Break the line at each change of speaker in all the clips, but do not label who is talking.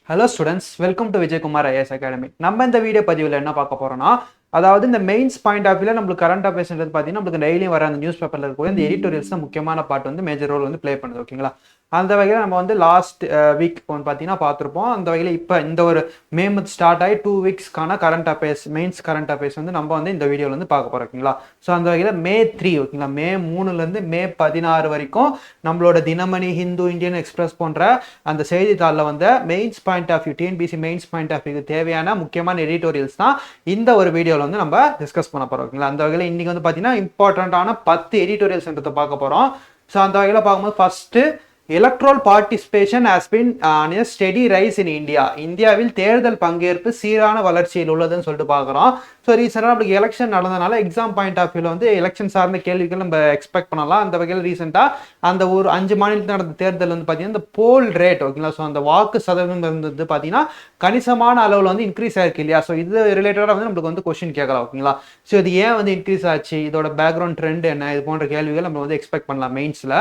Hello students, welcome to Vijayakumar IAS academy. நம்ம இந்த video பதிவில் என்ன பார்க்க போறோம்னா, அதாவது இந்த மெயின்ஸ் பாயிண்ட் ஆஃப் வியூல நம்மளுக்கு கரண்ட் அஃபேர்ஸ்ன்றது பார்த்தீங்கன்னா நம்மளுக்கு டெய்லியும் வர அந்த நியூஸ் பேப்பர்ல இருக்க இந்த எடிட்டோரியல்ஸ் தான் முக்கியமான பார்ட் வந்து மேஜர் ரோல் வந்து ப்ளே பண்ணுது. ஓகேங்களா? அந்த வகையில் நம்ம வந்து லாஸ்ட் வீக் வந்து பார்த்தீங்கன்னா பார்த்துருப்போம். அந்த வகையில் இப்போ இந்த ஒரு மே மந்த் ஸ்டார்ட் ஆகி 2 வீக்ஸ்க்கான current affairs mains current affairs வந்து நம்ம வந்து இந்த வீடியோவில் வந்து பார்க்க போகிறோம். ஓகேங்களா? ஸோ அந்த வகையில் மே 3 ஓகேங்களா, மே 3லேருந்து மே 16 வரைக்கும் நம்மளோட தினமணி, ஹிந்து, இந்தியன் எக்ஸ்பிரஸ் போன்ற அந்த செய்தித்தாளில் வந்து mains point of view, TNPSC mains point of view தேவையான முக்கியமான எடிட்டோரியல்ஸ் தான் இந்த ஒரு வீடியோவில் வந்து நம்ம டிஸ்கஸ் பண்ண போகிறோம். ஓகேங்களா? அந்த வகையில் இன்னைக்கு வந்து பார்த்தீங்கன்னா இம்பார்ட்டண்ட்டான 10 எடிட்டோரியல்ஸ்ன்றதை பார்க்க போகிறோம். ஸோ அந்த வகையில் பார்க்கும்போது first electoral participation has been steady rice in India. இந்தியாவில் தேர்தல் பங்கேற்பு சீரான வளர்ச்சியில் உள்ளதுன்னு சொல்லிட்டு பார்க்குறோம். ஸோ ரீசெண்டாக நம்மளுக்கு எலெக்ஷன் நடந்தனால எக்ஸாம் பாயிண்ட் ஆஃப் வியூவில் வந்து எலெக்ஷன் சார்ந்த கேள்விகள் நம்ம எக்ஸ்பெக்ட் பண்ணலாம். அந்த வகையில் ரீசெண்டாக அந்த ஒரு 5 மாநிலத்தில் நடந்த தேர்தல் வந்து பார்த்தீங்கன்னா இந்த போல் ரேட் ஓகேங்களா, ஸோ அந்த வாக்கு சதவீதம் இருந்தது பார்த்தீங்கன்னா கணிசமான அளவில் வந்து இன்க்ரீஸ் ஆயிருக்கு இல்லையா. ஸோ இது ரிலேட்டடாக வந்து நம்மளுக்கு வந்து கொஸ்டின் கேட்கலாம். ஓகேங்களா? ஸோ இது ஏன் வந்து இன்க்ரீஸ் ஆச்சு, இதோட பேக்ரவுண்ட் ட்ரெண்ட் என்ன, இது போன்ற கேள்விகள் நம்ம வந்து எக்ஸ்பெக்ட் பண்ணலாம் மெயின்ஸில்.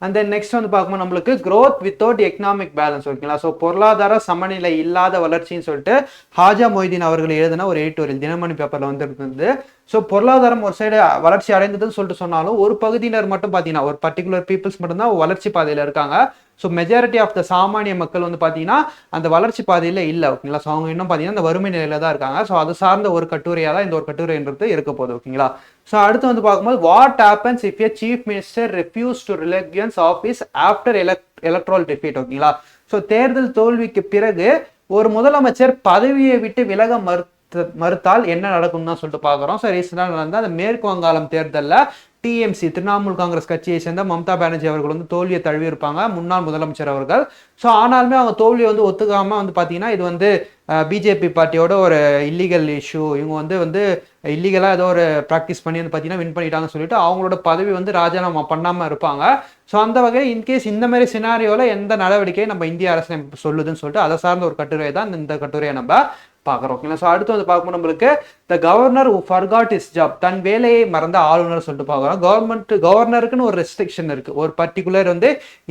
அண்ட் தென் நெக்ஸ்ட் வந்து பார்க்கும்போது நம்மளுக்கு growth without எக்கனாமிக் பேலன்ஸ் ஓகேங்களா. ஸோ பொருளாதார சமநிலை இல்லாத வளர்ச்சின்னு சொல்லிட்டு ஹாஜா மொய்தீன் அவர்கள் எழுதின ஒரு எடிட்டோரியல் தினமணி பேப்பர்ல வந்து இருந்தது. ஸோ பொருளாதாரம் ஒரு சைடு வளர்ச்சி அடைந்ததுன்னு சொல்லிட்டு சொன்னாலும் ஒரு பகுதியினர் மட்டும் பார்த்தீங்கன்னா ஒரு பர்டிகுலர் பீப்புள்ஸ் மட்டும்தான் வளர்ச்சி பாதையில் இருக்காங்க. ஸோ மெஜாரிட்டி ஆஃப் த சாமானிய மக்கள் வந்து பார்த்தீங்கன்னா அந்த வளர்ச்சி பாதையில் இல்லை. ஓகேங்களா? ஸோ அவங்க இன்னும் பார்த்தீங்கன்னா அந்த வறுமை நிலையில தான் இருக்காங்க. ஸோ அது சார்ந்த ஒரு கட்டுரையாக தான் இந்த ஒரு கட்டுரைன்றது இருக்க போகுது. ஓகேங்களா? ஸோ அடுத்து வந்து பார்க்கும்போது what happens if a chief minister refuse to relinquish office after electoral defeat. ஓகேங்களா? ஸோ தேர்தல் தோல்விக்கு பிறகு ஒரு முதலமைச்சர் பதவியை விட்டு விலக மறுத்தால் என்ன நடக்கும் தான் சொல்லிட்டு பார்க்குறோம். ஸோ ரீசெண்டாக நடந்த அந்த மேற்கு வங்காளம் தேர்தலில் டிஎம்சி திரிணாமுல் காங்கிரஸ் கட்சியை சேர்ந்த மம்தா பானர்ஜி அவர்கள் வந்து தோல்வியை தழுவி இருப்பாங்க, முன்னாள் முதலமைச்சர் அவர்கள். ஸோ ஆனாலுமே அவங்க தோல்வியை வந்து ஒத்துக்காம வந்து பார்த்தீங்கன்னா இது வந்து பிஜேபி பார்ட்டியோட ஒரு இல்லீகல் இஷ்யூ, இவங்க வந்து இல்லீகலாக ஏதோ ஒரு ப்ராக்டிஸ் பண்ணி வந்து பார்த்தீங்கன்னா வின் பண்ணிட்டாங்கன்னு சொல்லிட்டு அவங்களோட பதவி வந்து ராஜினாமா பண்ணாமல் இருப்பாங்க. ஸோ அந்த வகையில் இன்கேஸ் இந்த மாதிரி சினாரியோவில் எந்த நடவடிக்கையை நம்ம இந்திய அரசு சொல்லுதுன்னு சொல்லிட்டு அதை சார்ந்த ஒரு கட்டுரை தான் இந்த கட்டுரையை நம்ம பார்க்குறோம். ஓகேங்களா? ஸோ அடுத்து வந்து பார்க்கும்போது நம்மளுக்கு the governor who forgot his job, தன் வேலையை மறந்த ஆளுநர் சொல்லிட்டு பார்க்குறோம். கவர்னருக்குன்னு ஒரு ரெஸ்ட்ரிக்ஷன் இருக்கு, ஒரு பர்டிகுலர் வந்து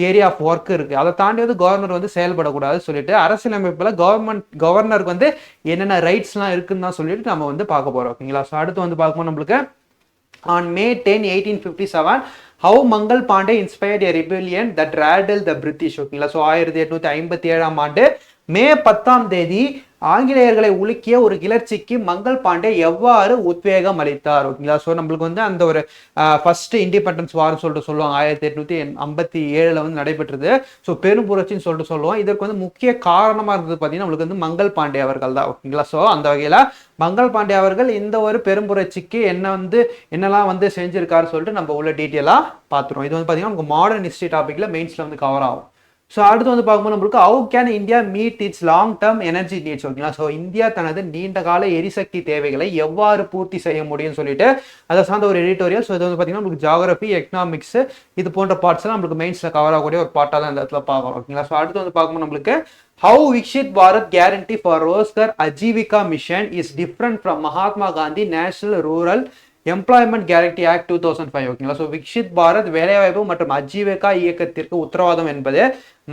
ஏரியா ஆஃப் ஒர்க் இருக்கு, அதை தாண்டி வந்து கவர்னர் வந்து செயல்படக்கூடாது சொல்லிட்டு அரசியலமைப்பில் கவர்னருக்கு வந்து என்னென்ன ரைட்ஸ்லாம் இருக்குன்னு தான் சொல்லிட்டு நம்ம வந்து பார்க்க போறோம். ஓகேங்களா? ஸோ அடுத்து வந்து பார்க்கும்போது நம்மளுக்கு on May 10, 1857 how Mangal Pandey inspired a rebellion that rattled the British. ஓகேங்களா? ஸோ 1857 ஆண்டு மே 10 ஆங்கிலேயர்களை உலுக்கிய ஒரு கிளர்ச்சிக்கு மங்கள் பாண்டே எவ்வாறு உத்வேகம் அளித்தார். ஓகேங்களா? ஸோ நம்மளுக்கு வந்து அந்த ஒரு ஃபர்ஸ்ட் இண்டிபெண்டன்ஸ் வார்னு சொல்லிட்டு சொல்லுவாங்க, 1857 வந்து நடைபெற்றது. ஸோ பெரும் புரட்சின்னு சொல்லிட்டு சொல்லுவோம். இதற்கு வந்து முக்கிய காரணமாக இருந்தது பார்த்தீங்கன்னா நம்மளுக்கு வந்து மங்கள் பாண்டே அவர்கள் தான். ஓகேங்களா? ஸோ அந்த வகையில் மங்கள் பாண்டே அவர்கள் இந்த ஒரு பெரும் புரட்சிக்கு என்னெல்லாம் வந்து செஞ்சிருக்காரு சொல்லிட்டு நம்ம உள்ள டீட்டெயிலாக பார்த்துருவோம். இது வந்து பார்த்தீங்கன்னா நமக்கு மாடர்ன் ஹிஸ்ட்ரி டாப்பிக்கில் மெயின்ஸில் வந்து கவர் ஆகும். ஸோ அடுத்து வந்து பார்க்கும்போது நம்மளுக்கு how can India meet it's long term energy needs. ஓகேங்களா? ஸோ இந்தியா தனது நீண்ட கால எரிசக்தி தேவைகளை எவ்வாறு பூர்த்தி செய்ய முடியும்னு சொல்லிட்டு அதை சார்ந்த ஒரு எடிட்டோரியல். ஸோ இது வந்து பார்த்தீங்கன்னா நம்மளுக்கு ஜியாகிரபி, எக்கனாமிக்ஸ் இது போன்ற பார்ட்ஸ்லாம் நம்மளுக்கு மெயின்ஸில் கவர் ஆகக்கூடிய ஒரு பார்ட்டாக தான் இந்த இடத்துல பார்க்குறோம். ஓகேங்களா? ஸோ அடுத்து வந்து பார்க்கும்போது நம்மளுக்கு how Viksit Bharat guarantee for Rozgar Ajeevika mission is different from Mahatma Gandhi national rural employment guarantee act 2005. ஓகேங்களா? ஸோ விக்ஷித் பாரத் வேலைவாய்ப்பு மற்றும் அஜீவிகா இயக்கத்திற்கு உத்தரவாதம் என்பது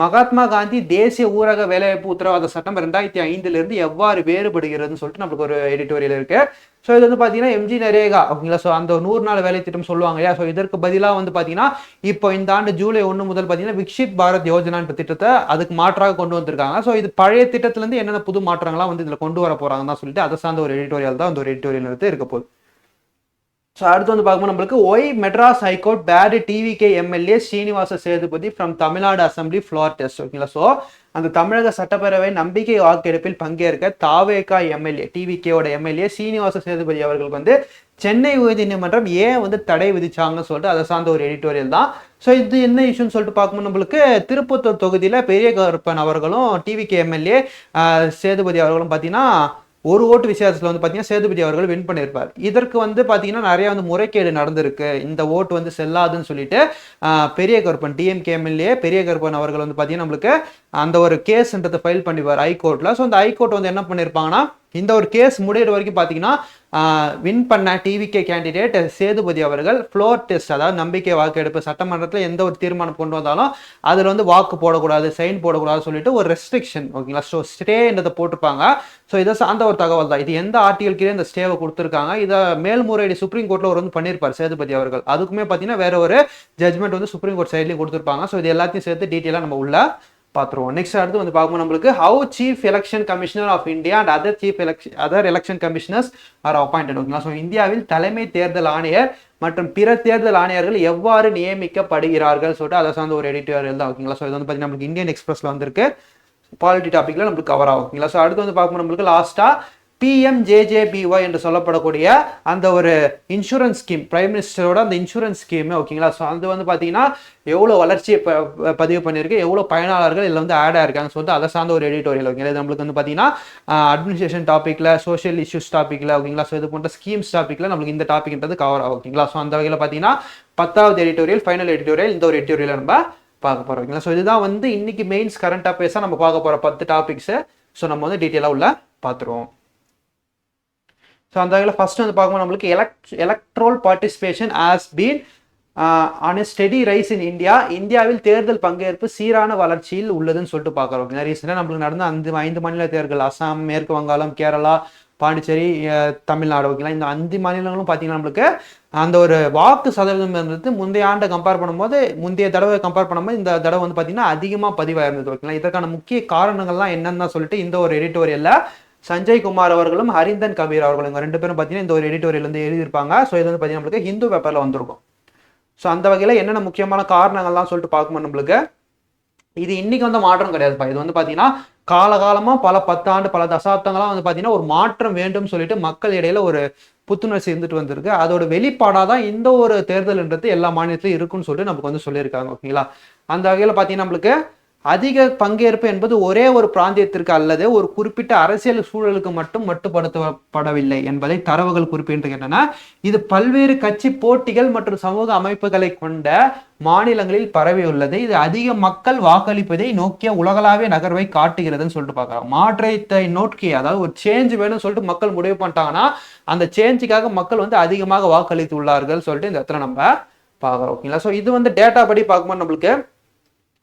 மகாத்மா காந்தி தேசிய ஊரக வேலைவாய்ப்பு உத்தரவாத சட்டம் 2005 எவ்வாறு வேறுபடுகிறதுன்னு சொல்லிட்டு நம்மளுக்கு ஒரு எடிட்டோரியல் இருக்கு. ஸோ இது வந்து பார்த்தீங்கன்னா எம்ஜி நரேகா. ஓகேங்களா? ஸோ அந்த 100 நாள் வேலை திட்டம் சொல்லுவாங்க இல்லையா. ஸோ இதற்கு பதிலாக வந்து பார்த்தீங்கன்னா இப்போ இந்த ஆண்டு ஜூலை 1 முதல் பார்த்தீங்கன்னா விக்ஷித் பாரத் யோஜனான்ற திட்டத்தை அதுக்கு மாற்றாக கொண்டு வந்திருக்காங்க. ஸோ இது பழைய திட்டத்திலேருந்து என்னென்ன புது மாற்றங்கள்லாம் வந்து இதில் கொண்டு வர போறாங்கன்னு தான் சொல்லிட்டு அதை சார்ந்த ஒரு எடிட்டோரியல் தான் அந்த ஒரு எடிட்டோரியல் எடுத்து இருக்க போகுது. ஸோ அடுத்து வந்து பார்க்கும்போது நம்மளுக்கு why Madras high court barred TVK MLA Srinivasa Sethupathi from Tamil Nadu assembly floor test. ஓகேங்களா? ஸோ அந்த தமிழக சட்டப்பேரவை நம்பிக்கை வாக்கெடுப்பில் பங்கேற்க தாவேகா எம்எல்ஏ டிவிகேவோட எம்எல்ஏ ஸ்ரீனிவாச சேதுபதி அவர்களுக்கு வந்து சென்னை உயர்நீதிமன்றம் ஏன் வந்து தடை விதிச்சாங்கன்னு சொல்லிட்டு அதை சார்ந்த ஒரு எடிட்டோரியல் தான். ஸோ இது என்ன இஷ்யூன்னு சொல்லிட்டு பார்க்கும்போது நம்மளுக்கு திருப்பத்தூர் தொகுதியில் பெரிய கருப்பன் அவர்களும் டிவிகே எம்எல்ஏ சேதுபதி அவர்களும் பார்த்தீங்கன்னா ஒரு ஓட்டு வித்தியாசத்தில் வந்து பார்த்தீங்கன்னா சேதுபதி அவர்கள் வின் பண்ணியிருப்பார். இதற்கு வந்து பார்த்தீங்கன்னா நிறைய வந்து முறைகேடு நடந்திருக்கு, இந்த ஓட்டு வந்து செல்லாதுன்னு சொல்லிட்டு பெரிய கருப்பன் டிஎம்கே எம்எல்ஏ பெரிய கருப்பன் அவர்கள் வந்து பார்த்தீங்கன்னா நம்மளுக்கு அந்த ஒரு கேஸ்ன்றதை ஃபைல் பண்ணிப்பார் ஹைகோர்ட்டில். ஸோ அந்த ஹைகோர்ட் வந்து என்ன பண்ணியிருப்பாங்கன்னா இந்த ஒரு கேஸ் முடிகிற வரைக்கும் பார்த்தீங்கன்னா வின் பண்ண டிவிகே கேண்டிடேட் சேதுபதி அவர்கள் ஃப்ளோர் டெஸ்ட், அதாவது நம்பிக்கை வாக்கெடுப்பு, சட்டமன்றத்தில் எந்த ஒரு தீர்மானம் கொண்டு வந்தாலும் அதில் வந்து வாக்கு போடக்கூடாது, சைன் போடக்கூடாது சொல்லிட்டு ஒரு ரெஸ்ட்ரிக்ஷன், ஓகேங்களா, ஸோ ஸ்டேன்றதை போட்டிருப்பாங்க. ஸோ இதை சார்ந்த ஒரு தகவல் தான் இது. எந்த ஆர்டிகல் கீழே இந்த ஸ்டேவை கொடுத்துருக்காங்க, இதை மேல்முறையீடு சுப்ரீம் கோர்ட்டில் ஒரு வந்து பண்ணியிருப்பார் சேதுபதி அவர்கள். அதுக்குமே பார்த்தீங்கன்னா வேற ஒரு ஜட்மெண்ட் வந்து சுப்ரீம் கோர்ட் சைட்லையும் கொடுத்துருப்பாங்க. ஸோ இது எல்லாத்தையும் சேர்த்து டீட்டெயிலாக நம்ம உள்ள பார்த்துருவோம். நெக்ஸ்ட் அடுத்து வந்து பார்க்கும்போது நம்மளுக்கு how chief election commissioner of India and other election commissioners are appointed, ஓகேங்களா. ஸோ இந்தியாவில் தலைமை தேர்தல் ஆணையர் மற்றும் பிற தேர்தல் ஆணையர்கள் எவ்வாறு நியமிக்கப்படுகிறார்கள் சொல்லிட்டு அதை சார்ந்த ஒரு எடிட்டோரியல் தான், ஓகேங்களா. ஸோ இது வந்து பார்த்தீங்கன்னா நம்மளுக்கு இந்தியன் எக்ஸ்பிரஸ்ல வந்திருக்கு, பாலிட்டி டாபிக்ல நம்மளுக்கு கவர் ஆகும், ஓகேங்களா. ஸோ அடுத்து வந்து பார்க்கும்போது நம்மளுக்கு லாஸ்டா PMJJBY என்று சொல்லப்படக்கூடிய அந்த ஒரு இன்சூரன்ஸ் ஸ்கீம், பிரைம் மினிஸ்டரோட அந்த இன்சூரன்ஸ் ஸ்கீம், ஓகேங்களா. ஸோ அது வந்து பார்த்தீங்கன்னா எவ்வளோ வளர்ச்சியை பதிவு பண்ணியிருக்கு, எவ்வளோ பயனாளர்கள் இதில் வந்து ஆட் ஆயிருக்காங்க சொல்லிட்டு அதை சார்ந்த ஒரு எடிட்டோரியல், ஓகேங்களா. இது நம்மளுக்கு வந்து பார்த்தீங்கன்னா அட்மினிஸ்ட்ரேஷன் டாப்பிக்கில், சோஷியல் இஷ்யூஸ் டாப்பிக்கில், ஓகேங்களா. ஸோ இது போன்ற ஸ்கீம்ஸ் டாப்பிக்கில் நம்மளுக்கு இந்த டாபிக்ன்றது கவர் ஆகும், ஓகேங்களா. ஸோ அந்த வகையில் பார்த்தீங்கன்னா 10வது எடிட்டோரியல், ஃபைனல் எடிட்டோரியல், இந்த ஒரு எடிட்டோரியல் நம்ம பார்க்க போகிறோம், ஓகேங்களா. ஸோ இதுதான் வந்து இன்னைக்கு மெயின்ஸ் கரண்ட் அஃபேர்ஸாக நம்ம பார்க்க போகிற 10 டாபிக்ஸு. ஸோ நம்ம வந்து டீட்டெயிலாக உள்ள பார்த்துருவோம். ஸோ அந்த வகையில் ஃபர்ஸ்ட் வந்து பார்க்கும்போது நம்மளுக்கு electoral participation has been on a steady rice in India. இந்தியாவில் தேர்தல் பங்கேற்பு சீரான வளர்ச்சியில் உள்ளதுன்னு சொல்லிட்டு பார்க்குறோம். ரீசெண்டாக நம்மளுக்கு நடந்த 5 மாநில தேர்தல், அசாம், மேற்கு வங்காளம், கேரளா, பாண்டிச்சேரி, தமிழ்நாடு, ஓகேங்களா. இந்த 5 மாநிலங்களும் பார்த்தீங்கன்னா நம்மளுக்கு அந்த ஒரு வாக்கு சதவீதம் இருந்தது முந்தைய ஆண்டை கம்பேர் பண்ணும்போது, முந்தைய தடவை கம்பேர் பண்ணும்போது இந்த தடவை வந்து பார்த்தீங்கன்னா அதிகமாக பதிவாயிருந்தது, ஓகேங்களா. இதற்கான முக்கிய காரணங்கள்லாம் என்னன்னு சொல்லிட்டு இந்த ஒரு எடிட்டோரியல்ல சஞ்சய் குமார் அவர்களும் ஹரிந்தன் கபீர் அவர்களும் இவங்க 2 பேரும் பார்த்தீங்கன்னா இந்த ஒரு எடிட்டோரியல் வந்து எழுதியிருப்பாங்க. ஸோ இது வந்து பார்த்தீங்கன்னா நம்மளுக்கு ஹிந்து பேப்பர்ல வந்திருக்கும். ஸோ அந்த வகையில் என்னென்ன முக்கியமான காரணங்கள்லாம் சொல்லிட்டு பார்க்கும்போது நம்மளுக்கு இது இன்னைக்கு வந்து மாற்றம் கிடையாதுப்பா. இது வந்து பார்த்தீங்கன்னா காலகாலமாக பல 10 ஆண்டு பல தசாப்தங்களாக வந்து பார்த்தீங்கன்னா ஒரு மாற்றம் வேண்டும் சொல்லிட்டு மக்கள் இடையில ஒரு புத்துணர்ச்சி இருந்துட்டு வந்திருக்கு. அதோட வெளிப்பாடாக தான் இந்த ஒரு தேர்தல்ன்றது எல்லா மாநிலத்திலும் இருக்குன்னு சொல்லிட்டு நமக்கு வந்து சொல்லியிருக்காங்க, ஓகேங்களா. அந்த வகையில் பார்த்தீங்கன்னா நம்மளுக்கு அதிக பங்கேற்பு என்பது ஒரே ஒரு பிராந்தியத்திற்கு அல்லது ஒரு குறிப்பிட்ட அரசியல் சூழலுக்கு மட்டும் மட்டுப்படுத்தப்படவில்லை என்பதை தரவுகள் குறிப்பிடுகின்றன. இது பல்வேறு கட்சி போட்டிகள் மற்றும் சமூக அமைப்புகளை கொண்ட மாநிலங்களில் பரவியுள்ளது. இது அதிக மக்கள் வாக்களிப்பதை நோக்கிய உலகளாவிய நகர்வை காட்டுகிறதுன்னு சொல்லிட்டு பார்க்கலாம். மாற்றத்தை நோக்கி, அதாவது ஒரு சேஞ்ச் வேணும்னு சொல்லிட்டு மக்கள் முடிவு பண்ணிட்டாங்கன்னா அந்த சேஞ்சுக்காக மக்கள் வந்து அதிகமாக வாக்களித்து உள்ளார்கள் சொல்லிட்டு இந்த இடத்துல நம்ம பார்க்குறோம், ஓகேங்களா. ஸோ இது வந்து டேட்டா படி பார்க்கும்போது நம்மளுக்கு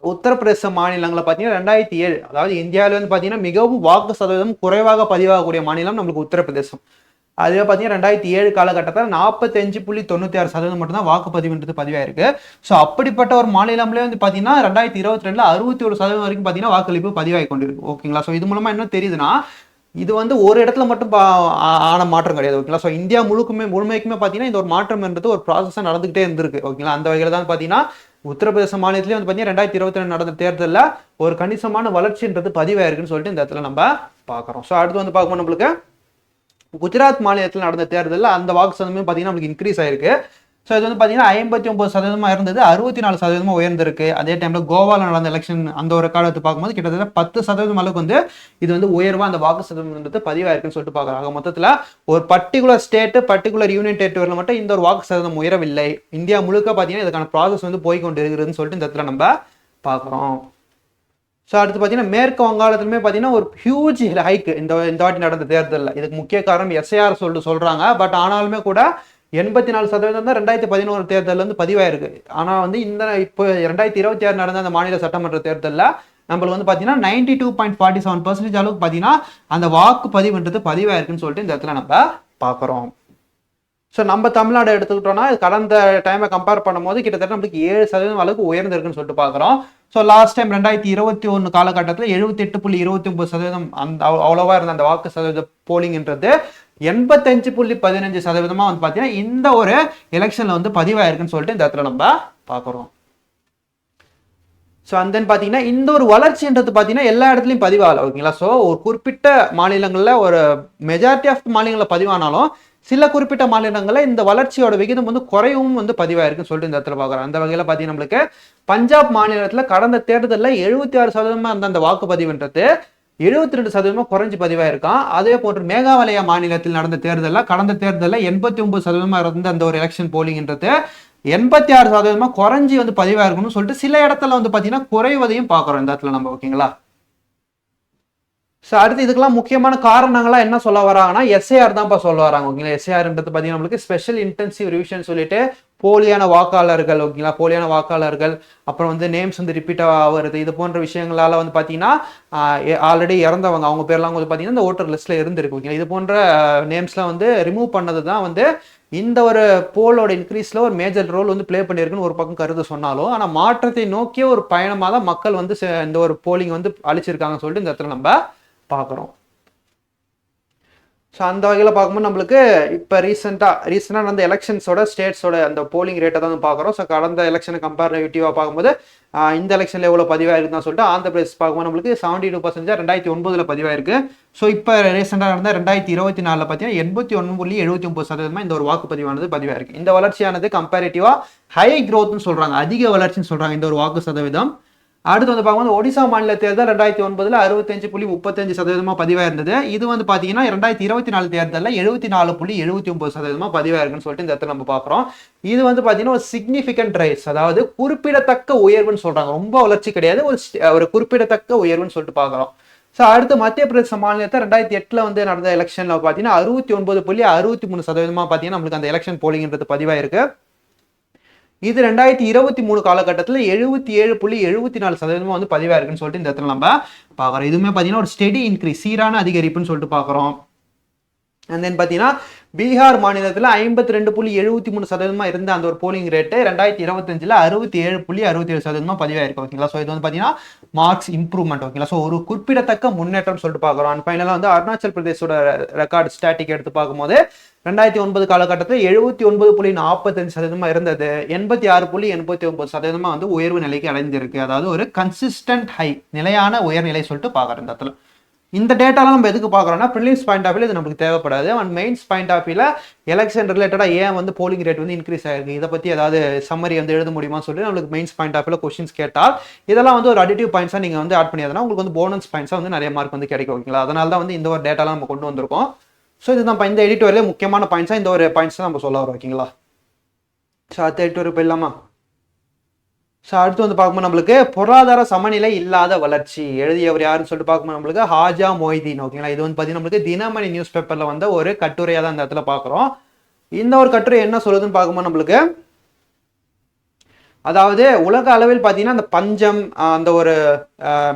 உத்தரப்பிரதேச மாநிலங்களை பார்த்தீங்கன்னா 2007, அதாவது இந்தியாவில் வந்து பார்த்தீங்கன்னா மிகவும் வாக்கு சதவீதம் குறைவாக பதிவாகக்கூடிய மாநிலம் நம்மளுக்கு உத்தரப்பிரதேசம். அதுவே பார்த்தீங்கன்னா 2007 காலகட்டத்தில் 45.96% மட்டும்தான் வாக்குப்பதிவுன்றது பதிவாயிருக்கு. ஸோ அப்படிப்பட்ட ஒரு மாநிலம்லேயே வந்து பார்த்தீங்கன்னா 2022 61% வரைக்கும் பார்த்தீங்கன்னா வாக்களிப்பு பதிவாகி கொண்டிருக்கு, ஓகேங்களா. ஸோ இது மூலமா என்ன தெரியுதுன்னா இது வந்து ஒரு இடத்துல மட்டும் ஆன மாற்றம் கிடையாது, ஓகேங்களா. ஸோ இந்தியா முழுமைக்குமே பார்த்தீங்கன்னா இந்த ஒரு மாற்றம்ன்றது ஒரு ப்ராசஸாக நடந்துகிட்டே இருந்திருக்கு, ஓகேங்களா. அந்த வகையில் தான் பார்த்தீங்கன்னா உத்தரப்பிரதேச மாநிலத்திலேயே வந்து பார்த்தீங்கன்னா 2022 நடந்த தேர்தலில் ஒரு கணிசமான வளர்ச்சின்றது பதிவாயிருக்குன்னு சொல்லிட்டு இந்த இடத்துல நம்ம பார்க்குறோம். ஸோ அடுத்து வந்து பார்க்கும்போது நம்மளுக்கு குஜராத் மாநிலத்தில் நடந்த தேர்தலில் அந்த வாக்கு சதவீதம் பார்த்தீங்கன்னா நம்மளுக்கு இன்க்ரீஸ் ஆயிருக்கு. ஸோ இது வந்து பார்த்தீங்கன்னா 59% இருந்தது, 64% உயர்ந்திருக்கு. அதே டைமில் கோவாவில் நடந்த எலெக்ஷன் அந்த ஒரு காலத்தை பார்க்கும்போது கிட்டத்தட்ட 10% அளவுக்கு வந்து இது வந்து உயர்வாக அந்த வாக்கு சதவீதம் பதிவாயிருக்குன்னு சொல்லிட்டு பார்க்குறாங்க. மொத்தத்தில் ஒரு பர்டிகுலர் ஸ்டேட்டு, பர்டிகுலர் யூனியன் டெரிட்டரியில் மட்டும் இந்த ஒரு வாக்கு சதவீதம் உயரவில்லை. இந்தியா முழுக்க பார்த்தீங்கன்னா இதுக்கான ப்ராசஸ் வந்து போய்கொண்டு இருக்கிறதுன்னு சொல்லிட்டு இந்த இடத்துல நம்ம பார்க்குறோம். ஸோ அடுத்து பார்த்தீங்கன்னா மேற்கு வங்காளத்துலையுமே பார்த்தீங்கன்னா ஒரு ஹியூஜ் ஹைக் இந்த வாட்டி நடந்த தேர்தலில். இதுக்கு முக்கிய காரணம் எஸ்ஐஆர் சொல்லிட்டு சொல்கிறாங்க. பட் ஆனாலுமே கூட 84% தான் 2011 தேர்தலில் வந்து பதிவாயிருக்கு. ஆனால் வந்து இந்த இப்போ 2026 நடந்த அந்த மாநில சட்டமன்ற தேர்தலில் நம்மளுக்கு வந்து பார்த்தீங்கன்னா 92.47% அளவுக்கு பார்த்தீங்கன்னா அந்த வாக்கு பதிவுன்றது பதிவாயிருக்குன்னு சொல்லிட்டு இந்த இடத்துல நம்ம பார்க்குறோம். ஸோ நம்ம தமிழ்நாடு எடுத்துக்கிட்டோம்னா கடந்த டைமை கம்பேர் பண்ணும்போது கிட்டத்தட்ட நம்மளுக்கு 7% அளவுக்கு உயர்ந்திருக்குன்னு சொல்லிட்டு பார்க்குறோம். ஸோ லாஸ்ட் டைம் 2021 காலகட்டத்தில் 78.29% அந்த அவ்வளோவா இருந்த அந்த வாக்கு சதவீத போலிங்ன்றது 85.15% வந்து பார்த்தீங்கன்னா இந்த ஒரு எலெக்ஷனில் வந்து பதிவாயிருக்குன்னு சொல்லிட்டு இந்த இடத்துல நம்ம பார்க்குறோம். ஸோ அண்ட் தென் பார்த்தீங்கன்னா இந்த ஒரு வளர்ச்சின்றது பார்த்தீங்கன்னா எல்லா இடத்துலையும் பதிவாகலை, ஓகேங்களா. ஸோ ஒரு குறிப்பிட்ட மாநிலங்களில் ஒரு மெஜாரிட்டி ஆஃப் மாநிலங்களில் பதிவானாலும் சில குறிப்பிட்ட மாநிலங்களில் இந்த வளர்ச்சியோட விகிதம் வந்து குறைவும் வந்து பதிவாயிருக்குன்னு சொல்லிட்டு இந்த இடத்துல பார்க்குறோம். அந்த வகையில் பார்த்தீங்கன்னா நம்மளுக்கு பஞ்சாப் மாநிலத்தில் கடந்த தேர்தலில் 76% இருந்த அந்த வாக்குப்பதிவுன்றது 72% குறைஞ்சி பதிவாயிருக்கான். அதே போன்று மேகாலயா மாநிலத்தில் நடந்த தேர்தலில் கடந்த தேர்தலில் 89% இருந்த அந்த ஒரு எலெக்ஷன் போலிங்ன்றது 86% குறைஞ்சி வந்து பதிவாயிருக்கணும்னு சொல்லிட்டு சில இடத்துல வந்து பார்த்தீங்கன்னா குறைவதையும் பார்க்குறோம் இந்த இடத்துல நம்ம, ஓகேங்களா. ஸோ அடுத்து இதுக்கெல்லாம் முக்கியமான காரணங்கள்லாம் என்ன சொல்ல வராங்கன்னா எஸ்ஏஆர் தான்ப்பா சொல்ல வராங்க ஓகேங்களா. எஸ்ஏஆர்ன்றது பார்த்தீங்கன்னா நம்மளுக்கு ஸ்பெஷல் இன்டென்சிவ் ரிவிஷன் சொல்லிட்டு போலியான வாக்காளர்கள் ஓகேங்களா, போலியான வாக்காளர்கள், அப்புறம் வந்து நேம்ஸ் வந்து ரிப்பீட் ஆகிறது, இது போன்ற விஷயங்களால வந்து பார்த்தீங்கன்னா ஆல்ரெடி இறந்தவங்க அவங்க பேர்லாம் வந்து பார்த்தீங்கன்னா இந்த ஓட்டர் லிஸ்ட்ல இருந்திருக்கு ஓகேங்களா. இது போன்ற நேம்ஸ்லாம் வந்து ரிமூவ் பண்ணது தான் வந்து இந்த ஒரு போலோட இன்க்ரீஸ்ல ஒரு மேஜர் ரோல் வந்து பிளே பண்ணியிருக்குன்னு ஒரு பக்கம் கருத்து சொன்னாலும், ஆனால் மாற்றத்தை நோக்கிய ஒரு பயணமாக தான் மக்கள் வந்து இந்த ஒரு போலிங் வந்து அழிச்சிருக்காங்கன்னு சொல்லிட்டு இந்த இடத்துல நம்ம பார்க்குறோம். ஸோ அந்த வகையில் பார்க்கும்போது நம்மளுக்கு இப்போ ரீசெண்டாக அந்த எலெக்ஷன்ஸோட ஸ்டேட்ஸோட அந்த போலிங் ரேட்டை தான் பார்க்குறோம். ஸோ கடந்த எலெக்ஷனை கம்பேரிட்டிவாக பார்க்கும்போது இந்த எலெக்ஷனில் எவ்வளோ பதிவாயிருக்குன்னு தான் சொல்லிட்டு ஆந்திர பிரதேஷ் பார்க்கும்போது நம்மளுக்கு 72% 2009 பதிவாயிருக்கு. ஸோ இப்போ ரீசெண்டாக நடந்த 2024 பார்த்தீங்கன்னா 81.79% இந்த ஒரு வாக்குப்பதிவானது பதிவாயிருக்கு. இந்த வளர்ச்சியானது கம்பேரிட்டிவாக ஹை க்ரோத்னு சொல்கிறாங்க, அதிக வளர்ச்சின்னு சொல்கிறாங்க இந்த ஒரு வாக்கு சதவீதம். அடுத்து வந்து பார்க்கும்போது ஒடிசா மாநில தேர்தல் 2009 65.35% பதிவாக இருந்தது. இது வந்து பார்த்தீங்கன்னா 2024 தேர்தலில் 74.79% பதிவாக இருக்குன்னு சொல்லிட்டு இந்த இடத்துல நம்ம பார்க்குறோம். இது வந்து பார்த்தீங்கன்னா ஒரு சிக்னிஃபிகண்ட் ரைஸ், அதாவது குறிப்பிடத்தக்க உயர்வுன்னு சொல்றாங்க. ரொம்ப வளர்ச்சி கிடையாது, ஒரு குறிப்பிடத்தக்க உயர்வுன்னு சொல்லிட்டு பார்க்குறோம். ஸோ அடுத்து மத்திய பிரதேச மாநிலத்தை 2008 வந்து நடந்த எலெக்ஷன்ல பார்த்தீங்கன்னா 69.63% பார்த்தீங்கன்னா நம்மளுக்கு அந்த எலெக்ஷன் போலிங்ன்றது பதிவாயிருக்கு. இது 2023 காலகட்டத்தில் 77.74% வந்து பதிவாக இருக்குன்னு சொல்லிட்டு இந்த இடத்துல நம்ம பார்க்குறோம். இதுவுமே பார்த்தீங்கன்னா ஒரு ஸ்டெடி இன்க்ரீஸ், சீரான அதிகரிப்புன்னு சொல்லிட்டு பார்க்குறோம். அண்ட் தென் பார்த்தீங்கன்னா பீகார் மாநிலத்தில் 52.73% இருந்த அந்த ஒரு போலிங் ரேட்டு 2025 67.67% பதிவாயிருக்கு ஓகேங்களா. ஸோ இது வந்து பார்த்தீங்கன்னா மார்க்ஸ் இம்ப்ரூவ்மெண்ட் ஓகேங்களா. ஸோ ஒரு குறிப்பிடத்தக்க முன்னேற்றம் சொல்லிட்டு பார்க்குறோம். அண்ட் ஃபைனலாக வந்து அருணாச்சல் பிரதேசோட ரெக்கார்டு ஸ்டாட்டிக் எடுத்து பார்க்கும்போது 2009 காலகட்டத்தில் 79.45% இருந்தது, 86.89% வந்து உயர்வு நிலைக்கு அடைந்திருக்கு. அதாவது ஒரு கன்சிஸ்டன்ட் ஹை, நிலையான உயர்நிலை சொல்லிட்டு பார்க்குறோம் இந்த இடத்துல. இந்த டேட்டாலாம் நம்ம எதுக்கு பார்க்குறோம்னா ப்ரிலிம்ஸ் பாயிண்ட் ஆஃப் வியூல இது நமக்கு தேவைப்படாது. அண்ட் மெயின்ஸ் பாயிண்ட் ஆஃப் வியூல எலெக்ஷன் ரிலேட்டடாக ஏன் வந்து போலிங் ரேட் வந்து இன்க்ரீஸ் ஆயிருக்கு, இதை பற்றி ஏதாவது சம்மரி வந்து எழுத முடியுமான்னு சொல்லி நம்மளுக்கு மெயின்ஸ் பாயிண்ட் ஆஃப் வியூல கொஸ்டின்ஸ் கேட்டால் இதெல்லாம் வந்து ஒரு அடிட்டிவ் பாயிண்ட்ஸாக நீங்கள் வந்து ஆட் பண்ணியாதுன்னா உங்களுக்கு வந்து போனஸ் பாயிண்ட்ஸாக வந்து நிறைய மார்க் வந்து கிடைக்கும் ஓகேங்களா. அதனால தான் வந்து இந்த ஒரு டேட்டாலாம் நம்ம கொண்டு வந்திருக்கோம். ஸோ இது நம்ம இந்த எடிட்டோரியில் முக்கியமான பாயிண்ட்ஸாக இந்த ஒரு பாயிண்ட்ஸ் தான் நம்ம சொல்ல வரோம் ஓகேங்களா. ஸோ அடுத்த எடிட்டோரியல் போயிடலாமா. ஸோ அடுத்து வந்து பார்க்கும்போது நம்மளுக்கு பொருளாதார சமநிலை இல்லாத வளர்ச்சி எழுதியவர் யாருன்னு சொல்லிட்டு பார்க்கும்போது நம்மளுக்கு ஹாஜா மொய்தீன் ஓகேங்களா. இது வந்து பார்த்தீங்கன்னா நம்மளுக்கு தினமணி நியூஸ் பேப்பரில் வந்து ஒரு கட்டுரையாக தான் இந்த இடத்துல பார்க்குறோம். இந்த ஒரு கட்டுரை என்ன சொல்லுதுன்னு பார்க்கும்போது நம்மளுக்கு அதாவது உலக அளவில் பார்த்தீங்கன்னா அந்த பஞ்சம், அந்த ஒரு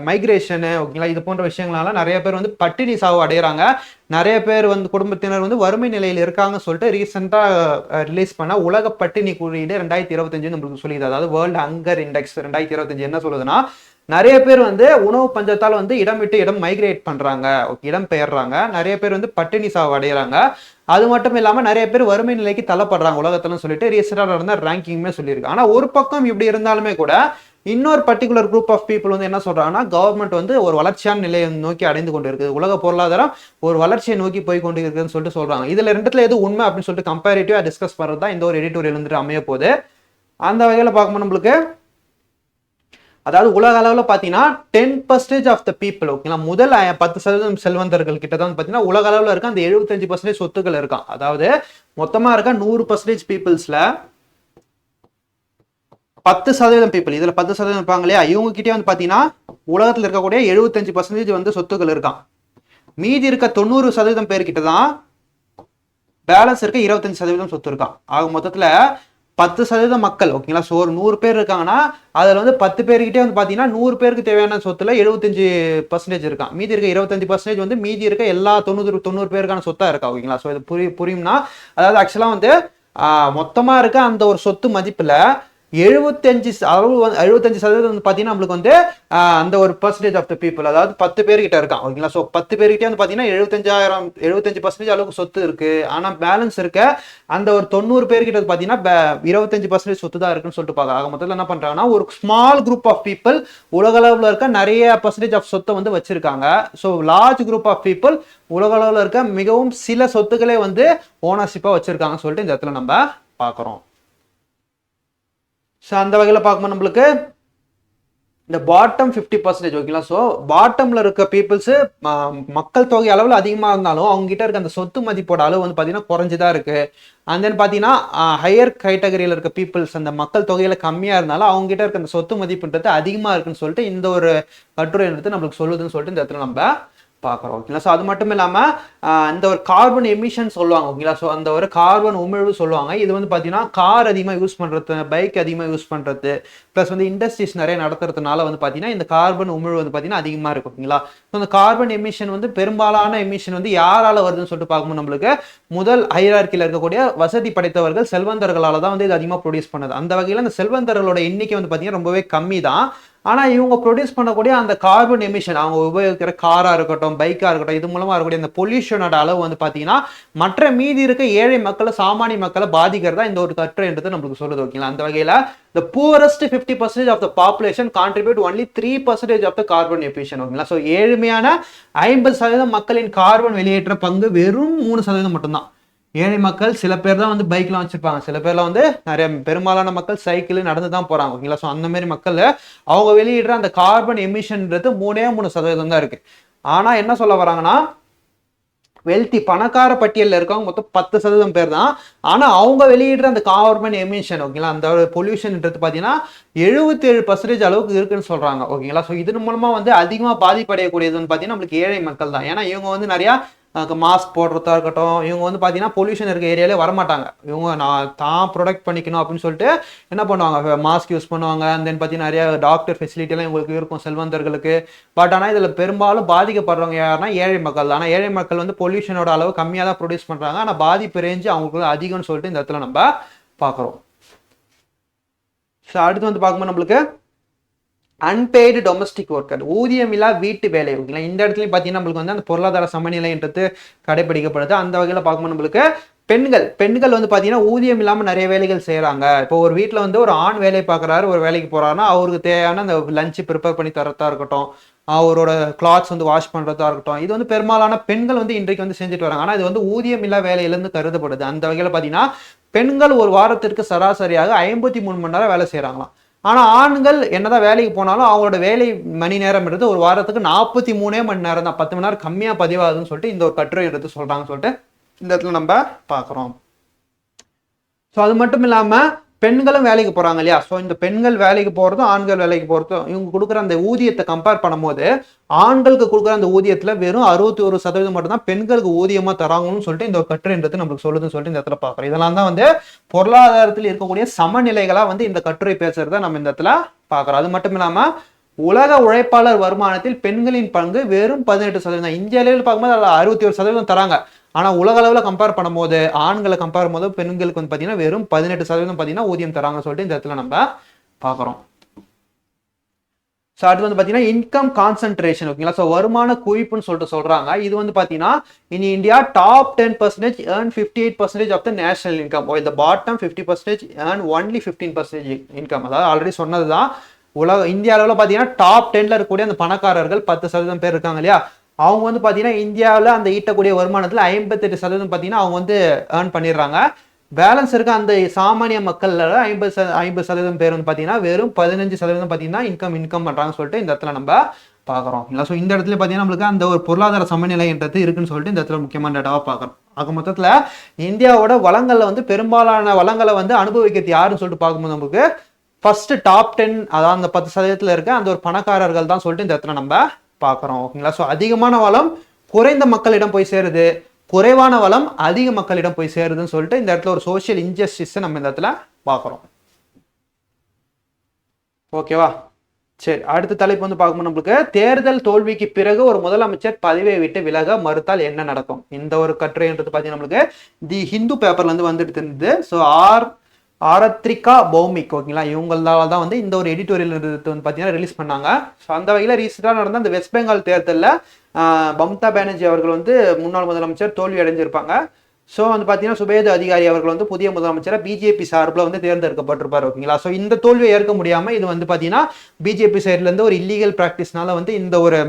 மைக்ரேஷனு ஓகேங்களா, இது போன்ற விஷயங்களால நிறைய பேர் வந்து பட்டினி சாவு அடைகிறாங்க. நிறைய பேர் வந்து குடும்பத்தினர் வந்து வறுமை நிலையில் இருக்காங்கன்னு சொல்லிட்டு ரீசெண்டாக ரிலீஸ் பண்ண உலக பட்டினி குறியீடு 2025 நம்மளுக்கு சொல்லிடுது. அதாவது வேர்ல்டு ஹங்கர் இண்டெக்ஸ் 2025 என்ன சொல்லுதுன்னா, நிறைய பேர் வந்து உணவு பஞ்சத்தால் வந்து இடம் விட்டு இடம் மைக்ரேட் பண்றாங்க, இடம் பெயர்றாங்க. நிறைய பேர் வந்து பட்டினி சாவு அடைகிறாங்க. அது மட்டும் இல்லாமல் நிறைய பேர் வறுமை நிலைக்கு தள்ளப்படுறாங்க உலகத்துலன்னு சொல்லிட்டு ரீசெண்டாக நடந்த ரேங்கிங்குமே சொல்லியிருக்கு. ஆனால் ஒரு பக்கம் இப்படி இருந்தாலுமே கூட இன்னொரு பர்டிகுலர் குரூப் ஆஃப் பீப்புள் வந்து என்ன சொல்றாங்கன்னா, கவர்மெண்ட் வந்து ஒரு வளர்ச்சியான நிலையை நோக்கி அடைந்து கொண்டு இருக்குது, உலக பொருளாதாரம் ஒரு வளர்ச்சியை நோக்கி போய் கொண்டு இருக்குதுன்னு சொல்லிட்டு சொல்றாங்க. இதுல ரெண்டுத்துல எது உண்மை அப்படின்னு சொல்லிட்டு கம்பேரிட்டிவா டிஸ்கஸ் பண்றது தான் இந்த ஒரு எடிட்டோரியல் வந்துட்டு அமைய போகுது. அந்த வகையில் பார்க்கும்போது நம்மளுக்கு அதாவது உலக அளவில் பார்த்தீங்கன்னா 10% ஆஃப் த பீப்புள் ஓகேங்களா, முதல் 10% செல்வந்தர்கள் கிட்ட தான் பார்த்தீங்கன்னா உலக அளவில் இருக்க அந்த 75% சொத்துக்கள் இருக்கான். அதாவது மொத்தமாக இருக்க 100% பீப்புள்ஸ்ல 10% பீப்புள், இதுல 10% இருப்பாங்க இல்லையா, இவங்க கிட்டே வந்து பார்த்தீங்கன்னா உலகத்தில் இருக்கக்கூடிய 75% வந்து சொத்துக்கள் இருக்கான். மீதி இருக்க 90% பேர்கிட்ட தான் பேலன்ஸ் இருக்க 25% சொத்து இருக்கான். ஆக மொத்தத்தில் 10% மக்கள் ஓகேங்களா. ஸோ ஒரு 100 பேர் இருக்காங்கன்னா அதில் வந்து 10 பேர்கிட்டே வந்து பார்த்தீங்கன்னா 100 பேருக்கு தேவையான சொத்துல 75% இருக்கான். மீதி இருக்க 25% வந்து மீதி இருக்க எல்லா 90 பேருக்கான சொத்தாக இருக்கா ஓகேங்களா. ஸோ இது புரியும்னா, அதாவது ஆக்சுவலாக வந்து மொத்தமாக இருக்க அந்த ஒரு சொத்து மதிப்பில் 75% வந்து பார்த்தீங்கன்னா நம்மளுக்கு வந்து அந்த ஒரு பர்சன்டேஜ் ஆஃப் த பீப்புள், அதாவது 10 பேர்கிட்ட இருக்கான் ஓகேங்களா. ஸோ 10 பேர்கிட்டே வந்து பார்த்தீங்கன்னா 75% அளவுக்கு சொத்து இருக்கு. ஆனால் பேலன்ஸ் இருக்க அந்த ஒரு 90 பேர்கிட்ட பார்த்தீங்கன்னா 25% சொத்து தான் இருக்குன்னு சொல்லிட்டு பார்க்க. ஆக மொத்தத்தில் என்ன பண்றாங்கன்னா, ஒரு ஸ்மால் குரூப் ஆஃப் பீப்புள் உலக அளவில் இருக்க நிறைய பர்சன்டேஜ் ஆஃப் சொத்தை வந்து வச்சிருக்காங்க. So large group of people உலக அளவில் இருக்க மிகவும் சில சொத்துக்களே வந்து ஓனர்ஷிப்பாக வச்சிருக்காங்கன்னு சொல்லிட்டு இந்த இடத்துல நம்ம பார்க்குறோம். ஸோ அந்த வகையில் பார்க்கும்போது நம்மளுக்கு இந்த பாட்டம் 50% ஓகேங்களா. ஸோ பாட்டம்ல இருக்க பீப்புள்ஸ் மக்கள் தொகை அளவில் அதிகமாக இருந்தாலும் அவங்க கிட்ட இருக்க அந்த சொத்து மதிப்போட அளவு வந்து பார்த்தீங்கன்னா குறைஞ்சுதான் இருக்கு. அண்ட் தென் பார்த்தீங்கன்னா ஹையர் கேட்டகரியில் இருக்க பீப்புள்ஸ் அந்த மக்கள் தொகையில கம்மியாக இருந்தாலும் அவங்க கிட்ட இருக்க அந்த சொத்து மதிப்புன்றது அதிகமாக இருக்குன்னு சொல்லிட்டு இந்த ஒரு கட்டுரை எடுத்து நம்மளுக்கு சொல்லுதுன்னு சொல்லிட்டு இந்த இடத்துல நம்ம பார்க்குறோம் ஓகேங்களா. ஸோ அது மட்டும் இல்லாமல் இந்த ஒரு கார்பன் எமிஷன் சொல்லுவாங்க ஓகேங்களா. ஸோ அந்த ஒரு கார்பன் உமிழ்வு சொல்லுவாங்க. இது வந்து பார்த்தீங்கன்னா கார் அதிகமாக யூஸ் பண்ணுறது, பைக் அதிகமாக யூஸ் பண்ணுறது, ப்ளஸ் வந்து இண்டஸ்ட்ரீஸ் நிறைய நடத்துறதுனால வந்து பார்த்தீங்கன்னா இந்த கார்பன் உமிழ்வு வந்து பார்த்தீங்கன்னா அதிகமாக இருக்கும் ஓகேங்களா. ஸோ அந்த கார்பன் எமிஷன் வந்து பெரும்பாலான எமிஷன் வந்து யாரால வருதுன்னு சொல்லிட்டு பார்க்கும்போது நம்மளுக்கு முதல் ஹைரார்க்கியில் இருக்கக்கூடிய வசதி படைத்தவர்கள், செல்வந்தர்களால் தான் வந்து இது அதிகமாக ப்ரொடியூஸ் பண்ணுது. அந்த வகையில் அந்த செல்வந்தர்களோட எண்ணிக்கை வந்து பார்த்தீங்கன்னா ரொம்பவே கம்மி தான். ஆனால் இவங்க ப்ரொடியூஸ் பண்ணக்கூடிய அந்த கார்பன் எமிஷன், அவங்க உபயோகிக்கிற காராக இருக்கட்டும், பைக்காக இருக்கட்டும், இது மூலமாக இருக்கக்கூடிய அந்த பொல்யூஷனோட அளவு வந்து பார்த்தீங்கன்னா மற்ற மீதி இருக்க ஏழை மக்களை, சாமானிய மக்களை பாதிக்கிறதா இந்த ஒரு கட்டுரைன்றது நம்மளுக்கு சொல்லுது ஓகேங்களா. அந்த வகையில் the poorest 50% of the population contribute only 3% of the carbon emission ஓகேங்களா. ஸோ ஏழ்மையான 50% மக்களின் கார்பன் வெளியேற்ற பங்கு வெறும் 3% மட்டும்தான். ஏழை மக்கள் சில பேர் தான் வந்து பைக்லாம் வச்சிருப்பாங்க, சில பேர்லாம் வந்து நிறைய பெரும்பாலான மக்கள் சைக்கிள் நடந்து தான் போறாங்க ஓகேங்களா. ஸோ அந்த மாதிரி மக்கள் அவங்க வெளியிடுற அந்த கார்பன் எமிஷன்ன்றது 3% தான் இருக்கு. ஆனா என்ன சொல்ல வராங்கன்னா வெல்தி பணக்கார பட்டியலில் இருக்கவங்க மொத்தம் 10% பேர் தான். ஆனா அவங்க வெளியிடுற அந்த கார்பன் எமிஷன் ஓகேங்களா, அந்த பொல்யூஷன்ன்றது பார்த்தீங்கன்னா 77% அளவுக்கு இருக்குன்னு சொல்றாங்க ஓகேங்களா. ஸோ இதன் மூலமா வந்து அதிகமாக பாதிப்படையக்கூடியதுன்னு பார்த்தீங்கன்னா நம்மளுக்கு ஏழை மக்கள் தான். ஏன்னா இவங்க வந்து நிறையா மாஸ்க் போடுறதா இருக்கட்டும், இவங்க வந்து பார்த்தீங்கன்னா பொல்யூஷன் இருக்க ஏரியாலே வரமாட்டாங்க. இவங்க நான் தான் ப்ரொடெக்ட் பண்ணிக்கணும் அப்படின்னு சொல்லிட்டு என்ன பண்ணுவாங்க, மாஸ்க் யூஸ் பண்ணுவாங்க. அண்ட் தென் பார்த்தீங்கன்னா நிறைய டாக்டர் ஃபெசிலிட்டிலாம் இவங்களுக்கு இருக்கும் செல்வந்தர்களுக்கு. பட் ஆனால் இதில் பெரும்பாலும் பாதிக்கப்படுறவங்க யாருன்னா ஏழை மக்கள் தான். ஆனால் ஏழை மக்கள் வந்து பொல்யூஷனோட அளவு கம்மியாக தான் ப்ரொடியூஸ் பண்ணுறாங்க, ஆனால் பாதிப்பு ரேஞ்சு அவங்களுக்கு அதிகம்னு சொல்லிட்டு இந்த இடத்துல நம்ம பார்க்குறோம். ஸோ அடுத்து வந்து பார்க்கும்போது நம்மளுக்கு அன்பெய்டு டொமஸ்டிக் ஒர்க்கர், ஊதியம் இல்லா வீட்டு வேலை ஓகேங்களா. இந்த இடத்துலையும் பார்த்தீங்கன்னா நம்மளுக்கு வந்து அந்த பொருளாதார சமநிலைன்றது கடைபிடிக்கப்படுது. அந்த வகையில் பார்க்கும்போது நம்மளுக்கு பெண்கள் வந்து பார்த்தீங்கன்னா ஊதியம் இல்லாமல் நிறைய வேலைகள் செய்கிறாங்க. இப்போ ஒரு வீட்டில் வந்து ஒரு ஆண் வேலை பார்க்குறாரு, ஒரு வேலைக்கு போகிறாருன்னா அவருக்கு தேவையான அந்த லஞ்சு ப்ரிப்பேர் பண்ணி தரதா இருக்கட்டும், அவரோட கிளாத்ஸ் வந்து வாஷ் பண்ணுறதா இருக்கட்டும், இது வந்து பெரும்பாலான பெண்கள் வந்து இன்றைக்கு வந்து செஞ்சுட்டு வராங்க. ஆனால் இது வந்து ஊதியம் இல்லா வேலையிலேருந்து கருதப்படுது. அந்த வகையில் பார்த்தீங்கன்னா பெண்கள் ஒரு வாரத்திற்கு சராசரியாக 53 மணி நேரம் வேலை செய்கிறாங்களாம். ஆனால் ஆண்கள் என்னதான் வேலைக்கு போனாலும் அவங்களோட வேலை மணி நேரம்ன்றது ஒரு வாரத்துக்கு 43 மணி நேரம் தான், 10 மணி நேரம் கம்மியாக பதிவாகுதுன்னு சொல்லிட்டு இந்த ஒரு கட்டுரை எடுத்து சொல்கிறாங்கன்னு சொல்லிட்டு இந்த இடத்துல நம்ம பார்க்குறோம். ஸோ அது மட்டும் இல்லாமல் பெண்களும் வேலைக்கு போகிறாங்க இல்லையா. ஸோ இந்த பெண்கள் வேலைக்கு போகிறதும் ஆண்கள் வேலைக்கு போகிறதும் இவங்க கொடுக்குற அந்த ஊதியத்தை கம்பேர் பண்ணும்போது ஆண்களுக்கு கொடுக்குற அந்த ஊதியத்தில் வெறும் 61% மட்டும்தான் பெண்களுக்கு ஊதியமாக தராங்கன்னு சொல்லிட்டு இந்த ஒரு கட்டுரைன்றது நம்மளுக்கு சொல்லுதுன்னு சொல்லிட்டு இந்த இடத்துல பார்க்குறோம். இதெல்லாம் தான் வந்து பொருளாதாரத்தில் இருக்கக்கூடிய சமநிலைகளாக வந்து இந்த கட்டுரை பேசுறத நம்ம இந்த இடத்துல பார்க்குறோம். அது மட்டும் இல்லாமல் உலக உழைப்பாளர் வருமானத்தில் பெண்களின் பங்கு வெறும் 18%. இந்திய அளவில் பார்க்கும்போது அதில் 61% தராங்க. ஆனால் உலக அளவில் கம்பேர் பண்ணும்போது ஆண்களை கம்பேர் பண்ணும்போது பெண்களுக்கு வந்து பார்த்தீங்கன்னா வெறும் 18% பார்த்தீங்கன்னா ஊதியம் தராங்கன்னு சொல்லிட்டு இந்த இடத்துல நம்ம பார்க்குறோம். ஸோ அடுத்து வந்து பார்த்தீங்கன்னா இன்கம் கான்சன்ட்ரேஷன் ஓகேங்களா. ஸோ வருமான குவிப்புன்னு சொல்லிட்டு சொல்கிறாங்க. இது வந்து பார்த்தீங்கன்னா in India top 10% earn 58% of the national income, இந்த பாட்டம் 50% earn only 15% இன்கம். அதாவது ஆல்ரெடி சொன்னது தான். இந்திய அளவில் பார்த்தீங்கன்னா டாப் 10ல இருக்கக்கூடிய அந்த பணக்காரர்கள் 10% பேர் இருக்காங்க இல்லையா, அவங்க வந்து பார்த்தீங்கன்னா இந்தியாவில் அந்த ஈட்டக்கூடிய வருமானத்தில் 58% பார்த்தீங்கன்னா அவங்க வந்து ஏர்ன் பண்ணிடுறாங்க. பேலன்ஸ் இருக்க அந்த சாமானிய மக்கள் 50% பேர் வந்து பார்த்தீங்கன்னா வெறும் 15% பார்த்தீங்கன்னா இன்கம் பண்ணுறாங்கன்னு சொல்லிட்டு இந்த இடத்துல நம்ம பார்க்குறோம் இல்லை. ஸோ இந்த இடத்துல பார்த்தீங்கன்னா நம்மளுக்கு அந்த ஒரு பொருளாதார சமநிலைன்றது இருக்குன்னு சொல்லிட்டு இந்த இடத்துல முக்கியமான டேட்டாவாக பார்க்குறோம். ஆக மொத்தத்தில் இந்தியாவோட வளங்களில் வந்து பெரும்பாலான வளங்களை வந்து அனுபவிக்கிறது யாருன்னு சொல்லிட்டு பார்க்கும்போது நமக்கு ஃபர்ஸ்ட் டாப் 10 அதாவது அந்த 10% இருக்க அந்த ஒரு பணக்காரர்கள் தான் சொல்லிட்டு இந்த இடத்துல நம்ம பார்க்குறோம் ஓகேங்களா. ஸோ அதிகமான வளம் குறைந்த மக்களிடம் போய் சேருது, குறைவான வளம் அதிக மக்களிடம் போய் சேருதுன்னு சொல்லிட்டு இந்த இடத்துல ஒரு சோசியல் இன்ஜஸ்டிஸை நம்ம இந்த இடத்துல பார்க்குறோம். ஓகேவா, சரி. அடுத்த தலைப்பு வந்து பார்க்கும்போது நம்மளுக்கு தேர்தல் தோல்விக்கு பிறகு ஒரு முதலமைச்சர் பதவியை விட்டு விலக மறுத்தால் என்ன நடக்கும், இந்த ஒரு கட்டுரைன்றது பார்த்தீங்கன்னா நம்மளுக்கு தி ஹிந்து பேப்பர்ல இருந்து வந்துட்டு இருந்தது. ஸோ ஆரத்ரிகா பௌமிக் ஓகேங்களா, இவங்களால தான் வந்து இந்த ஒரு எடிட்டோரியல் வந்து பார்த்தீங்கன்னா ரிலீஸ் பண்ணாங்க. ஸோ அந்த வகையில் ரீசெண்டாக நடந்த அந்த வெஸ்ட் பெங்கால் தேர்தலில் மம்தா பானர்ஜி அவர்கள் வந்து முன்னாள் முதலமைச்சர் தோல்வி அடைஞ்சிருப்பாங்க. ஸோ வந்து பார்த்தீங்கன்னா சுபேது அதிகாரி அவர்கள் வந்து புதிய முதலமைச்சராக பிஜேபி சார்பில் வந்து தேர்ந்தெடுக்கப்பட்டிருப்பார் ஓகேங்களா. ஸோ இந்த தோல்வியை ஏற்க முடியாமல் இது வந்து பார்த்தீங்கன்னா பிஜேபி சைட்லேருந்து ஒரு இல்லீகல் ப்ராக்டிஸ்னால வந்து இந்த ஒரு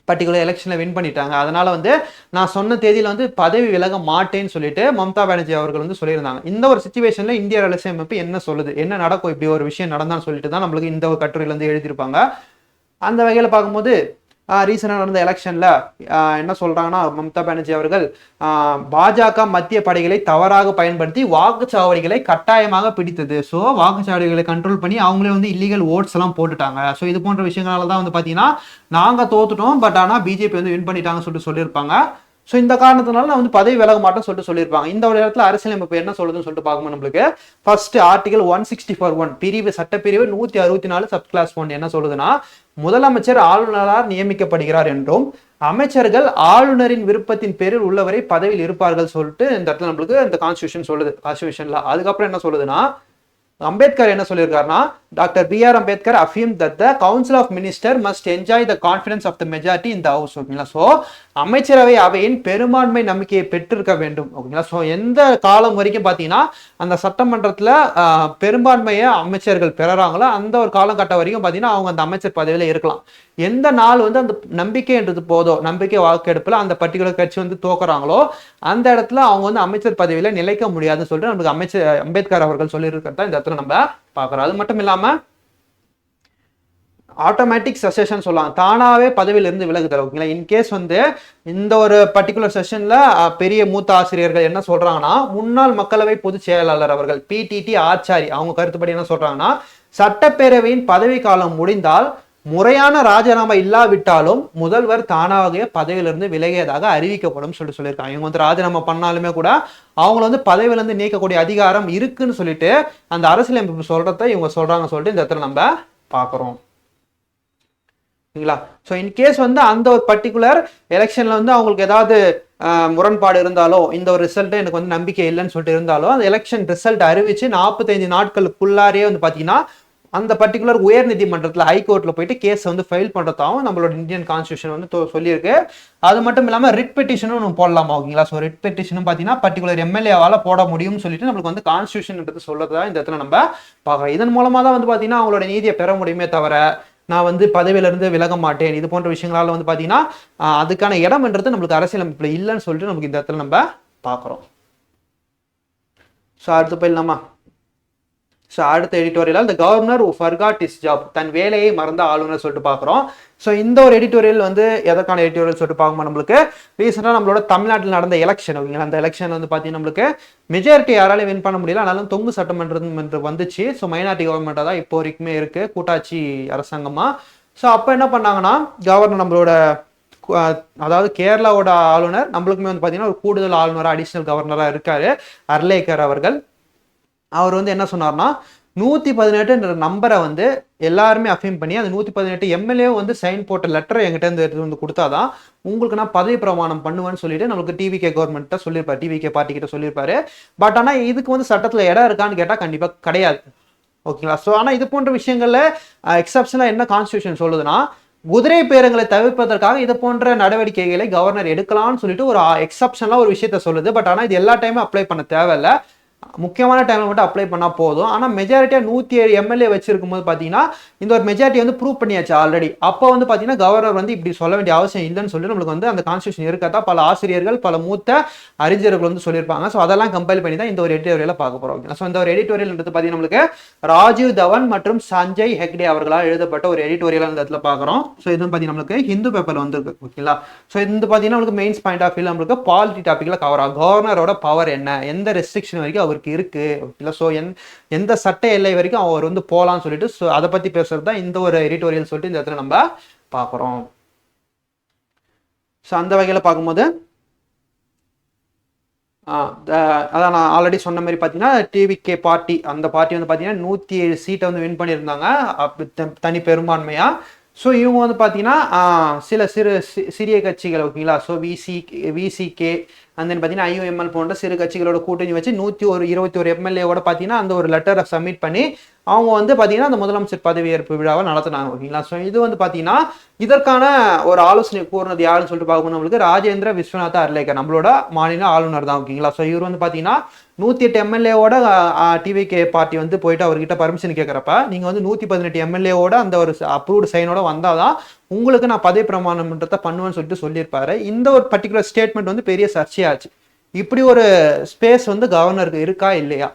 பர்டிகுலர் எலெக்ஷனில் வின் பண்ணிட்டாங்க. அதனால வந்து நான் சொன்ன தேதியில் வந்து பதவி விலக மாட்டேன்னு சொல்லிட்டு மம்தா பானர்ஜி அவர்கள் வந்து சொல்லியிருந்தாங்க. இந்த ஒரு சிச்சுவேஷனில் இந்திய அரசியலமைப்பு என்ன சொல்லுது, என்ன நடக்கும், இப்படி ஒரு விஷயம் நடந்தான்னு சொல்லிட்டு தான் நம்மளுக்கு இந்த ஒரு கட்டுரையில வந்து எழுதியிருப்பாங்க. அந்த வகையில் பார்க்கும்போது ரீசெண்டாக நடந்த எலெக்ஷன்ல என்ன சொல்றாங்கன்னா, மம்தா பானர்ஜி அவர்கள் பாஜக மத்திய படைகளை தவறாக பயன்படுத்தி வாக்குச்சாவடிகளை கட்டாயமாக பிடித்தது. ஸோ வாக்குச்சாவடிகளை கண்ட்ரோல் பண்ணி அவங்களே வந்து இல்லீகல் ஓட்ஸ் எல்லாம் போட்டுட்டாங்க. ஸோ இது போன்ற விஷயங்களால தான் வந்து பார்த்தீங்கன்னா நாங்கள் தோத்துட்டோம், பட் ஆனால் பிஜேபி வந்து வின் பண்ணிட்டாங்கன்னு சொல்லியிருப்பாங்க. ஸோ இந்த காரணத்தினால நான் வந்து பதவி விலக மாட்டேன்னு சொல்லியிருப்பாங்க. இந்த ஒரு இடத்துல அரசியலமைப்பு என்ன சொல்லுதுன்னு சொல்லிட்டு பார்க்கணும் நம்மளுக்கு. ஃபர்ஸ்ட் ஆர்டிகல் 164(1) பிரிவு சட்டப்பிரிவு 164 சப் கிளாஸ் 1 என்ன சொல்லுதுன்னா, முதலமைச்சர் ஆளுநரால் நியமிக்கப்படுகிறார் என்றும் அமைச்சர்கள் ஆளுநரின் விருப்பத்தின் பேரில் உள்ளவரை பதவியில் இருப்பார்கள் சொல்லிட்டு இந்த இடத்துல நம்மளுக்கு இந்த கான்ஸ்டியூஷன் சொல்லுது. கான்ஸ்டியூஷன்ல அதுக்கப்புறம் என்ன சொல்லுதுன்னா, அம்பேத்கர் என்ன சொல்லியிருக்காருன்னா, doctor B.R. Ambedkar affirmed that the council of minister must enjoy the confidence of the majority in the house. ஓகேங்களா. ஸோ அமைச்சரவை அவையின் பெரும்பான்மை நம்பிக்கையை பெற்றிருக்க வேண்டும். ஓகேங்களா. ஸோ எந்த காலம் வரைக்கும் பார்த்தீங்கன்னா அந்த சட்டமன்றத்தில் பெரும்பான்மையை அமைச்சர்கள் பெறாங்களோ அந்த ஒரு காலகட்டம் வரைக்கும் பார்த்தீங்கன்னா அவங்க அந்த அமைச்சர் பதவியில் இருக்கலாம். எந்த நாள் வந்து அந்த நம்பிக்கைன்றது போதோ, நம்பிக்கை வாக்கெடுப்பில் அந்த பர்டிகுலர் கட்சி வந்து தோக்குறாங்களோ அந்த இடத்துல அவங்க வந்து அமைச்சர் பதவியில நிலைக்க முடியாதுன்னு சொல்லிட்டு நமக்கு அம்பேத்கர் அவர்கள் சொல்லியிருக்கிறதா இந்த இடத்துல நம்ம பார்க்குறோம். அது மட்டும் இல்லாம ஆட்டோமேட்டிக் செஷன் சொல்லலாம், தானாவே பதவியிலிருந்து விலகுதல். ஓகேங்களா. இன்கேஸ் வந்து இந்த ஒரு பர்டிகுலர் செஷன்ல பெரிய மூத்த ஆசிரியர்கள் என்ன சொல்றாங்கன்னா, முன்னாள் மக்களவை பொதுச் செயலாளர் அவர்கள் PTT ஆச்சாரி அவங்க கருத்துப்படி என்ன சொல்றாங்கன்னா, சட்டப்பேரவையின் பதவி காலம் முடிந்தால் முறையான ராஜினாமா இல்லாவிட்டாலும் முதல்வர் தானாக பதவியிலிருந்து விலகியதாக அறிவிக்கப்படும் சொல்லியிருக்காங்க. இவங்க வந்து ராஜினாமா பண்ணாலுமே கூட அவங்கள வந்து பதவியிலிருந்து நீக்கக்கூடிய அதிகாரம் இருக்குன்னு சொல்லிட்டு அந்த அரசியலமைப்பு சொல்றத இவங்க சொல்றாங்க சொல்லிட்டு இந்த இடத்துல நம்ம பார்க்குறோம். சரிங்களா. ஸோ இன்கேஸ் வந்து அந்த ஒரு பர்டிகுலர் எலெக்ஷன்ல வந்து அவங்களுக்கு ஏதாவது முரண்பாடு இருந்தாலோ, இந்த ஒரு ரிசல்ட் எனக்கு வந்து நம்பிக்கை இல்லைன்னு சொல்லிட்டு இருந்தாலோ, அந்த எலெக்ஷன் ரிசல்ட் அறிவிச்சு 45 நாட்களுக்குள்ளாரே வந்து பார்த்தீங்கன்னா அந்த பர்டிகுலர் உயர் நீதிமன்றத்தில் ஹைகோர்ட்ல போயிட்டு கேஸ் வந்து ஃபைல் பண்றதாகவும் நம்மளோட இந்தியன் கான்ஸ்டியூஷன் வந்து சொல்லியிருக்கு. அது மட்டும் இல்லாமல் ரிட் பெட்டிஷனும் நம்ம போடலாமா. ஓகேங்களா. ஸோ ரிட் பெட்டிஷனும் பார்த்தீங்கன்னா பர்டிகுலர் MLAவால போட முடியும்னு சொல்லிட்டு நம்மளுக்கு வந்து கான்ஸ்டியூஷன் சொல்றதா இந்த இடத்துல நம்ம பார்க்குறோம். இதன் மூலமா தான் வந்து பார்த்தீங்கன்னா அவங்களோட நீதியை பெற முடியுமே தவிர நான் வந்து பதவியிலிருந்து விலக மாட்டேன் இது போன்ற விஷயங்களால வந்து பார்த்தீங்கன்னா அதுக்கான இடம்ன்றது நம்மளுக்கு அரசியலமைப்புல இல்லைன்னு சொல்லிட்டு நமக்கு இந்த இடத்துல நம்ம பார்க்குறோம். ஸோ அடுத்து போயிடலாமா. ஸோ அடுத்த editorial the governor forgot his job, தன் வேலையை மறந்த ஆளுநர் சொல்லிட்டு பார்க்குறோம். ஸோ இந்த ஒரு எடிட்டோரியல் வந்து எதற்கான எடிட்டோரியல் சொல்லிட்டு பார்க்கும்போது நம்மளுக்கு ரீசெண்டாக நம்மளோட தமிழ்நாட்டில் நடந்த எலெக்ஷன். ஓகேங்களா. அந்த எலெக்ஷன் வந்து பார்த்தீங்கன்னா நம்மளுக்கு மெஜாரிட்டி யாராலையும் வின் பண்ண முடியல, ஆனாலும் தொங்கு சட்டமன்றம் வந்துச்சு. ஸோ மைனாரிட்டி கவர்மெண்ட்டாக தான் இப்போ வரைக்குமே இருக்கு, கூட்டாட்சி அரசாங்கமாக. ஸோ அப்போ என்ன பண்ணாங்கன்னா கவர்னர் நம்மளோட அதாவது கேரளாவோட ஆளுநர் நம்மளுக்குமே வந்து பார்த்தீங்கன்னா ஒரு கூடுதல் ஆளுநராக அடிஷனல் கவர்னராக இருக்காரு அர்லேக்கர் அவர்கள். அவர் வந்து என்ன சொன்னார்னா 118 நம்பரை வந்து எல்லாருமே அஃபீம் பண்ணி அந்த 118 MLA வந்து சைன் போட்ட லெட்டரை என்கிட்ட இருந்து எடுத்து வந்து கொடுத்தாதான் உங்களுக்கு நான் பதவி பிரமாணம் பண்ணுவேன்னு சொல்லிட்டு நம்மளுக்கு டிவிகே கவர்மெண்ட்டை சொல்லியிருப்பாரு, டிவிகே பார்ட்டி கிட்ட சொல்லியிருப்பாரு. பட் ஆனால் இதுக்கு வந்து சட்டத்தில் இடம் இருக்கான்னு கேட்டால் கண்டிப்பாக கிடையாது. ஓகேங்களா. ஸோ ஆனால் இது போன்ற விஷயங்கள்ல எக்ஸப்ஷனாக என்ன கான்ஸ்டியூஷன் சொல்லுதுன்னா, குதிரை பேரங்களை தவிர்ப்பதற்காக இது போன்ற நடவடிக்கைகளை கவர்னர் எடுக்கலாம்னு சொல்லிட்டு ஒரு எக்ஸப்ஷன்லாம் ஒரு விஷயத்த சொல்லுது. பட் ஆனால் இது எல்லா டைமும் அப்ளை பண்ண தேவையில்லை, முக்கியமான டைம்ல மட்டும் அப்ளை பண்ணா போதும். ஆனால் மெஜாரிட்டியா 107 MLA வச்சிருக்கும் போது பார்த்தீங்கன்னா இந்த ஒரு மெஜாரிட்டி வந்து ப்ரூவ் பண்ணியாச்சு ஆல்ரெடி. அப்போ வந்து பார்த்தீங்கன்னா கவர்னர் வந்து இப்படி சொல்ல வேண்டிய அவசியம் இல்லைன்னு சொல்லி நம்மளுக்கு வந்து அந்த கான்ஸ்டியூஷன் இருக்கதா பல ஆசிரியர்கள் பல மூத்த அறிஞர்கள் வந்து சொல்லியிருப்பாங்க. ஸோ அதெல்லாம் கம்பைல் பண்ணி தான் இந்த ஒரு எடிட்டோரியலை பார்க்க போறோம். ஸோ இந்த ஒரு எடிட்டோரியல் பார்த்தீங்கன்னா நம்மளுக்கு ராஜீவ் தவன் மற்றும் சஞ்சய் ஹெக்டே அவர்களால் எழுதப்பட்ட ஒரு எடிட்டோரியல் அந்த இடத்துல பார்க்குறோம். ஸோ இது பார்த்தீங்கன்னா நம்மளுக்கு ஹிந்து பேப்பர்ல வந்துருக்கு. ஓகேங்களா. ஸோ இந்த பார்த்தீங்கன்னா நம்மளுக்கு மெயின்ஸ் பாயிண்ட் ஆஃப் வியூ நம்மளுக்கு பாலிட்டி டாபிக்ல கவர் ஆகும். கவர்னரோட பவர் என்ன, எந்த ரெஸ்ட்ரிக்ஷன் வரைக்கும் அவருக்கு இருக்கு. ஓகேங்களா. ஸோ எந்த சட்ட எல்லை வரைக்கும் அவர் வந்து போகலாம்னு சொல்லிட்டு ஸோ அதை பத்தி பேசுறது தான் இந்த ஒரு எடிட்டோரியல் சொல்லிட்டு இந்த இடத்துல நம்ம பார்க்குறோம். ஸோ அந்த வகையில் பார்க்கும்போது அதான் நான் ஆல்ரெடி சொன்ன மாதிரி பார்த்தீங்கன்னா டிவிகே பார்ட்டி அந்த பார்ட்டி வந்து பார்த்தீங்கன்னா 107 சீட்டை வந்து வின் பண்ணியிருந்தாங்க தனி பெரும்பான்மையா. ஸோ இவங்க வந்து பார்த்தீங்கன்னா சில சிறிய கட்சிகள். ஓகேங்களா. ஸோ விசிகே அந்த பார்த்தீங்கன்னா IUML போன்ற சிறு கட்சிகளோட கூட்டணி வச்சு 121 MLAவோட பார்த்தீங்கன்னா அந்த ஒரு லெட்டரை சப்மிட் பண்ணி அவங்க வந்து பார்த்தீங்கன்னா அந்த முதலமைச்சர் பதவியேற்பு விழாவை நடத்தினாங்க. ஓகேங்களா. ஸோ இது வந்து பார்த்தீங்கன்னா இதற்கான ஒரு ஆலோசனை கூறினது யாருன்னு சொல்லிட்டு பார்க்கணும் நம்மளுக்கு ராஜேந்திர விஸ்வநாத் அர்லேக்கர் நம்மளோட மாநில ஆளுநர் தான். ஓகேங்களா. ஸோ இவர் வந்து பார்த்தீங்கன்னா 108 MLAவோட டிவிகே பார்ட்டி வந்து போயிட்டு அவர்கிட்ட பர்மிஷன் கேட்குறப்ப நீங்கள் வந்து 118 MLAவோட அந்த ஒரு அப்ரூவ்டு சைனோட வந்தாதான் உங்களுக்கு நான் பதவி பிரமாணம்ன்றதை பண்ணுவேன்னு சொல்லிட்டு சொல்லியிருப்பாரு. இந்த ஒரு பர்டிகுலர் ஸ்டேட்மெண்ட் வந்து பெரிய சர்ச்சையாச்சு. இப்படி ஒரு ஸ்பேஸ் வந்து கவர்னருக்கு இருக்கா இல்லையா,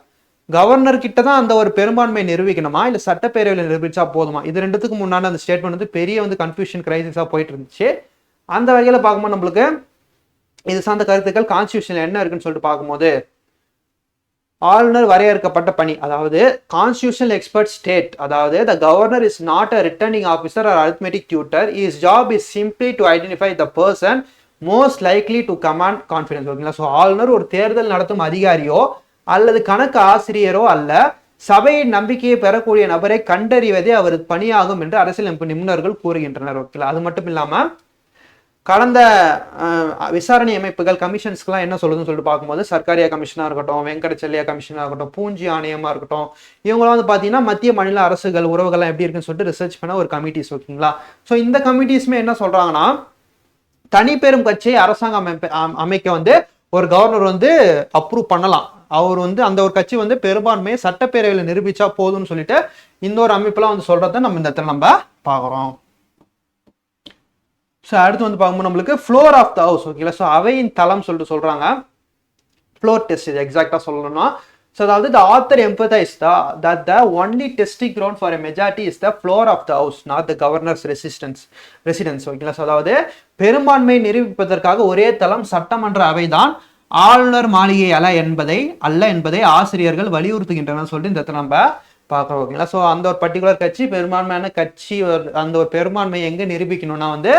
கவர்னர் கிட்ட தான் அந்த ஒரு பெரும்பான்மையை நிரூபிக்கணுமா இல்லை சட்டப்பேரவையில் நிரூபிச்சா போதுமா? இது ரெண்டுத்துக்கு முன்னாடி அந்த ஸ்டேட்மெண்ட் வந்து பெரிய வந்து கன்ஃபியூஷன் கிரைசிஸாக போயிட்டு இருந்துச்சு. அந்த வகையில் பார்க்கும்போது நம்மளுக்கு இது சார்ந்த கருத்துக்கள் கான்ஸ்டியூஷன்ல என்ன இருக்குன்னு சொல்லிட்டு பார்க்கும்போது, ஆளுநர் வரையறுக்கப்பட்ட பணி, அதாவது கான்ஸ்டியூஷனல் எக்ஸ்பர்ட் ஸ்டேட், அதாவது the governor is not a returning officer or arithmetic tutor, is job is simply to identify the person most likely to command confidence. ஓகேங்களா? ஸோ ஆளுநர் ஒரு தேர்தல் நடத்தும் அதிகாரியோ அல்லது கணக்கு ஆசிரியரோ அல்ல, சபையின் நம்பிக்கையை பெறக்கூடிய நபரை கண்டறிவதே அவரது பணியாகும் என்று அரசியல் நிபுணர்கள் கூறுகின்றனர். ஓகேங்களா? அது மட்டும் இல்லாம கடந்த விசாரணை அமைப்புகள் கமிஷன்ஸ்க்குலாம் என்ன சொல்லுதுன்னு சொல்லிட்டு பார்க்கும்போது, சர்க்காரியா கமிஷனாக இருக்கட்டும், வெங்கடச்செல்லியா கமிஷனாக இருக்கட்டும், பூஞ்சி ஆணையமாக இருக்கட்டும், இவங்களாம் வந்து பார்த்தீங்கன்னா மத்திய மாநில அரசுகள் உறவுகள்லாம் எப்படி இருக்குன்னு சொல்லிட்டு ரிசர்ச் பண்ண ஒரு கமிட்டிஸ். ஓகேங்களா? ஸோ இந்த கமிட்டிஸ்மே என்ன சொல்றாங்கன்னா, தனிப்பெரும் கட்சியை அரசாங்கம் அமைக்க வந்து ஒரு கவர்னர் வந்து அப்ரூவ் பண்ணலாம். அவர் வந்து அந்த ஒரு கட்சி வந்து பெரும்பான்மையை சட்டப்பேரவையில் நிரூபிச்சா போதும்னு சொல்லிட்டு இந்த ஒரு அமைப்புலாம் வந்து சொல்றத நம்ம இந்த இடத்துல நம்ம பார்க்குறோம். ஸோ அடுத்து வந்து பார்க்கும்போது நம்மளுக்கு ஃப்ளோர் ஆஃப் த ஹவுஸ். ஓகேங்களா? ஸோ அவையின் தளம் சொல்லிட்டு சொல்றாங்க. ஃப்ளோர் டெஸ்ட் இது எக்ஸாக்டா சொல்லணும்னா, ஸோ அதாவது the author emphasise that the only testing ground for a majority is the floor of the house, not the governor's residence. ஓகேங்களா? ஸோ அதாவது பெரும்பான்மையை நிரூபிப்பதற்காக ஒரே தளம் சட்டமன்ற அவைதான், ஆளுநர் மாளிகை அல்ல என்பதை ஆசிரியர்கள் வலியுறுத்துகின்றனர் சொல்லிட்டு இந்த இடத்துல நம்ம பார்க்குறோம். ஓகேங்களா? ஸோ அந்த ஒரு பர்டிகுலர் கட்சி பெரும்பான்மையான கட்சி அந்த ஒரு பெரும்பான்மையை எங்கே நிரூபிக்கணும்னா வந்து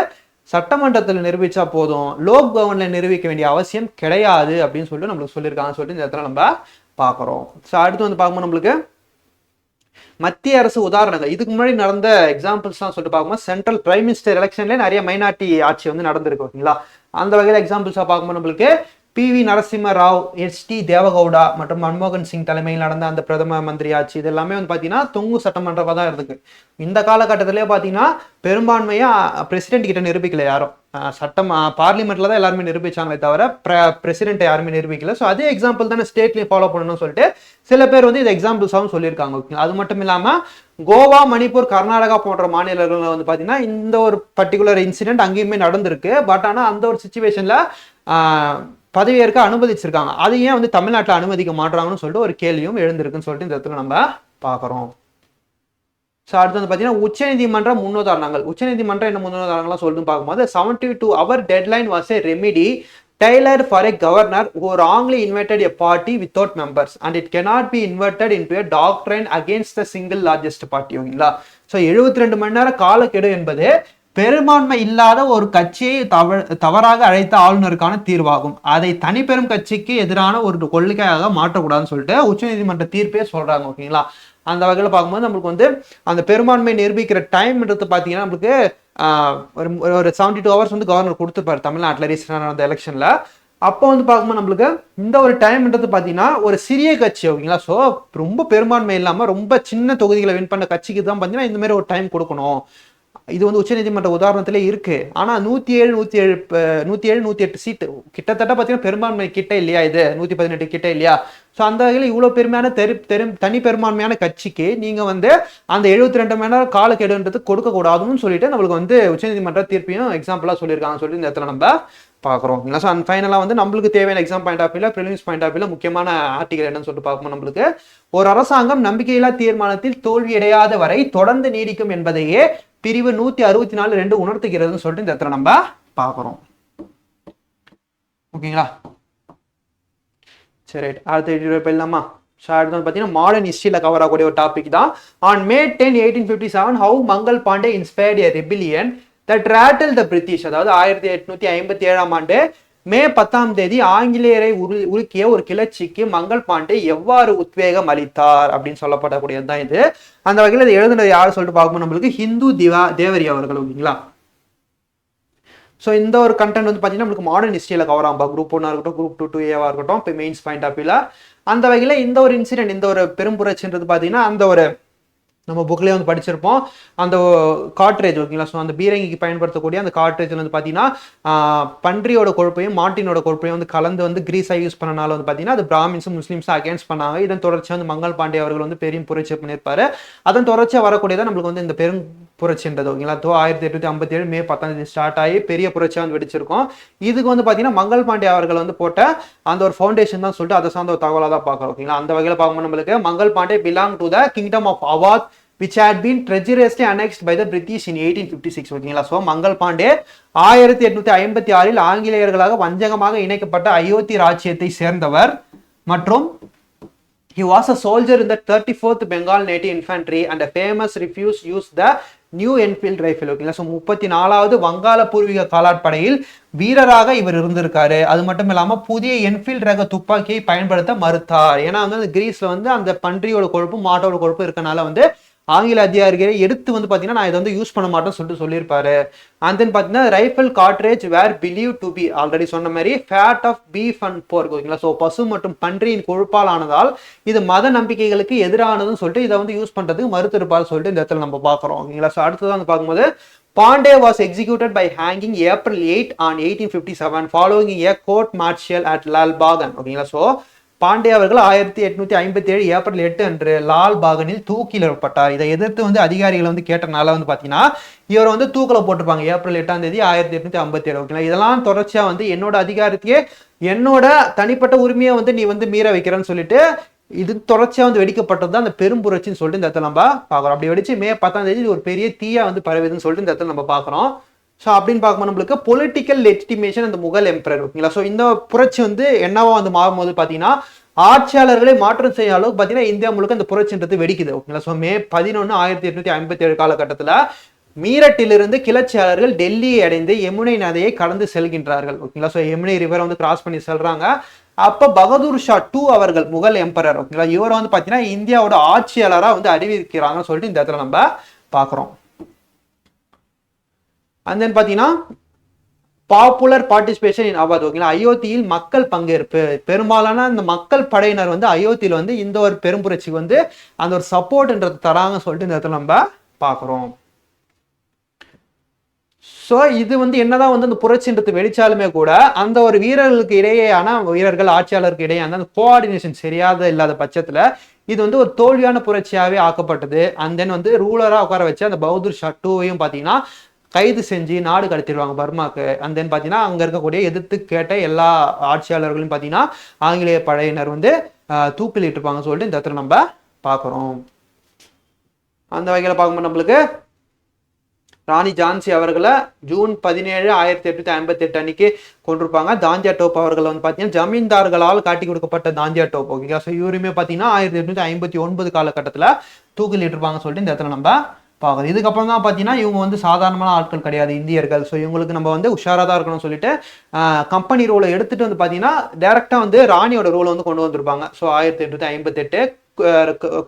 சட்டமன்றத்தில் நிரூபிச்சா போதும், லோக் பவன்ல நிரூபிக்க வேண்டிய அவசியம் கிடையாது அப்படின்னு சொல்லிட்டு நம்மளுக்கு சொல்லியிருக்காங்க சொல்லிட்டு இந்த இடத்துல நம்ம பார்க்குறோம். ஸோ அடுத்து வந்து பார்க்கும்போது நம்மளுக்கு மத்திய அரசு உதாரணங்கள், இதுக்கு முன்னாடி நடந்த எக்ஸாம்பிள்ஸ்லாம் சொல்லிட்டு பார்க்கும்போது சென்ட்ரல் பிரைம் மினிஸ்டர் எலெக்ஷன்ல நிறைய மைனாரிட்டி ஆட்சி வந்து நடந்திருக்கு. ஓகேங்களா? அந்த வகையில் எக்ஸாம்பிள்ஸாக பார்க்கும்போது நம்மளுக்கு PV நரசிம்ம ராவ், HT தேவகவுடா மற்றும் மன்மோகன் சிங் தலைமையில் நடந்த அந்த பிரதம மந்திரி ஆட்சி, இது எல்லாமே வந்து பார்த்தீங்கன்னா தொங்கு சட்டமன்றமாக தான் இருக்கு. இந்த காலகட்டத்திலே பார்த்தீங்கன்னா பெரும்பான்மையா பிரசிடென்ட் கிட்ட நிரூபிக்கல யாரும், பார்லிமெண்ட்ல தான் எல்லாருமே நிரூபிச்சாங்களே தவிர பிரசிடென்ட் யாருமே நிரூபிக்கல. ஸோ அதே எக்ஸாம்பிள் தானே ஸ்டேட்லையும் ஃபாலோ பண்ணணும்னு சொல்லிட்டு சில பேர் வந்து இது எக்ஸாம்பிள்ஸாகவும் சொல்லியிருக்காங்க. ஓகே, அது மட்டும் இல்லாமல் கோவா, மணிப்பூர், கர்நாடகா போன்ற மாநிலங்கள் வந்து பார்த்தீங்கன்னா இந்த ஒரு பர்டிகுலர் இன்சிடென்ட் அங்கேயுமே நடந்திருக்கு. பட் ஆனால் அந்த ஒரு சுச்சுவேஷன்ல பதவியேற்க அனுமதிச்சிருக்காங்க. அது ஏன் வந்து தமிழ்நாட்டில் அனுமதிக்க மாட்டாங்கன்னு சொல்லிட்டு ஒரு கேள்வியும் எழுந்திருக்குன்னு சொல்லிட்டு இந்த இடத்துல நம்ம பார்க்குறோம். ஸோ அடுத்து வந்து பார்த்தீங்கன்னா உச்சநீதிமன்ற முன்னுதாரணங்கள். உச்சநீதிமன்றம் என்ன முன்னுதாரணங்கள்லாம் சொல்லிட்டு பார்க்கும்போது 72 hour deadline was a remedy tailored for a governor who wrongly invited a party without members and it cannot be inverted into a doctrine against the single largest party. ஓகேங்களா? ஸோ 72 மணி நேர காலக்கெடு என்பது பெரும்பான்மை இல்லாத ஒரு கட்சியை தவறாக அழைத்த ஆளுநருக்கான தீர்வாகும். அதை தனிப்பெரும் கட்சிக்கு எதிரான ஒரு கொள்கையாக மாற்றக்கூடாதுன்னு சொல்லிட்டு உச்சநீதிமன்ற தீர்ப்பே சொல்றாங்க. ஓகேங்களா? அந்த வகையில் பார்க்கும்போது நம்மளுக்கு வந்து அந்த பெரும்பான்மை நிரூபிக்கிற டைம்ன்றது பார்த்தீங்கன்னா நம்மளுக்கு ஒரு 72 hours வந்து கவர்னர் கொடுத்துருப்பாரு தமிழ்நாட்டில் ரீசெண்டாக நடந்த எலெக்ஷன்ல. அப்போ வந்து பார்க்கும்போது நம்மளுக்கு இந்த ஒரு டைம்ன்றது பார்த்தீங்கன்னா ஒரு சிறிய கட்சி. ஓகேங்களா? ஸோ ரொம்ப பெரும்பான்மை இல்லாமல் ரொம்ப சின்ன தொகுதிகளை வின் பண்ண கட்சிக்கு தான் பார்த்தீங்கன்னா இந்த மாதிரி ஒரு டைம் கொடுக்கணும். இது வந்து உச்சநீதிமன்ற உதாரணத்திலே இருக்கு. ஆனா 107 சீட்டு கிட்டத்தட்ட பார்த்தீங்கன்னா பெரும்பான்மை கிட்ட இல்லையா, இது 118 கிட்ட இல்லையா? ஸோ அந்த வகையில் இவ்வளவு பெருமையான தனி பெரும்பான்மையான கட்சிக்கு நீங்க வந்து அந்த 72 மணி நேரம் காலக்கெடுன்றது கொடுக்க கூடாதுன்னு சொல்லிட்டு நம்மளுக்கு வந்து உச்சநீதிமன்ற தீர்ப்பையும் எக்ஸாம்பிளா சொல்லியிருக்காங்க சொல்லிட்டு இந்த இடத்துல நம்ம பார்க்குறோம். ஸோ அண்ட் ஃபைனலாக வந்து நம்மளுக்கு தேவையான எக்ஸாம் பாயிண்ட் ஆஃப் வியூல, ப்ரிலிம்ஸ் பாயிண்ட் ஆஃப் வியூல முக்கியமான ஆர்டிகல் என்னன்னு சொல்லிட்டு பார்க்கும்போது நம்மளுக்கு ஒரு அரசாங்கம் நம்பிக்கையில்லா தீர்மானத்தில் தோல்வியடையாத வரை தொடர்ந்து நீடிக்கும் என்பதையே பிரிவு 164(2) உணர்த்துகிறதுன்னு சொல்லிட்டு இந்த இடத்துல நம்ம பார்க்குறோம். ஓகேங்களா? சரி, அடுத்த போயிடலாமா? ஸோ அடுத்து வந்து பார்த்தீங்கன்னா மாடர்ன் ஹிஸ்ட்ரியில் கவர் ஆகக்கூடிய ஒரு டாபிக் தான். On May 10, 1857 how Mangal Pandey inspired a rebellion that rattled the British. அதாவது 1857 ஆண்டு மே 10 ஆங்கிலேயரை உலுக்கிய ஒரு கிளர்ச்சிக்கு மங்கள் பாண்டே எவ்வாறு உத்வேகம் அளித்தார் அப்படின்னு சொல்லப்படக்கூடியது தான் இது. அந்த வகையில் இதை எழுதுனது யார் சொல்லிட்டு பார்க்கும்போது நம்மளுக்கு ஹிந்து தேவரி அவர்கள். ஓகேங்களா? ஸோ இந்த ஒரு கண்டென்ட் வந்து பார்த்தீங்கன்னா நம்மளுக்கு மாடர்ன் ஹிஸ்ட்ரியில் கவர் ஆகும். குரூப் 1 இருக்கட்டும், குரூப் 2 2A இருக்கட்டும், இப்போ மெயின்ஸ் பாயிண்ட் ஆஃப் வியூல. அந்த வகையில் இந்த ஒரு இன்சிடென்ட், இந்த ஒரு பெரும்புரட்சின்றது பார்த்தீங்கன்னா அந்த ஒரு நம்ம புக்லேயே வந்து படிச்சிருப்போம். அந்த காட்ரேஜ். ஓகேங்களா? ஸோ அந்த பீரங்கிக்கு பயன்படுத்தக்கூடிய அந்த காட்ரேஜில் வந்து பார்த்தீங்கன்னா பன்றியோட கொழுப்பையும் மாட்டினோட கொழுப்பையும் வந்து கலந்து வந்து கிரீஸாக யூஸ் பண்ணனால வந்து பார்த்தீங்கன்னா அது பிராமின்ஸும் முஸ்லீம்ஸும் அகேன்ஸ்ட் பண்ணாங்க. இதன் தொடர்ச்சியாக வந்து மங்கள் பாண்டே அவர்கள் வந்து பெரிய புரட்சி பண்ணியிருப்பாரு. அதன் தொடர்ச்சியாக வரக்கூடியதான் நம்மளுக்கு வந்து இந்த புரட்சின்றது ஓகேங்களா. 1857 மே 10 ஸ்டார்ட் ஆகி பெரிய புரட்சியாக வந்து வெடிச்சிருக்கும். இதுக்கு வந்து பார்த்தீங்கன்னா மங்கள் பாண்டே அவர்கள் வந்து போட்ட அந்த ஒரு ஃபவுண்டேஷன் தான் சொல்லிட்டு அதை சார்ந்த ஒரு தகவலாக தான் பார்க்குறோம் ஓகேங்களா. அந்த வகையில் பார்க்கும்போது நம்மளுக்கு Mangal Pandey belong to the kingdom of Awadh which had been treacherously annexed by the British in 1856 ஓகேங்களா. ஸோ மங்கள் பாண்டே 1856 ஆங்கிலேயர்களாக வஞ்சகமாக இணைக்கப்பட்ட அயோத்தி ராஜ்யத்தை சேர்ந்தவர் மற்றும் he was a soldier in the 34th Bengal Native Infantry and a famous refuse used the new Enfield rifle ஓகேங்களா. So 34வது வங்காள பூர்வீக காலாட்படையில் வீரராக இவர் இருந்திருக்காரு. அது மட்டும் இல்லாமல் புதிய என்ஃபீல்ட் ரக துப்பாக்கியை பயன்படுத்த மறுத்தார். ஏன்னா வந்து கிரீஸ்ல வந்து அந்த பன்றியோட கொழுப்பு மாட்டோட கொழுப்பு இருக்கனால வந்து ஆங்கில அதிகாரிகளை எடுத்து வந்து பார்த்தீங்கன்னா நான் இதை வந்து யூஸ் பண்ண மாட்டேன்னு சொல்லிட்டு சொல்லியிருப்பாரு. அண்ட் தென் பார்த்தீங்கன்னா rifle cartridge were believe to be already சொன்ன மாதிரி ஃபேட் ஆஃப் பீஃப் அண்ட் போர்க் ஓகேங்களா. ஸோ பசு மற்றும் பன்றியின் கொழுப்பால் ஆனதால் இது மத நம்பிக்கைகளுக்கு எதிரானதுன்னு சொல்லிட்டு இதை வந்து யூஸ் பண்ணுறதுக்கு மறுத்திருப்பார் சொல்லிட்டு இந்த இடத்துல நம்ம பார்க்குறோம் ஓகேங்களா. ஸோ அடுத்ததான் வந்து பார்க்கும்போது Pandey was executed by hanging April 8 on 1857 following a court martial at Lalbagan ஓகேங்களா. ஸோ பாண்டே அவர்கள் 1857 ஏப்ரல் 8 அன்று லால் பாகனில் தூக்கிலிடப்பட்டார். இதை எதிர்த்து வந்து அதிகாரிகள் வந்து கேட்டனால வந்து பார்த்தீங்கன்னா இவர் வந்து தூக்கில போட்டிருப்பாங்க ஏப்ரல் 8 1857 ஓகேங்களா. இதெல்லாம் தொடர்ச்சியாக வந்து என்னோட அதிகாரத்தையே என்னோட தனிப்பட்ட உரிமையை வந்து நீ வந்து மீற வைக்கிறேன்னு சொல்லிட்டு இது தொடர்ச்சியாக வந்து வெடிக்கப்பட்டது தான் அந்த பெரும் புரட்சின்னு சொல்லிட்டு இந்த இடத்துல நம்ம பார்க்குறோம். அப்படி வெடிச்சு மே 10 ஒரு பெரிய தீயா வந்து பரவுதுன்னு சொல்லிட்டு இந்த இடத்துல நம்ம பார்க்குறோம். ஸோ அப்படின்னு பார்க்கும்போது நம்மளுக்கு பொலிட்டிக்கல் லெஜிட்டிமேஷன் அந்த முகல் எம்பரர் ஓகேங்களா. ஸோ இந்த புரட்சி வந்து என்னவா வந்து மாறும்போது பார்த்தீங்கன்னா ஆட்சியாளர்களை மாற்றம் செய்ய அளவுக்கு பார்த்தீங்கன்னா இந்தியா முழுக்க இந்த புரட்சின்றது வெடிக்குது ஓகேங்களா. ஸோ மே 11 1857 காலகட்டத்தில் மீரட்டிலிருந்து கிளர்ச்சியாளர்கள் டெல்லியை அடைந்து யமுனை நதியை கடந்து செல்கின்றார்கள் ஓகேங்களா. ஸோ யமுனை ரிவரை வந்து கிராஸ் பண்ணி செல்றாங்க. அப்போ பகதூர் ஷா 2 அவர்கள் முகல் எம்பரர் ஓகேங்களா இவரை வந்து பார்த்தீங்கன்னா இந்தியாவோட ஆட்சியாளராக வந்து அறிவிக்கிறாங்கன்னு சொல்லிட்டு இந்த இடத்துல நம்ம பார்க்குறோம். அண்ட் தென் பார்த்தீங்கன்னா பாப்புலர் பார்ட்டிசிபேஷன் இன் அவாத் ஓகேங்களா. அயோத்தியில் மக்கள் பங்கேற்பு பெரும்பாலான இந்த மக்கள் படையினர் வந்து அயோத்தியில் வந்து இந்த ஒரு பெரும் புரட்சிக்கு வந்து அந்த ஒரு சப்போர்ட்ன்றது தராங்க சொல்லிட்டு இந்த இடத்துல நம்ம பார்க்குறோம். ஸோ இது வந்து என்னதான் வந்து அந்த புரட்சின்றது வெடிச்சாலுமே கூட அந்த ஒரு வீரர்களுக்கு இடையேயான வீரர்கள் ஆட்சியாளருக்கு இடையே அந்த கோஆர்டினேஷன் சரியாத இல்லாத பட்சத்தில் இது வந்து ஒரு தோல்வியான புரட்சியாகவே ஆக்கப்பட்டது. அண்ட் தென் வந்து ரூலராக உட்கார வச்சு அந்த பகதூர் ஷா 2வையும் பார்த்தீங்கன்னா கைது செஞ்சு நாடு கடத்திடுவாங்க பர்மாக்கு. அண்ட் தென் பார்த்தீங்கன்னா அங்கே இருக்கக்கூடிய எதிர்த்து கேட்ட எல்லா ஆட்சியாளர்களையும் பார்த்தீங்கன்னா ஆங்கிலேய படையினர் வந்து தூக்கிலிட்டுருப்பாங்க சொல்லிட்டு இந்த இடத்துல நம்ம பார்க்குறோம். அந்த வகையில் பார்க்கும்போது நம்மளுக்கு ராணி ஜான்சி அவர்களை ஜூன் 17 1858 அன்னைக்கு கொண்டிருப்பாங்க. தாந்தியா டோப் அவர்கள் வந்து பார்த்தீங்கன்னா ஜமீன்தார்களால் காட்டி கொடுக்கப்பட்ட தாந்தியா டோப் ஓகேங்களா. ஸோ இவருமே பார்த்தீங்கன்னா 1859 காலகட்டத்தில் தூக்கிலிட்டுருப்பாங்க சொல்லிட்டு இந்த இடத்துல நம்ம பார்க்குறது. இதுக்கப்புறம் தான் பார்த்தீங்கன்னா இவங்க வந்து சாதாரணமான ஆட்கள் கிடையாது இந்தியர்கள். ஸோ இவங்களுக்கு நம்ம வந்து உஷாராக தான் இருக்கணும்னு சொல்லிட்டு கம்பெனி ரோலை எடுத்துகிட்டு வந்து பார்த்தீங்கன்னா டேரெக்டாக வந்து ராணியோட ரோலை வந்து கொண்டு வந்திருப்பாங்க. ஸோ 1858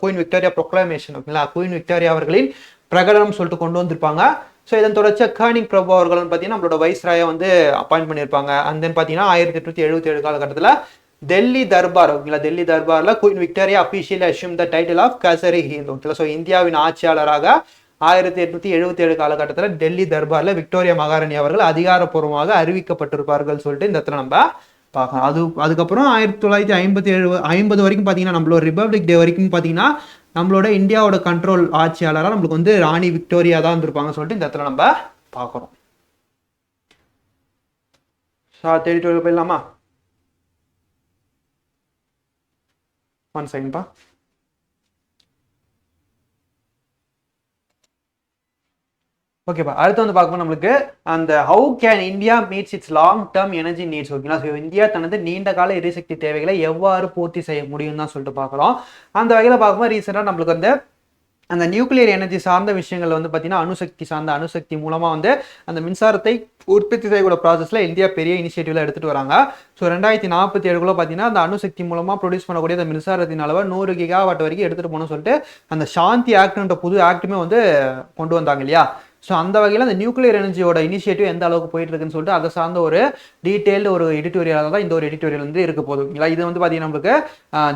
குயின் விக்டோரியா ப்ரொக்ளமேஷன் ஓகேங்களா. குயின் விக்டோரியா அவர்களின் பிரகடனம் சொல்லிட்டு கொண்டு வந்திருப்பாங்க. ஸோ இதன் தொடர்ச்சியாக கர்னிங் பிரபு அவர்கள் பார்த்தீங்கன்னா நம்மளோட வைஸ்ராயை வந்து அப்பாயிண்ட் பண்ணியிருப்பாங்க. அண்ட் தென் பார்த்தீங்கன்னா 1877 காலகட்டத்தில் டெல்லி தர்பார் ஓகேங்களா. டெல்லி தர்பார்ல queen Victoria officially assume the title of Kaisar Hind ஓகேங்களா. ஸோ இந்தியாவின் ஆட்சியாளராக 1877 காலகட்டத்தில் டெல்லி தர்பார்ல விக்டோரியா மகாராணி அவர்கள் அதிகாரப்பூர்வமாக அறிவிக்கப்பட்டிருப்பார்கள் சொல்லிட்டு இந்த இடத்துல நம்ம பார்க்கலாம். அதுக்கப்புறம் 1950 வரைக்கும் பார்த்தீங்கன்னா நம்மளோட ரிபப்ளிக் டே வரைக்கும் பார்த்தீங்கன்னா நம்மளோட இந்தியாவோட கண்ட்ரோல் ஆட்சியாளராக நம்மளுக்கு வந்து ராணி விக்டோரியா தான் இருந்திருப்பாங்க சொல்லிட்டு இந்த இடத்துல நம்ம பார்க்குறோம். தேடி போயிடலாமா? ஒன் செகண்ட்பா. ஓகேப்பா, அடுத்து வந்து பார்க்கும்போது நம்மளுக்கு அந்த how can India meets it's long term energy needs ஓகேங்களா. ஸோ இந்தியா தனது நீண்ட கால எரிசக்தி தேவைகளை எவ்வாறு பூர்த்தி செய்ய முடியும் தான் சொல்லிட்டு பார்க்குறோம். அந்த வகையில் பார்க்கும்போது ரீசெண்டாக நம்மளுக்கு வந்து அந்த நியூக்ளியர் எனர்ஜி சார்ந்த விஷயங்கள் வந்து பார்த்தீங்கன்னா அணுசக்தி மூலமாக வந்து அந்த மின்சாரத்தை உற்பத்தி செய்யக்கூடிய ப்ராசஸில் இந்தியா பெரிய இனிஷியேட்டிவ்ல எடுத்துகிட்டு வராங்க. ஸோ 2047 பார்த்தீங்கன்னா அந்த அணுசக்தி மூலமாக ப்ரொடியூஸ் பண்ணக்கூடிய அந்த மின்சாரத்தின் அளவை 100 கிகாவாட் வரைக்கும் எடுத்துகிட்டு போகணும்னு சொல்லிட்டு அந்த சாந்தி ஆக்ட்ன்ற புது ஆக்டுமே வந்து கொண்டு வந்தாங்க இல்லையா. ஸோ அந்த வகையில் அந்த நியூக்ளியர் எனர்ஜியோட இனிஷியேட்டிவ் எந்த அளவுக்கு போயிட்டு இருக்குன்னு சொல்லிட்டு அதை சார்ந்த ஒரு டீட்டெயில்டு ஒரு எடிட்டோரியலாக தான் இந்த ஒரு எடிட்டோரியல் வந்து இருக்க போகுது ஓகேங்களா. இது வந்து பார்த்தீங்கன்னா நம்மளுக்கு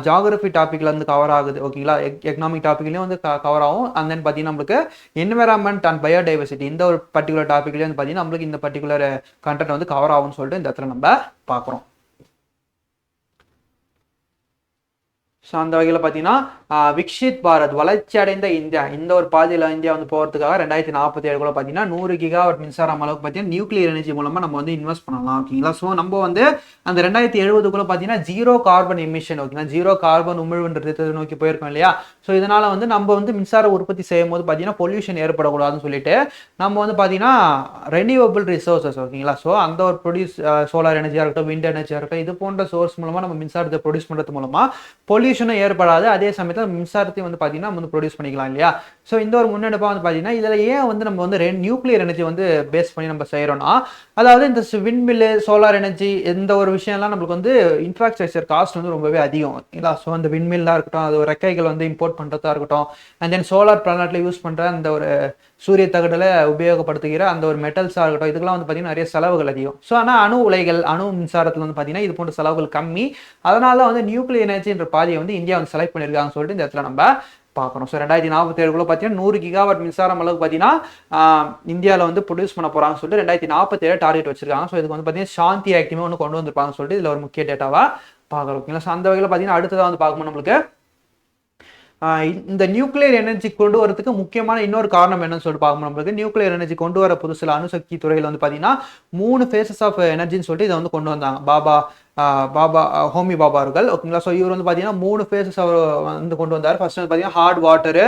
ஜாகிரபி டாப்பிக்ல வந்து கவர் ஆகுது ஓகேங்களா. எக்கனாமிக் டாப்பிக்லேயும் வந்து கவர் ஆகும். அண்ட் தென் பார்த்தீங்கன்னா நம்மளுக்கு என்விரான்மெண்ட் அண்ட் பயோடைவர்சிட்டி இந்த ஒரு பர்டிகுலர் டாப்பிக்லேயே வந்து பார்த்தீங்கன்னா நம்மளுக்கு இந்த பர்டிகுலர் கண்டென்ட் வந்து கவர் ஆகும்னு சொல்லிட்டு இந்த இடத்துல நம்ம பார்க்குறோம். ஸோ அந்த வகையில் பார்த்தீங்கன்னா விக்ஷித் பாரத் வளர்ச்சி அடைந்த இந்தியா இந்த ஒரு பாதையில் இந்தியா வந்து போகிறதுக்காக 2047 பார்த்தீங்கன்னா 100 கிகாவாட் மின்சாரம் அளவுக்கு பார்த்தீங்கன்னா நியூக்ளியர் எனர்ஜி மூலமாக நம்ம வந்து இன்வெஸ்ட் பண்ணலாம் ஓகேங்களா. ஸோ நம்ம வந்து அந்த 2070 பார்த்தீங்கன்னா ஜீரோ கார்பன் எமிஷன் ஓகேங்களா, ஜீரோ கார்பன் உமிழ்வுன்றதை நோக்கி போயிருக்கோம் இல்லையா. ஸோ இதனால வந்து நம்ம வந்து மின்சார உற்பத்தி செய்யும் போது பார்த்தீங்கன்னா பொல்யூஷன் ஏற்படக்கூடாதுன்னு சொல்லிட்டு நம்ம வந்து பார்த்தீங்கன்னா ரெனியூவபிள் ரிசோர்சஸ் ஓகேங்களா. ஸோ அந்த ஒரு ப்ரொடியூஸ் சோலார் எனர்ஜியாக இருக்கட்டும், விண்ட் எனர்ஜியாக இருக்கட்டும், இது போன்ற சோர்ஸ் மூலமாக நம்ம மின்சாரத்தை ப்ரொடியூஸ் பண்ணுறது மூலமாக பொல்யூஷனும் ஏற்படாது, அதே சமயத்தில் மின்சாரத்தையும் வந்து பார்த்தீங்கன்னா வந்து ப்ரொடியூஸ் பண்ணிக்கலாம் இல்லையா. ஸோ இந்த ஒரு முன்னெடுப்பாக வந்து பார்த்தீங்கன்னா இதில் ஏன் வந்து நம்ம வந்து நியூக்ளியர் எனர்ஜி வந்து பேஸ் பண்ணி நம்ம செய்கிறோம்னா, அதாவது இந்த விண்மில்லு சோலார் எனர்ஜி இந்த ஒரு விஷயம்லாம் நம்மளுக்கு வந்து இன்ஃப்ராஸ்ட்ரக்சர் காஸ்ட் வந்து ரொம்பவே அதிகம் இல்லைங்களா. ஸோ அந்த விண்மில்லாக இருக்கட்டும், அது ரெக்கைகள் வந்து இம்போர்ட் பண்ணுறதா இருக்கட்டும், அண்ட் தென் சோலார் பிளானட்ல யூஸ் பண்ணுற அந்த ஒரு சூரிய தகடலை உபயோகப்படுத்துகிற அந்த ஒரு மெட்டல்ஸாக இருக்கட்டும், இதுக்கெல்லாம் வந்து பார்த்தீங்கன்னா நிறைய செலவுகள் அதிகம். ஸோ ஆனால் அணு உலைகள் அணு மின்சாரத்தில் வந்து பார்த்தீங்கன்னா இது போன்ற செலவுகள் கம்மி. அதனால வந்து நியூக்ளியர் எனர்ஜின்ற பாதையை வந்து இந்தியா வந்து செலக்ட் பண்ணியிருக்காங்கன்னு சொல்லிட்டு இந்த இடத்துல நம்ம பார்க்கணும். ஸோ 2047 பார்த்தீங்கன்னா 100 கிகாவாட் மின்சாரம் அளவுக்கு பார்த்தீங்கன்னா இந்தியாவில் வந்து ப்ரொடியூஸ் பண்ண போகிறாங்கன்னு சொல்லிட்டு 2047 டார்கெட் வச்சிருக்காங்க. ஸோ இதுக்கு வந்து பார்த்தீங்கன்னா சாந்தி ஆக்டிமே ஒன்று கொண்டு வந்திருப்பாங்கன்னு சொல்லிட்டு இதில் ஒரு முக்கிய டேட்டாவாக பார்க்குறோம் ஓகேங்களா. ஸோ அந்த வகையில் பார்த்தீங்கன்னா அடுத்ததாக வந்து பார்க்கணும் நம்மளுக்கு இந்த நியூக்ளியர் எனர்ஜி கொண்டு வரதுக்கு முக்கியமான இன்னொரு காரணம் என்னன்னு சொல்லிட்டு பார்க்கணும். நம்மளுக்கு நியூக்ளியர் எனர்ஜி கொண்டு வர புதுசில் அணுசக்தி துறையில் வந்து பார்த்தீங்கன்னா 3 ஃபேஸஸ் ஆஃப் எனர்ஜின்னு சொல்லிட்டு இதை வந்து கொண்டு வந்தாங்க பாபா ஹோமி பாபா அவர்கள் ஓகேங்களா. ஸோ இவர் வந்து பார்த்தீங்கன்னா 3 ஃபேஸஸ் அவர் வந்து கொண்டு வந்தார். ஃபர்ஸ்ட் வந்து பார்த்தீங்கன்னா ஹார்ட் வாட்டரு,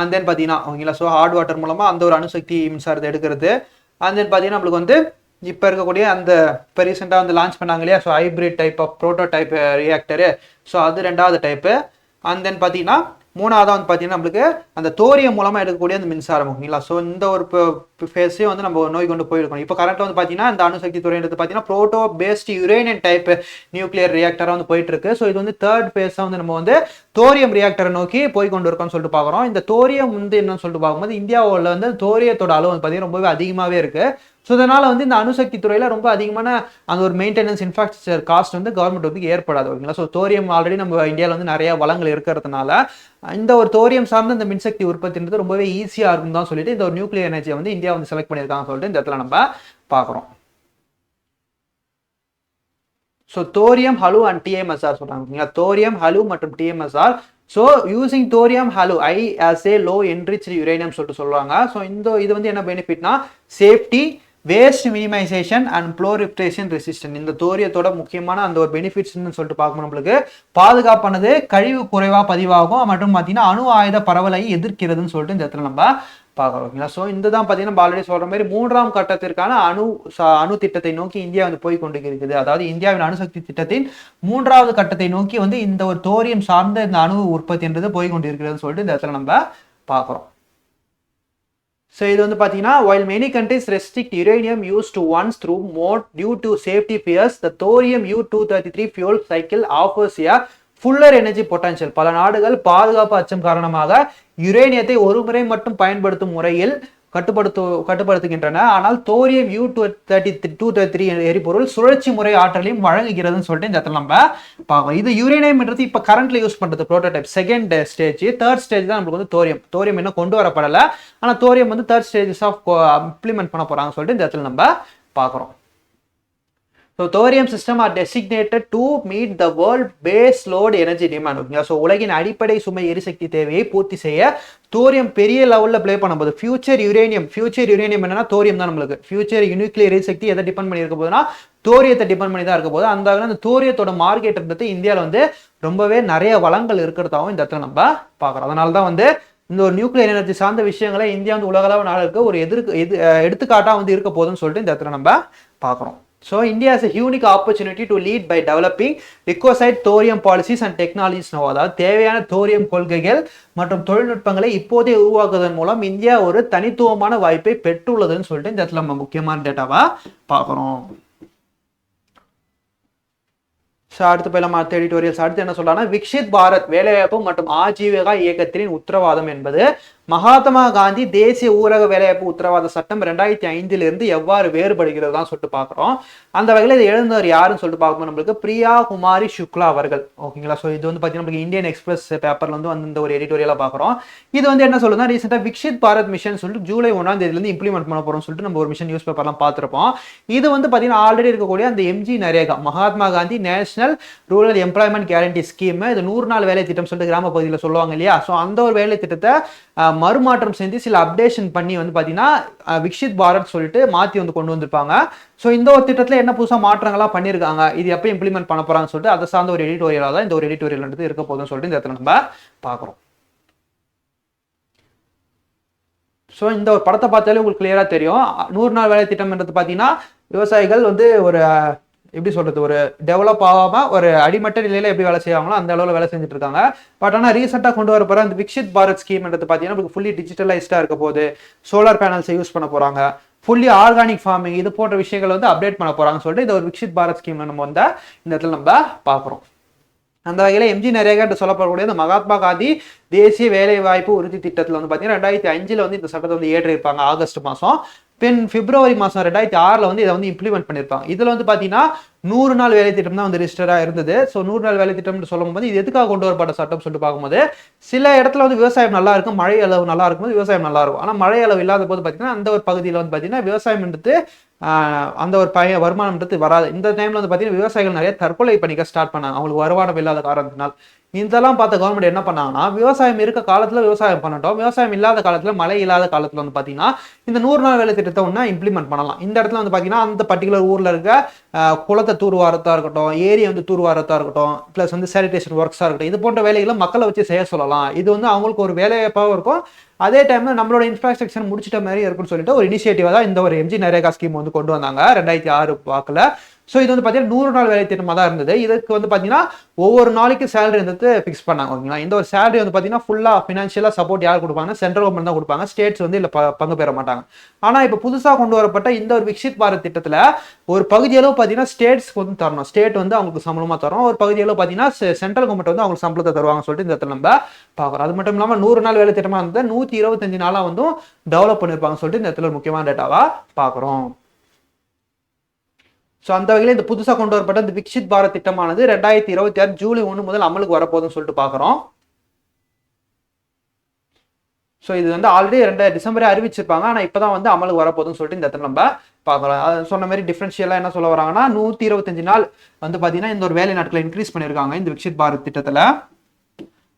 அண்ட் தென் பார்த்தீங்கன்னா ஓகேங்களா. ஸோ ஹார்ட் வாட்டர் மூலமாக அந்த ஒரு அணுசக்தி மின்சாரத்தை எடுக்கிறது, அண்ட் தென் பார்த்தீங்கன்னா நம்மளுக்கு வந்து இப்போ இருக்கக்கூடிய அந்த இப்போ ரீசெண்டாக வந்து லான்ச் பண்ணாங்க இல்லையா. So hybrid type of prototype reactor, so அது 2வது டைப்பு. அண்ட் தென் பார்த்தீங்கன்னா 3வது வந்து பார்த்தீங்கன்னா நம்மளுக்கு அந்த தோரியம் மூலமாக எடுக்கக்கூடிய அந்த மின்சாரம் ஓகேங்களா. ஸோ இந்த ஒரு ஃபேஸையும் வந்து நம்ம நோய் கொண்டு போயிருக்கோம். இப்போ கரண்ட்டில் வந்து பார்த்தீங்கன்னா இந்த அணுசக்தி துறைன்றது பார்த்தீங்கன்னா ப்ரோட்டோ பேஸ்ட் யுரேனியன் டைப் நியூக்ளியர் ரியாக்டராக வந்து போயிட்டு இருக்கு. ஸோ இது வந்து 3rd ஃபேஸாக வந்து நம்ம வந்து தோரியம் ரியாக்டரை நோக்கி போய் கொண்டு இருக்கோம்னு சொல்லிட்டு பார்க்குறோம். இந்த தோரியம் வந்து என்னன்னு சொல்லிட்டு பார்க்கும்போது இந்தியாவில் வந்து தோரியத்தோட அளவு வந்து பார்த்தீங்கன்னா ரொம்பவே அதிகமாகவே இருக்கு. ஸோ இதனால் வந்து இந்த அணுசக்தி துறையில் ரொம்ப அதிகமான அந்த ஒரு மெயின்டெனன்ஸ் இன்ஃப்ராஸ்ட்ரக்சர் காஸ்ட் வந்து கவர்மெண்ட் வந்து ஏற்படாது ஓகேங்களா. ஸோ தோரியம் ஆல்ரெடி நம்ம இந்தியாவில் வந்து நிறைய வளங்கள் இருக்கிறதுனால இந்த ஒரு தோரியம் சார்ந்த இந்த மின்சக்தி உற்பத்தின்றது ரொம்பவே ஈஸியாக இருக்கும் தான் சொல்லிட்டு இந்த ஒரு நியூக்ளியர் எனர்ஜியை வந்து இந்தியா வந்து செலக்ட் பண்ணியிருக்காங்க சொல்லிட்டு இந்த இடத்துல நம்ம பார்க்குறோம். So thorium HALEU and TMSR சொல்றாங்க ஓகேங்களா. தோரியம் ஹலு மற்றும் டிஎம்எஸ்ஆர். So using thorium HALEU I as a low enriched uranium சொல்லிட்டு சொல்லுவாங்க. ஸோ இது வந்து என்ன பெனிஃபிட்னா safety, waste minimisation and proliferation resistant. இந்த தோரியத்தோட முக்கியமான அந்த ஒரு பெனிஃபிட்ஸ்ன்னு சொல்லிட்டு பார்க்கணும். நம்மளுக்கு பாதுகாப்பானது, கழிவு குறைவாக பதிவாகும், மற்றும் பார்த்தீங்கன்னா அணு ஆயுத பரவலை எதிர்க்கிறதுன்னு சொல்லிட்டு இந்த இடத்துல நம்ம பார்க்குறோம் ஓகேங்களா. ஸோ இந்த தான் பார்த்தீங்கன்னா ஆல்ரெடி சொல்கிற மாதிரி 3ஆம் கட்டத்திற்கான அணு திட்டத்தை நோக்கி இந்தியா வந்து போய் கொண்டு இருக்குது. அதாவது இந்தியாவின் அணுசக்தி திட்டத்தின் 3வது கட்டத்தை நோக்கி வந்து இந்த ஒரு தோரியம் சார்ந்த இந்த அணு உற்பத்தின்றது போய் கொண்டு இருக்கிறதுன்னு சொல்லிட்டு இந்த இடத்துல நம்ம பார்க்குறோம். So இது வந்து பார்த்தீங்கன்னா while many countries restrict uranium use to once through mode due to safety fears, the thorium U-233 fuel cycle offers a fuller energy potential. பல நாடுகள் பாதுகாப்பு அச்சம் காரணமாக யுரேனியத்தை ஒரு முறை மட்டும் பயன்படுத்தும் முறையில் கட்டுப்படுத்துகின்றன. ஆனால் தோரியம் U-233 எரிபொருள் சுழற்சி முறை ஆற்றலையும் வழங்குகிறதுன்னு சொல்லிட்டு இந்த இடத்துல நம்ம பார்க்கலாம். இது யுரேனியம்ன்றது இப்போ கரண்ட்ல யூஸ் பண்றது prototype 2nd stage. 3rd stage தான் நம்மளுக்கு வந்து தோரியம் இன்னும் கொண்டு வரப்படலை. ஆனால் தோரியம் வந்து 3rd ஸ்டேஜஸ் ஆஃப் இம்ப்ளிமெண்ட் பண்ண போறாங்க சொல்லிட்டு இந்த இடத்துல நம்ம பார்க்குறோம். So thorium system are designated to meet the world base load energy demand. So உலகின் அடிப்படை சுமை எரிசக்தி தேவையை பூர்த்தி செய்ய தோரியம் பெரிய லெவலில் பிளே பண்ணும்போது ஃபியூச்சர் யுரேனியம் என்னன்னா தோரியம் தான். நம்மளுக்கு ஃபியூச்சர் நியூக்ளியர் எரிசக்தி எதை டிபெண்ட் பண்ணி இருக்க போதுன்னா தோரியத்தை டிபெண்ட் பண்ணி தான் இருக்க போது. அந்த தோரியத்தோட மார்க்கெட்ன்றது இந்தியாவில் வந்து ரொம்பவே நிறைய வளங்கள் இருக்கிறதாகவும் இந்த இடத்துல நம்ம பார்க்குறோம். அதனால தான் வந்து இந்த ஒரு நியூக்ளியர் எனர்ஜி சார்ந்த விஷயங்களை இந்தியா வந்து உலகளவு நாடுகளுக்கு ஒரு எடுத்துக்காட்டாக வந்து இருக்க போதுன்னு சொல்லிட்டு இந்த இடத்துல நம்ம பார்க்குறோம். So India has a unique opportunity to lead by developing requisite thorium policies and technologies now. அதாவது தேவையான தோரியம் கொள்கைகள் மற்றும் தொழில்நுட்பங்களை இப்போதே உருவாக்குவதன் மூலம் இந்தியா ஒரு தனித்துவமான வாய்ப்பை பெற்றுள்ளதுன்னு சொல்லிட்டு இந்த இடத்துல நம்ம முக்கியமான டேட்டாவா பார்க்குறோம். அடுத்து போய் நம்ம எடிட்டோரியல்ஸ் அடுத்து என்ன சொல்றாங்கன்னா விக்ஷித் பாரத் வேலைவாய்ப்பு மற்றும் ஆஜீவிகா இயக்கத்தின் உத்தரவாதம் என்பது மகாத்மா காந்தி தேசிய ஊரக வேலைவாய்ப்பு உத்தரவாத சட்டம் 2005 எவ்வாறு வேறுபடுகிறது தான் சொல்லிட்டு பார்க்குறோம். அந்த வகையில் இது எழுந்தவர் யாருன்னு சொல்லிட்டு பார்க்கும்போது நம்மளுக்கு பிரியா குமாரி சுக்லா அவர்கள். ஓகேங்களா. ஸோ இது வந்து பார்த்தீங்கன்னா நம்மளுக்கு இந்தியன் எக்ஸ்பிரஸ் பேப்பர்ல வந்து இந்த ஒரு எடிட்டோரியலாக பார்க்குறோம். இது வந்து என்ன சொல்லுதுன்னா, ரீசெண்டாக விக்ஷித் பாரத் மிஷன் சொல்லிட்டு ஜூலை 1 இம்ப்ளிமெண்ட் பண்ண போறோம்னு சொல்லிட்டு நம்ம ஒரு மிஷன் நியூஸ் பேப்பர்லாம் பார்த்துருப்போம். இது வந்து பார்த்தீங்கன்னா ஆல்ரெடி இருக்கக்கூடிய அந்த MG NREGA, Mahatma Gandhi national rural employment guarantee scheme, இது 100 நாள் வேலை திட்டம் சொல்லிட்டு கிராம பகுதியில் சொல்லுவாங்க இல்லையா. ஸோ அந்த ஒரு வேலை திட்டத்தை மறுமாற்றம் செஞ்சு சில அப்டேஷன் பண்ணி வந்து பார்த்தீங்கன்னா விக்ஷித் பாரத் சொல்லிட்டு மாற்றி வந்து கொண்டு வந்திருப்பாங்க. ஸோ இந்த ஒரு திட்டத்தில் என்ன புதுசாக மாற்றங்கள்லாம் பண்ணியிருக்காங்க, இது எப்போ இம்ப்ளிமெண்ட் பண்ண போறாங்கன்னு சொல்லிட்டு அதை சார்ந்த ஒரு எடிட்டோரியலாக தான் இந்த ஒரு எடிட்டோரியல் வந்து இருக்க போதுன்னு சொல்லிட்டு இந்த இடத்துல நம்ம பார்க்குறோம். ஸோ இந்த ஒரு படத்தை பார்த்தாலே உங்களுக்கு கிளியரா தெரியும். 100 நாள் வேலை திட்டம்ன்றது பார்த்தீங்கன்னா விவசாயிகள் வந்து ஒரு எப்படி சொல்றது, ஒரு டெவலப் ஆகாம ஒரு அடிமட்ட நிலையில எப்படி வேலை செய்வாங்களோ அந்த அளவுல வேலை செஞ்சுட்டு இருக்காங்க. பட் ஆனால் ரீசெண்டாக கொண்டு வர போற அந்த விக்ஷித் பாரத் ஸ்கீம்ன்றது பார்த்தீங்கன்னா நமக்கு ஃபுல்லி டிஜிட்டலைஸ்டா இருக்க போது, சோலார் பேனல்ஸை யூஸ் பண்ண போறாங்க, ஃபுல்லி ஆர்கானிக் ஃபார்மிங், இது போன்ற விஷயங்கள் வந்து அப்டேட் பண்ண போறாங்கன்னு சொல்லிட்டு இந்த ஒரு விக்ஷித் பாரத் ஸ்கீம்ல நம்ம வந்து இந்த இடத்துல நம்ம பார்க்குறோம். அந்த வகையில் எம்ஜி நரேகா என்று சொல்லப்படக்கூடிய இந்த மகாத்மா காந்தி தேசிய வேலை வாய்ப்பு உறுதி திட்டத்தில் வந்து பார்த்தீங்கன்னா 2005 வந்து இந்த சட்டத்தை வந்து ஏற்றிருப்பாங்க ஆகஸ்ட் மாதம். பின் பிப்ரவரி மாதம் 2006 வந்து இதை வந்து இம்ப்ளிமெண்ட் பண்ணியிருப்பாங்க. இதில் வந்து பார்த்தீங்கன்னா 100 நாள் வேலை திட்டம் தான் வந்து ரிஜிஸ்டராக இருந்தது. ஸோ 100 நாள் வேலை திட்டம்னு சொல்லும்போது இது எதுக்காக கொண்டு வரப்பட்ட சட்டம் சொல்லிட்டு பார்க்கும்போது, சில இடத்துல வந்து விவசாயம் நல்லா இருக்கும், மழை அளவு நல்லா இருக்கும்போது விவசாயம் நல்லா இருக்கும். ஆனால் மழை அளவு இல்லாத போது பார்த்தீங்கன்னா அந்த ஒரு பகுதியில் வந்து பார்த்தீங்கன்னா விவசாயம் எடுத்து அந்த ஒரு வருமானம்ன்றது வராது. இந்த டைம்ல வந்து பார்த்தீங்கன்னா விவசாயிகள் நிறைய தற்கொலை பண்ணிக்க ஸ்டார்ட் பண்ணாங்க, அவங்களுக்கு வருமானம் இல்லாத காரணத்தினால். இதெல்லாம் பார்த்த கவர்மெண்ட் என்ன பண்ணாங்கன்னா, விவசாயம் இருக்க காலத்துல விவசாயம் பண்ணட்டும், விவசாயம் இல்லாத காலத்துல, மழை இல்லாத காலத்துல வந்து பாத்தீங்கன்னா இந்த 100 நாள் வேலை திட்டத்தை ஒண்ணா இம்ப்ளிமெண்ட் பண்ணலாம். இந்த இடத்துல வந்து பாத்தீங்கன்னா அந்த பர்டிகுலர் ஊர்ல இருக்க குளத்தை தூர்வாரத்தா இருக்கட்டும், ஏரியை வந்து தூர்வாரத்தா இருக்கட்டும், பிளஸ் வந்து சானிடேஷன் ஒர்க்ஸா இருக்கட்டும், இது போன்ற வேலைகளை மக்களை வச்சு செய்ய சொல்லலாம். இது வந்து அவங்களுக்கு ஒரு வேலைவாய்ப்பாகவும் இருக்கும், அதே டைம்ல நம்மளோட இன்ஃப்ராஸ்ட்ரக்சர் முடிச்சிட்ட மாதிரி இருக்குன்னு சொல்லிட்டு ஒரு இனிஷியேட்டிவா தான் இந்த ஒரு எம்ஜி நரேகா ஸ்கீம் வந்து கொண்டு வந்தாங்க 2006 வாக்குல. ஸோ இது வந்து பார்த்தீங்கன்னா 100 நாள் வேலை திட்டமாக தான் இருந்தது. இதுக்கு வந்து பார்த்தீங்கன்னா ஒவ்வொரு நாளைக்கு சேலரி வந்து ஃபிக்ஸ் பண்ணாங்க. ஓகேங்களா. இந்த ஒரு சேலரி வந்து பார்த்தீங்கன்னா ஃபுல்லாக ஃபினான்ஷியலாக சப்போர்ட் யார் கொடுப்பாங்கன்னா சென்ட்ரல் கவர்மெண்ட் தான் கொடுப்பாங்க, ஸ்டேட்ஸ் வந்து இல்லை பங்கு பெற மாட்டாங்க. ஆனால் இப்போ புதுசாக கொண்டு வரப்பட்ட இந்த ஒரு விக்ஷித் பாரத் திட்டத்தில் ஒரு பகுதியளவு பார்த்தீங்கன்னா ஸ்டேட்ஸ்க்கு வந்து தரணும், ஸ்டேட் வந்து அவங்களுக்கு சம்பளமாக தரும், ஒரு பகுதியளவு பார்த்தீங்கன்னா சென்ட்ரல் கவர்மெண்ட் வந்து அவங்களுக்கு சம்பளத்தை தருவாங்க சொல்லிட்டு இந்த இடத்துல நம்ம பார்க்குறோம். அது மட்டும் இல்லாமல் 100 நாள் வேலை திட்டமாக இருந்தது 125 நாளாக வந்து டெவலப் பண்ணியிருப்பாங்க சொல்லிட்டு இந்த இடத்துல ஒரு முக்கியமான டேட்டாவாக பார்க்குறோம். ஸோ அந்த வகையில் இந்த புதுசாக கொண்டு வரப்பட்ட இந்த விக்ஷித் பாரத் திட்டமானது 2026 ஜூலை 1 முதல் அமலுக்கு வரப்போகுதுன்னு சொல்லிட்டு பார்க்குறோம். ஸோ இது வந்து ஆல்ரெடி 2 டிசம்பரே அறிவிச்சிருப்பாங்க, ஆனால் இப்போ தான் வந்து அமலுக்கு வரப்போகுதுன்னு சொல்லிட்டு இந்த இடத்துல நம்ம பார்க்குறோம். அது சொன்ன மாதிரி டிஃபரன்ஷியலாக என்ன சொல்ல வராங்கன்னா 125 நாள் வந்து பார்த்தீங்கன்னா இந்த ஒரு வேலை நாட்களை இன்க்ரீஸ் பண்ணியிருக்காங்க இந்த விக்ஷித் பாரத் திட்டத்தில்.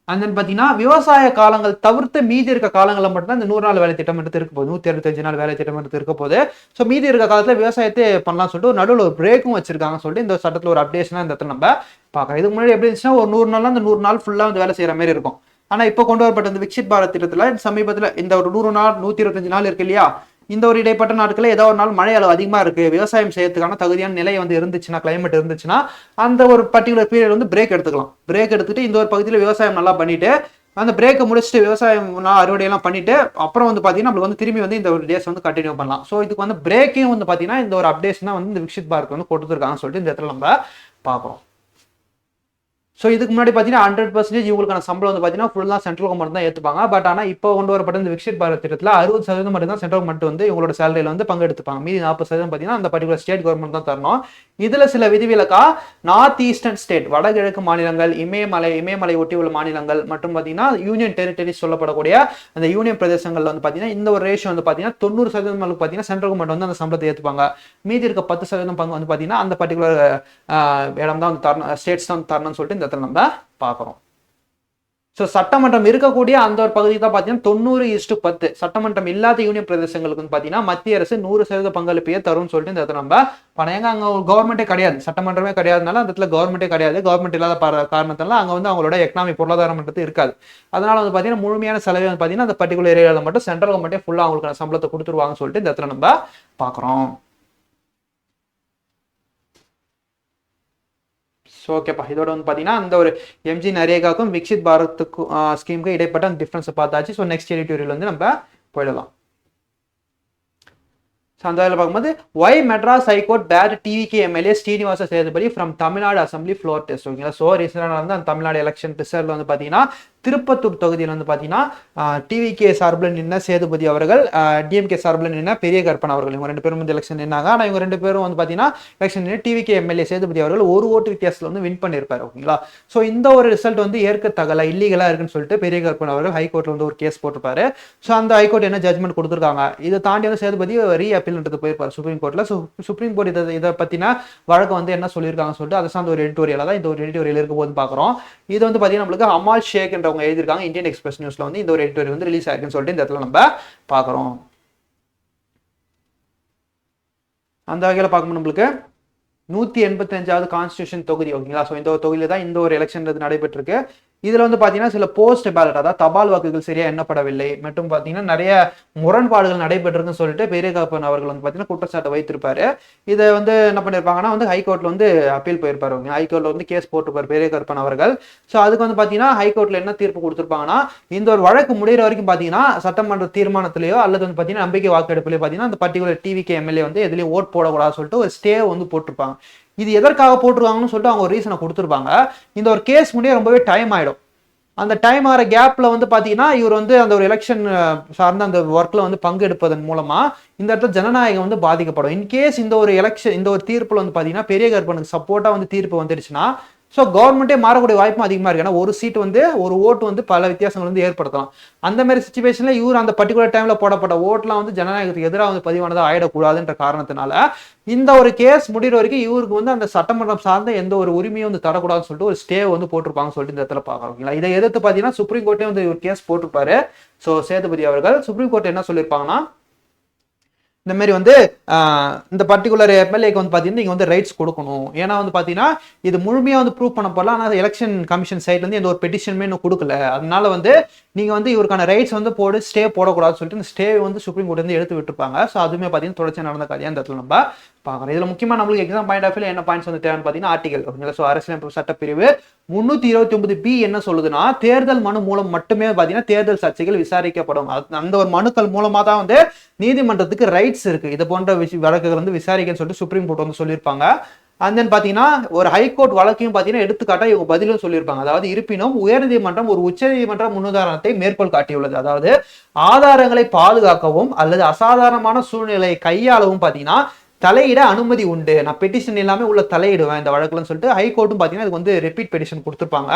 அண்ட் தென் பார்த்தீங்கன்னா விவசாய காலங்கள் தவிர்த்து மீதி இருக்க காலங்களில் மட்டும்தான் இந்த 100 நாள் வேலை திட்டம் எடுத்து இருக்க போகுது, 165 நாள் வேலை திட்டம் எடுத்து இருக்க போது. ஸோ மீதி இருக்க காலத்தில் விவசாயத்தை பண்ணலாம்னு சொல்லிட்டு ஒரு நடுவில் ஒரு பிரேக்கும் வச்சிருக்காங்கன்னு சொல்லிட்டு இந்த சட்டத்தில் ஒரு அப்டேஷனாக இந்த இடத்துல நம்ம பார்க்குறோம். இதுக்கு முன்னாடி எப்படி இருந்துச்சுன்னா ஒரு 100 நாள் அந்த 100 நாள் ஃபுல்லாக வந்து வேலை செய்கிற மாதிரி இருக்கும். ஆனால் இப்போ கொண்டு வரப்பட்ட இந்த விக்ஷித் பாரத் திட்டத்தில் சமீபத்தில் இந்த ஒரு 100 நாள் 125 நாள் இருக்கு இல்லையா, இந்த ஒரு இடைப்பட்ட நாட்களில் ஏதோ ஒரு நாள் மழை அளவு அதிகமாக இருக்கு, விவசாயம் செய்யறதுக்கான தகுதியான நிலை வந்து இருந்துச்சுன்னா, கிளைமேட் இருந்துச்சுன்னா அந்த ஒரு பர்டிகுலர் பீரியட் வந்து பிரேக் எடுத்துக்கலாம். பிரேக் எடுத்துட்டு இந்த ஒரு பகுதியில் விவசாயம் நல்லா பண்ணிட்டு அந்த பிரேக்கை முடிச்சுட்டு விவசாயம் அறுவடையெல்லாம் பண்ணிட்டு அப்புறம் வந்து பார்த்தீங்கன்னா நம்மளுக்கு வந்து திரும்பி வந்து இந்த ஒரு டேஸ் வந்து கண்டினியூ பண்ணலாம். ஸோ இதுக்கு வந்து பிரேக்கையும் வந்து பார்த்தீங்கன்னா இந்த ஒரு அப்டேஷன் தான் வந்து இந்த விக்ஷித் பாரத் வந்து கொடுத்துருக்காங்கன்னு சொல்லிட்டு இந்த இடத்துல நம்ம பார்க்குறோம். ஸோ இதுக்கு முன்னாடி பார்த்தீங்கன்னா 100% இவங்களுக்கான சம்பளம் வந்து பார்த்தீங்கன்னா ஃபுல்லாக சென்ட்ரல் கவர்மெண்ட் தான் ஏற்றுப்பாங்க. பட் ஆனால் இப்போ கொண்டு வரப்பட்ட இந்த விக்ஷித் பாரத் திட்டத்தில் 60% மட்டும் தான் சென்ட்ரல் கவர்மெண்ட் வந்து இவங்களோட சேலரியில் வந்து பங்கெடுத்துப்பாங்க. மீதி 40% பார்த்தீங்கன்னா அந்த பர்டிகுலர் ஸ்டேட் கவர்மெண்ட் தான் தரணும். இதில் சில விதிவிலக்கா நார்த் ஈஸ்டர்ன் ஸ்டேட், வடகிழக்கு மாநிலங்கள், இமயமலை ஒட்டி உள்ள மாநிலங்கள் மற்றும் பார்த்தீங்கன்னா யூனியன் டெரிட்டரிஸ் சொல்லப்படக்கூடிய அந்த யூனியன் பிரதேசங்களில் வந்து பார்த்தீங்கன்னா இந்த ஒரு ரேஷியோ வந்து பார்த்தீங்கன்னா 90% பார்த்தீங்கன்னா சென்ட்ரல் கவர்மெண்ட் வந்து அந்த சம்பளத்தை ஏற்றுப்பாங்க. மீதி இருக்க 10% பங்கு வந்து பார்த்தீங்கன்னா அந்த பர்டிகுலர் இடம் தான் வந்து தரணும், ஸ்டேட்ஸ் தான் தரணும்னு சொல்லிட்டு இந்த இடத்துல நம்ம பார்க்குறோம். ஸோ சட்டமன்றம் இருக்கக்கூடிய அந்த ஒரு பகுதி தான் பார்த்தீங்கன்னா 90:10. சட்டமன்றம் இல்லாத யூனியன் பிரதேசங்களுக்கு வந்து பார்த்தீங்கன்னா மத்திய அரசு 100% பங்களிப்பையே தரும்னு சொல்லிட்டு இந்த இடத்துல நம்ம பணம். அங்கே கவர்மெண்ட்டே கிடையாது, சட்டமன்றமே கிடையாதுனால அந்த இடத்துல கவர்மெண்ட்டே கிடையாது. கவர்மெண்ட் இல்லாத காரணத்தால அங்கே வந்து அவங்களோட எக்கனாமி பொருளாதாரம்ன்றது இருக்காது. அதனால வந்து பார்த்தீங்கன்னா முழுமையான செலவை வந்து பார்த்தீங்கன்னா அந்த பர்டிகுலர் ஏரியாவில் மட்டும் சென்ட்ரல் கவர்மெண்ட்டே ஃபுல்லாக அவங்களுக்கான சம்பளத்தை கொடுத்துருவாங்கன்னு சொல்லிட்டு இந்த இடத்துல நம்ம பார்க்குறோம். ஸோ ஓகேப்பா, இதோட வந்து பார்த்தீங்கன்னா அந்த ஒரு எம்ஜி நரேகாக்கும் விக்ஷித் பாரத்துக்கும் ஸ்கீமுக்கு இடைப்பட்ட அந்த டிஃப்ரென்ஸை பார்த்தாச்சு. ஸோ நெக்ஸ்ட் எடிட்டோரியல் வந்து நம்ம போயிடலாம். அந்த வகையில் பார்க்கும்போது why Madras high court barred TVK MLA Srinivasa Sethupathi from Tamil Nadu assembly floor test. ஓகேங்களா. ஸோ ரீசெண்டாக வந்து அந்த தமிழ்நாடு எலெக்ஷன் ரிசல்ட் வந்து பார்த்தீங்கன்னா திருப்பத்தூர் தொகுதியில் வந்து பார்த்தீங்கன்னா டிவிகே சார்பில் நின்ன சேதுபதி அவர்கள், டிஎம்கே சார்பில் நின்ன பெரிய கருப்பன் அவர்கள், இவங்க 2 பேரும் வந்து எலெக்ஷன் நின்னாங்க. ஆனால் இவங்க 2 பேரும் வந்து பார்த்தீங்கன்னா எலெக்ஷன் நின்று டிவிகே எம்எல்ஏ சேதுபதி அவர்கள் 1 ஓட்டு வித்தியாசத்தில் வந்து வின் பண்ணியிருப்பார். ஓகேங்களா. ஸோ இந்த ஒரு ரிசல்ட் வந்து ஏற்கத்தகல இல்லீகலாக இருக்குன்னு சொல்லிட்டு பெரிய கருப்பன் அவர்கள் ஹைகோர்ட்டில் வந்து ஒரு கேஸ் போட்டிருப்பாரு. ஸோ அந்த ஹைகோர்ட் என்ன ஜட்மெண்ட் கொடுத்துருக்காங்க, இதை தாண்டி வந்து சேதுபதி ரீ அப்பீல்ன்றது போயிருப்பார் சுப்ரீம் கோர்ட்டில். ஸோ சுப்ரீம் கோர்ட் இதை பற்றின வழக்கு வந்து என்ன சொல்லியிருக்காங்கன்னு சொல்லிட்டு அதை சார்ந்த ஒரு எடிட்டோரியலாக தான் இந்த ஒரு எடிட்டோரியல் இருக்கும் போது பார்க்குறோம். இது வந்து பார்த்தீங்கன்னா நம்மளுக்கு அமால் ஷேக் என்ற எழுதியிருக்காங்க. இந்தியன் எக்ஸ்பிரஸ் நியூஸ்ல வந்து இந்த ஒரு எடிட்டோரியல் வந்து ரிலீஸ் ஆயிருக்குன்னு சொல்லிட்டு இந்த இடத்துல நம்ம பார்க்குறோம். அந்த வகையில் பார்க்கும்போது நம்மளுக்கு 185வது கான்ஸ்டியூஷன் தொகுதி. ஓகேங்களா. ஸோ இந்த ஒரு தொகுதியில தான் இந்த ஒரு எலெக்ஷன் நடைபெற்றிருக்கு. இதுல வந்து பாத்தீங்கன்னா சில போஸ்ட் பேலட், அதாவது தபால் வாக்குகள் சரியா எண்ணப்படவில்லை மற்றும் பாத்தீங்கன்னா நிறைய முரண்பாடுகள் நடைபெற்றிருக்குன்னு சொல்லிட்டு பெரிய கருப்பன் அவர்கள் வந்து பாத்தீங்கன்னா குற்றச்சாட்டை வைத்திருப்பாரு. இதை வந்து என்ன பண்ணிருப்பாங்கன்னா வந்து ஹைகோர்ட்ல வந்து அப்பீல் போயிருப்பாரு. ஹைகோர்ட்ல வந்து கேஸ் போட்டிருப்பாரு பெரிய கருப்பன் அவர்கள். ஸோ அதுக்கு வந்து பாத்தீங்கன்னா ஹைகோர்ட்ல என்ன தீர்ப்பு கொடுத்திருப்பாங்கன்னா, இந்த ஒரு வழக்கு முடிகிற வரைக்கும் பாத்தீங்கன்னா சட்டமன்ற தீர்மானத்திலேயோ அல்லது வந்து பாத்தீங்கன்னா நம்பிக்கை வாக்கெடுப்புலையோ பாத்தீங்கன்னா அந்த பர்டிகுலர் டிவிகே எம்எல்ஏ வந்து எதுலயும் ஓட் போடக்கூடாதுன்னு சொல்லிட்டு ஒரு ஸ்டே வந்து போட்டிருப்பாங்க. இது எதற்காக போட்டிருக்காங்கன்னு சொல்லிட்டு அவங்க ஒரு ரீசனை கொடுத்துருப்பாங்க. இந்த ஒரு கேஸ் முடிய ரொம்பவே டைம் ஆயிடும். அந்த டைம் ஆகிற கேப்ல வந்து பாத்தீங்கன்னா இவர் வந்து அந்த ஒரு எலெக்ஷன் சார்ந்த அந்த ஒர்க்ல வந்து பங்கெடுப்பதன் மூலமா இந்த இடத்துல ஜனநாயகம் வந்து பாதிக்கப்படும். இன்கேஸ் இந்த ஒரு எலெக்ஷன் இந்த ஒரு தீர்ப்புல வந்து பாத்தீங்கன்னா பெரிய கருப்பனுக்கு சப்போர்ட்டா வந்து தீர்ப்பு வந்துடுச்சுன்னா ஸோ கவர்மெண்ட்டே மாறக்கூடிய வாய்ப்பும் அதிகமாக இருக்கு. ஏன்னா ஒரு சீட் வந்து ஒரு ஓட்டு வந்து பல வித்தியாசங்கள் வந்து ஏற்படுத்தலாம். அந்த மாதிரி சுச்சுவேஷன்ல இவர் அந்த பர்டிகுலர் டைம்ல போடப்பட்ட ஓட்லாம் வந்து ஜனநாயகத்துக்கு எதிராக வந்து பதிவானதாக ஆயிடக்கூடாதுன்ற காரணத்தினால இந்த ஒரு கேஸ் முடிகிற வரைக்கும் இவருக்கு வந்து அந்த சட்டமன்றம் சார்ந்த எந்த ஒரு உரிமையும் வந்து தரக்கூடாதுன்னு சொல்லிட்டு ஒரு ஸ்டே வந்து போட்டிருப்பாங்கன்னு சொல்லிட்டு இந்த இடத்துல பார்க்குறோம். இதை எதிர்த்து பார்த்தீங்கன்னா சுப்ரீம் கோர்ட்டே வந்து ஒரு கேஸ் போட்டிருப்பாரு. ஸோ சேதுபதி அவர்கள் சுப்ரீம் கோர்ட் என்ன சொல்லியிருப்பாங்கன்னா, இந்த மாதிரி வந்து இந்த பர்டிகுலர் எம்எல்ஏக்கு வந்து பார்த்தீங்கன்னா நீங்கள் வந்து ரைட்ஸ் கொடுக்கணும். ஏன்னா வந்து பார்த்தீங்கன்னா இது முழுமையாக வந்து ப்ரூவ் பண்ண போடலாம். ஆனால் எலெக்ஷன் கமிஷன் சைட்லேருந்து எந்த ஒரு பெட்டிஷனுமே இன்னும் கொடுக்கல. அதனால வந்து நீங்கள் வந்து இவருக்கான ரைட்ஸ் வந்து ஸ்டே போடக்கூடாதுன்னு சொல்லிட்டு இந்த ஸ்டே வந்து சுப்ரீம் கோர்ட் வந்து எடுத்து விட்டுருப்பாங்க. ஸோ அதுவுமே பார்த்தீங்கன்னா தொடர்ச்சி நடந்த கதையாக இந்த இடத்துல நம்ம பார்க்குறோம். இதில் முக்கியமாக நம்மளுக்கு எக்ஸாம் பாயிண்ட் ஆஃப் வியூ என்ன பாயிண்ட்ஸ் வந்து தேவைன்னு பார்த்தீங்கன்னா ஆர்டிகல். ஸோ அரசியலமைப்பு சட்டப்பிரிவு 329B என்ன சொல்லுதுன்னா, தேர்தல் மனு மூலம் மட்டுமே பார்த்தீங்கன்னா தேர்தல் சர்ச்சைகள் விசாரிக்கப்படும். அந்த ஒரு மனுக்கள் மூலமா தான் வந்து நீதிமன்றத்துக்கு ரைட்ஸ் இருக்கு இது போன்ற வழக்குகள் வந்து விசாரிக்கன்னு சொல்லிட்டு சுப்ரீம் கோர்ட் வந்து சொல்லியிருப்பாங்க. அண்ட் தென் பார்த்தீங்கன்னா ஒரு ஹைகோர்ட் வழக்கையும் பார்த்தீங்கன்னா எடுத்துக்காட்டா இவங்க பதிலும் சொல்லியிருப்பாங்க. அதாவது இருப்பினும் உயர்நீதிமன்றம் ஒரு உச்சநீதிமன்ற முன்னுதாரணத்தை மேற்கோள் காட்டியுள்ளது. அதாவது ஆதாரங்களை பாதுகாக்கவும் அல்லது அசாதாரணமான சூழ்நிலையை கையாளவும் பார்த்தீங்கன்னா தலையிட அனுமதி உண்டு. நான் பெட்டிஷன் எல்லாமே உள்ள தலையிடுவேன் இந்த வழக்குலன்னு சொல்லிட்டு ஹைகோர்ட்டும் பார்த்தீங்கன்னா இதுக்கு வந்து ரிப்பீட் பெட்டிஷன் கொடுத்துருப்பாங்க.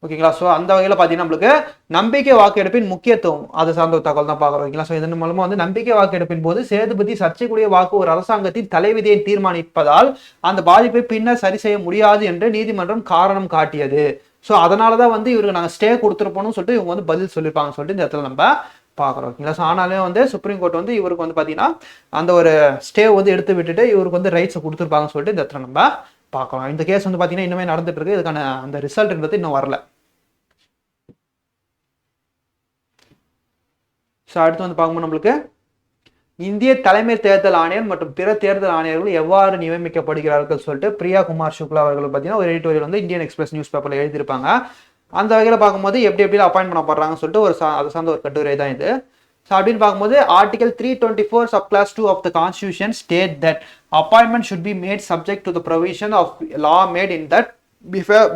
ஓகேங்களா. ஸோ அந்த வகையில் பார்த்தீங்கன்னா நம்மளுக்கு நம்பிக்கை வாக்கெடுப்பின் முக்கியத்துவம் அது சார்ந்த ஒரு தகவல் தான் பார்க்குறோம். ஓகேங்களா. ஸோ இதன் மூலமா வந்து நம்பிக்கை வாக்கெடுப்பின் போது சேதுபதி சர்ச்சைக்குரிய வாக்கு ஒரு அரசாங்கத்தின் தலைவிதியை தீர்மானிப்பதால் அந்த பாதிப்பை பின்னர் சரி செய்ய முடியாது என்று நீதிமன்றம் காரணம் காட்டியது. ஸோ அதனாலதான் வந்து இவருக்கு நாங்கள் ஸ்டே கொடுத்துருப்போம்னு சொல்லிட்டு இவங்க வந்து பதில் சொல்லியிருப்பாங்கன்னு சொல்லிட்டு இந்த இடத்துல நம்ம பார்க்குறோம். ஓகேங்களா. ஸோ ஆனாலே வந்து சுப்ரீம் கோர்ட் வந்து இவருக்கு வந்து பார்த்தீங்கன்னா அந்த ஒரு ஸ்டே வந்து எடுத்து விட்டுட்டு இவருக்கு வந்து ரைட்ஸை கொடுத்துருப்பாங்கன்னு சொல்லிட்டு இந்த இடத்துல நம்ம பார்க்கலாம். இந்த கேஸ் வந்து பார்த்தீங்கன்னா இன்னுமே நடந்துட்டு இருக்கு. இதுக்கான அந்த ரிசல்ட்ன்றது இன்னும் வரல. ஸோ அடுத்து வந்து பார்க்கும்போது நம்மளுக்கு இந்திய தலைமை தேர்தல் ஆணையர் மற்றும் பிற தேர்தல் ஆணையர்கள் எவ்வாறு நியமிக்கப்படுகிறார்கள் சொல்லிட்டு பிரியா குமார் சுக்லா அவர்கள் பார்த்தீங்கன்னா ஒரு எடிட்டோரியல் வந்து இந்தியன் எக்ஸ்பிரஸ் நியூஸ் பேப்பர்ல எழுதியிருப்பாங்க. அந்த வகையில் பார்க்கும்போது எப்படி அப்பாயின்ட் பண்ணப்படுறாங்கன்னு சொல்லிட்டு ஒரு அது சார்ந்த ஒரு கட்டுரை தான் இது. ஸோ அப்படின்னு பார்க்கும்போது article 324 subclass 2 of the constitution state that appointment should be made subject to the provision of law made in that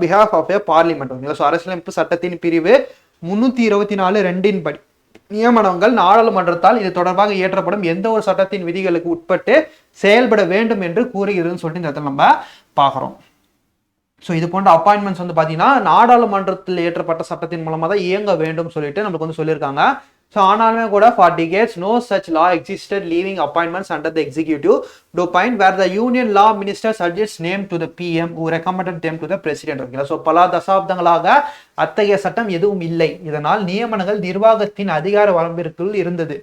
behalf of a parliament. So அரசியலமைப்பு சட்டத்தின் பிரிவு 324(2) படி நியமனங்கள் நாடாளுமன்றத்தால் இது தொடர்பாக இயற்றப்படும் எந்த ஒரு சட்டத்தின் விதிகளுக்கு உட்பட்டு செயல்பட வேண்டும் என்று கூறுகிறதுன்னு சொல்லிட்டு இந்த இடத்துல நம்ம பார்க்குறோம். ஸோ இது போன்ற அப்பாயின்மெண்ட்ஸ் வந்து பார்த்தீங்கன்னா நாடாளுமன்றத்தில் இயற்றப்பட்ட சட்டத்தின் மூலமாக தான் இயங்க வேண்டும் சொல்லிட்டு நம்மளுக்கு வந்து சொல்லியிருக்காங்க. ஸோ ஆனாலுமே கூட for decades no such law existed leaving appointments under the executive domain where the union law minister suggests name to the PM who recommended them to the president. ஓகேங்களா. ஸோ பல தசாப்தங்களாக அத்தகைய சட்டம் எதுவும் இல்லை. இதனால் நியமனங்கள் நிர்வாகத்தின் அதிகார வரம்பிற்குள் இருந்தது.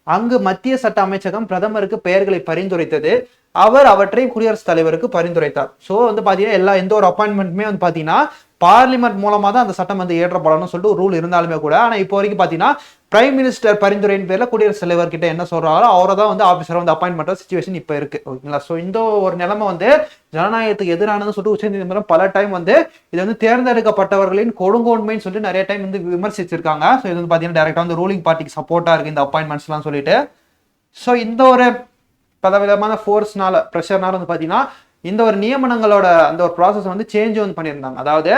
அங்கு மத்திய சட்ட அமைச்சகம் பிரதமருக்கு பெயர்களை பரிந்துரைத்தது. அவர் அவற்றை குடியரசுத் தலைவருக்கு பரிந்துரைத்தார். ஸோ வந்து பார்த்தீங்கன்னா எந்த ஒரு அப்பாயின்மெண்ட்டுமே வந்து பார்த்தீங்கன்னா பார்லிமெண்ட் மூலமா தான் அந்த சட்டம் வந்து ஏற்றப்படணும்னு சொல்லிட்டு ஒரு ரூல் இருந்தாலுமே கூட, ஆனால் இப்போ வரைக்கும் பார்த்தீங்கன்னா பிரைம் மினிஸ்டர் பரிந்துரையின் பேர்ல குடியரசுத் தலைவர் கிட்ட என்ன சொல்றாரோ அவரை தான் வந்து ஆஃபீஸரை வந்து அப்பாயின்ட் பண்ற சிச்சுவேஷன் இப்போ இருக்கு. ஓகேங்களா. ஸோ இந்த ஒரு நிலைமை வந்து ஜனநாயகத்துக்கு எதிரானதுன்னு சொல்லிட்டு உச்சநீதிமன்றம் பல டைம் வந்து இது வந்து தேர்ந்தெடுக்கப்பட்டவர்களின் கொடுங்கோன்மைன்னு சொல்லிட்டு நிறைய டைம் வந்து விமர்சிச்சிருக்காங்க. ஸோ இது வந்து பார்த்தீங்கன்னா டைரக்டா வந்து ரூலிங் பார்ட்டிக்கு சப்போர்ட்டா இருக்கு இந்த அப்பாயின்மெண்ட்ஸ்லாம் சொல்லிட்டு. ஸோ இந்த ஒரு பலவிதமான ஃபோர்ஸ்னால ப்ரெஷர்னால வந்து பார்த்தீங்கன்னா இந்த ஒரு நியமனங்களோட அந்த ஒரு ப்ராசஸ் வந்து சேஞ்ச் வந்து பண்ணியிருந்தாங்க. அதாவது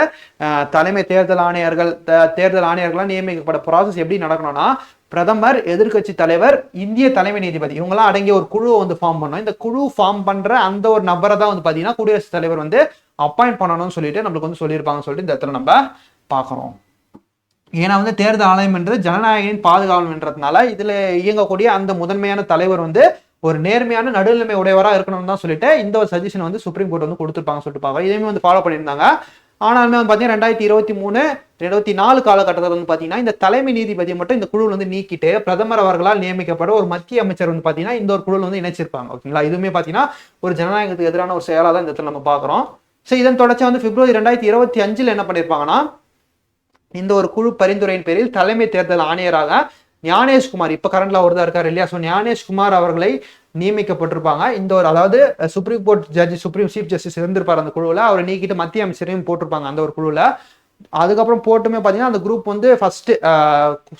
தலைமை தேர்தல் ஆணையர்கள் தேர்தல் ஆணையர்களாக நியமிக்கப்பட்ட ப்ராசஸ் எப்படி நடக்கணும்னா, பிரதமர், எதிர்கட்சி தலைவர், இந்திய தலைமை நீதிபதி இவங்கெல்லாம் அடங்கிய ஒரு குழுவை வந்து ஃபார்ம் பண்ணணும். இந்த குழு ஃபார்ம் பண்ற அந்த ஒரு நபரை தான் வந்து பார்த்தீங்கன்னா குடியரசுத் தலைவர் வந்து அப்பாயிண்ட் பண்ணணும்னு சொல்லிட்டு நம்மளுக்கு வந்து சொல்லியிருப்பாங்கன்னு சொல்லிட்டு இந்த இடத்துல நம்ம பார்க்குறோம். ஏன்னா வந்து தேர்தல் ஆணையம் என்று ஜனநாயகின் பாதுகாவல்ன்றதுனால இதுல இயங்கக்கூடிய அந்த முதன்மையான தலைவர் வந்து ஒரு நேர்மையான நடுநிலைமை உடையவராக இருக்கணும்னு தான் சொல்லிட்டு இந்த ஒரு சஜஷன் வந்து சுப்ரீம் கோர்ட் வந்து கொடுத்துருப்பாங்க சொல்லிட்டு பார்க்க இதையுமே வந்து ஃபாலோ பண்ணியிருந்தாங்க. ஆனாலுமே வந்து பார்த்தீங்கன்னா 2023-24 காலகட்டத்தில் வந்து பார்த்தீங்கன்னா இந்த தலைமை நீதிபதியை மட்டும் இந்த குழு வந்து நீக்கிட்டு பிரதமர் அவர்களால் நியமிக்கப்பட ஒரு மத்திய அமைச்சர் வந்து பார்த்தீங்கன்னா இந்த ஒரு குழு வந்து இணைச்சிருப்பாங்க. ஓகேங்களா, இதுவுமே பார்த்தீங்கன்னா ஒரு ஜனநாயகத்துக்கு எதிரான ஒரு செயலாக தான் இந்த இடத்துல நம்ம பார்க்குறோம். ஸோ இதன் தொடர்ச்சி வந்து பிப்ரவரி 2025 என்ன பண்ணியிருப்பாங்கன்னா, இந்த ஒரு குழு பரிந்துரையின் பேரில் தலைமை தேர்தல் ஆணையராக ஞானேஷ்குமார், இப்ப கரண்ட்ல அவர் தான் இருக்காரு இல்லையா, ஸோ ஞானேஷ்குமார் அவர்களை நியமிக்கப்பட்டிருப்பாங்க. இந்த ஒரு அதாவது சுப்ரீம் கோர்ட் ஜட்ஜி, சுப்ரீம் சீஃப் ஜஸ்டிஸ் இருந்திருப்பார் அந்த குழுவில், அவரை நீக்கிட்டு மத்திய அமைச்சரையும் போட்டிருப்பாங்க அந்த ஒரு குழுவில். அதுக்கப்புறம் போட்டுமே பார்த்தீங்கன்னா அந்த குரூப் வந்து ஃபர்ஸ்ட்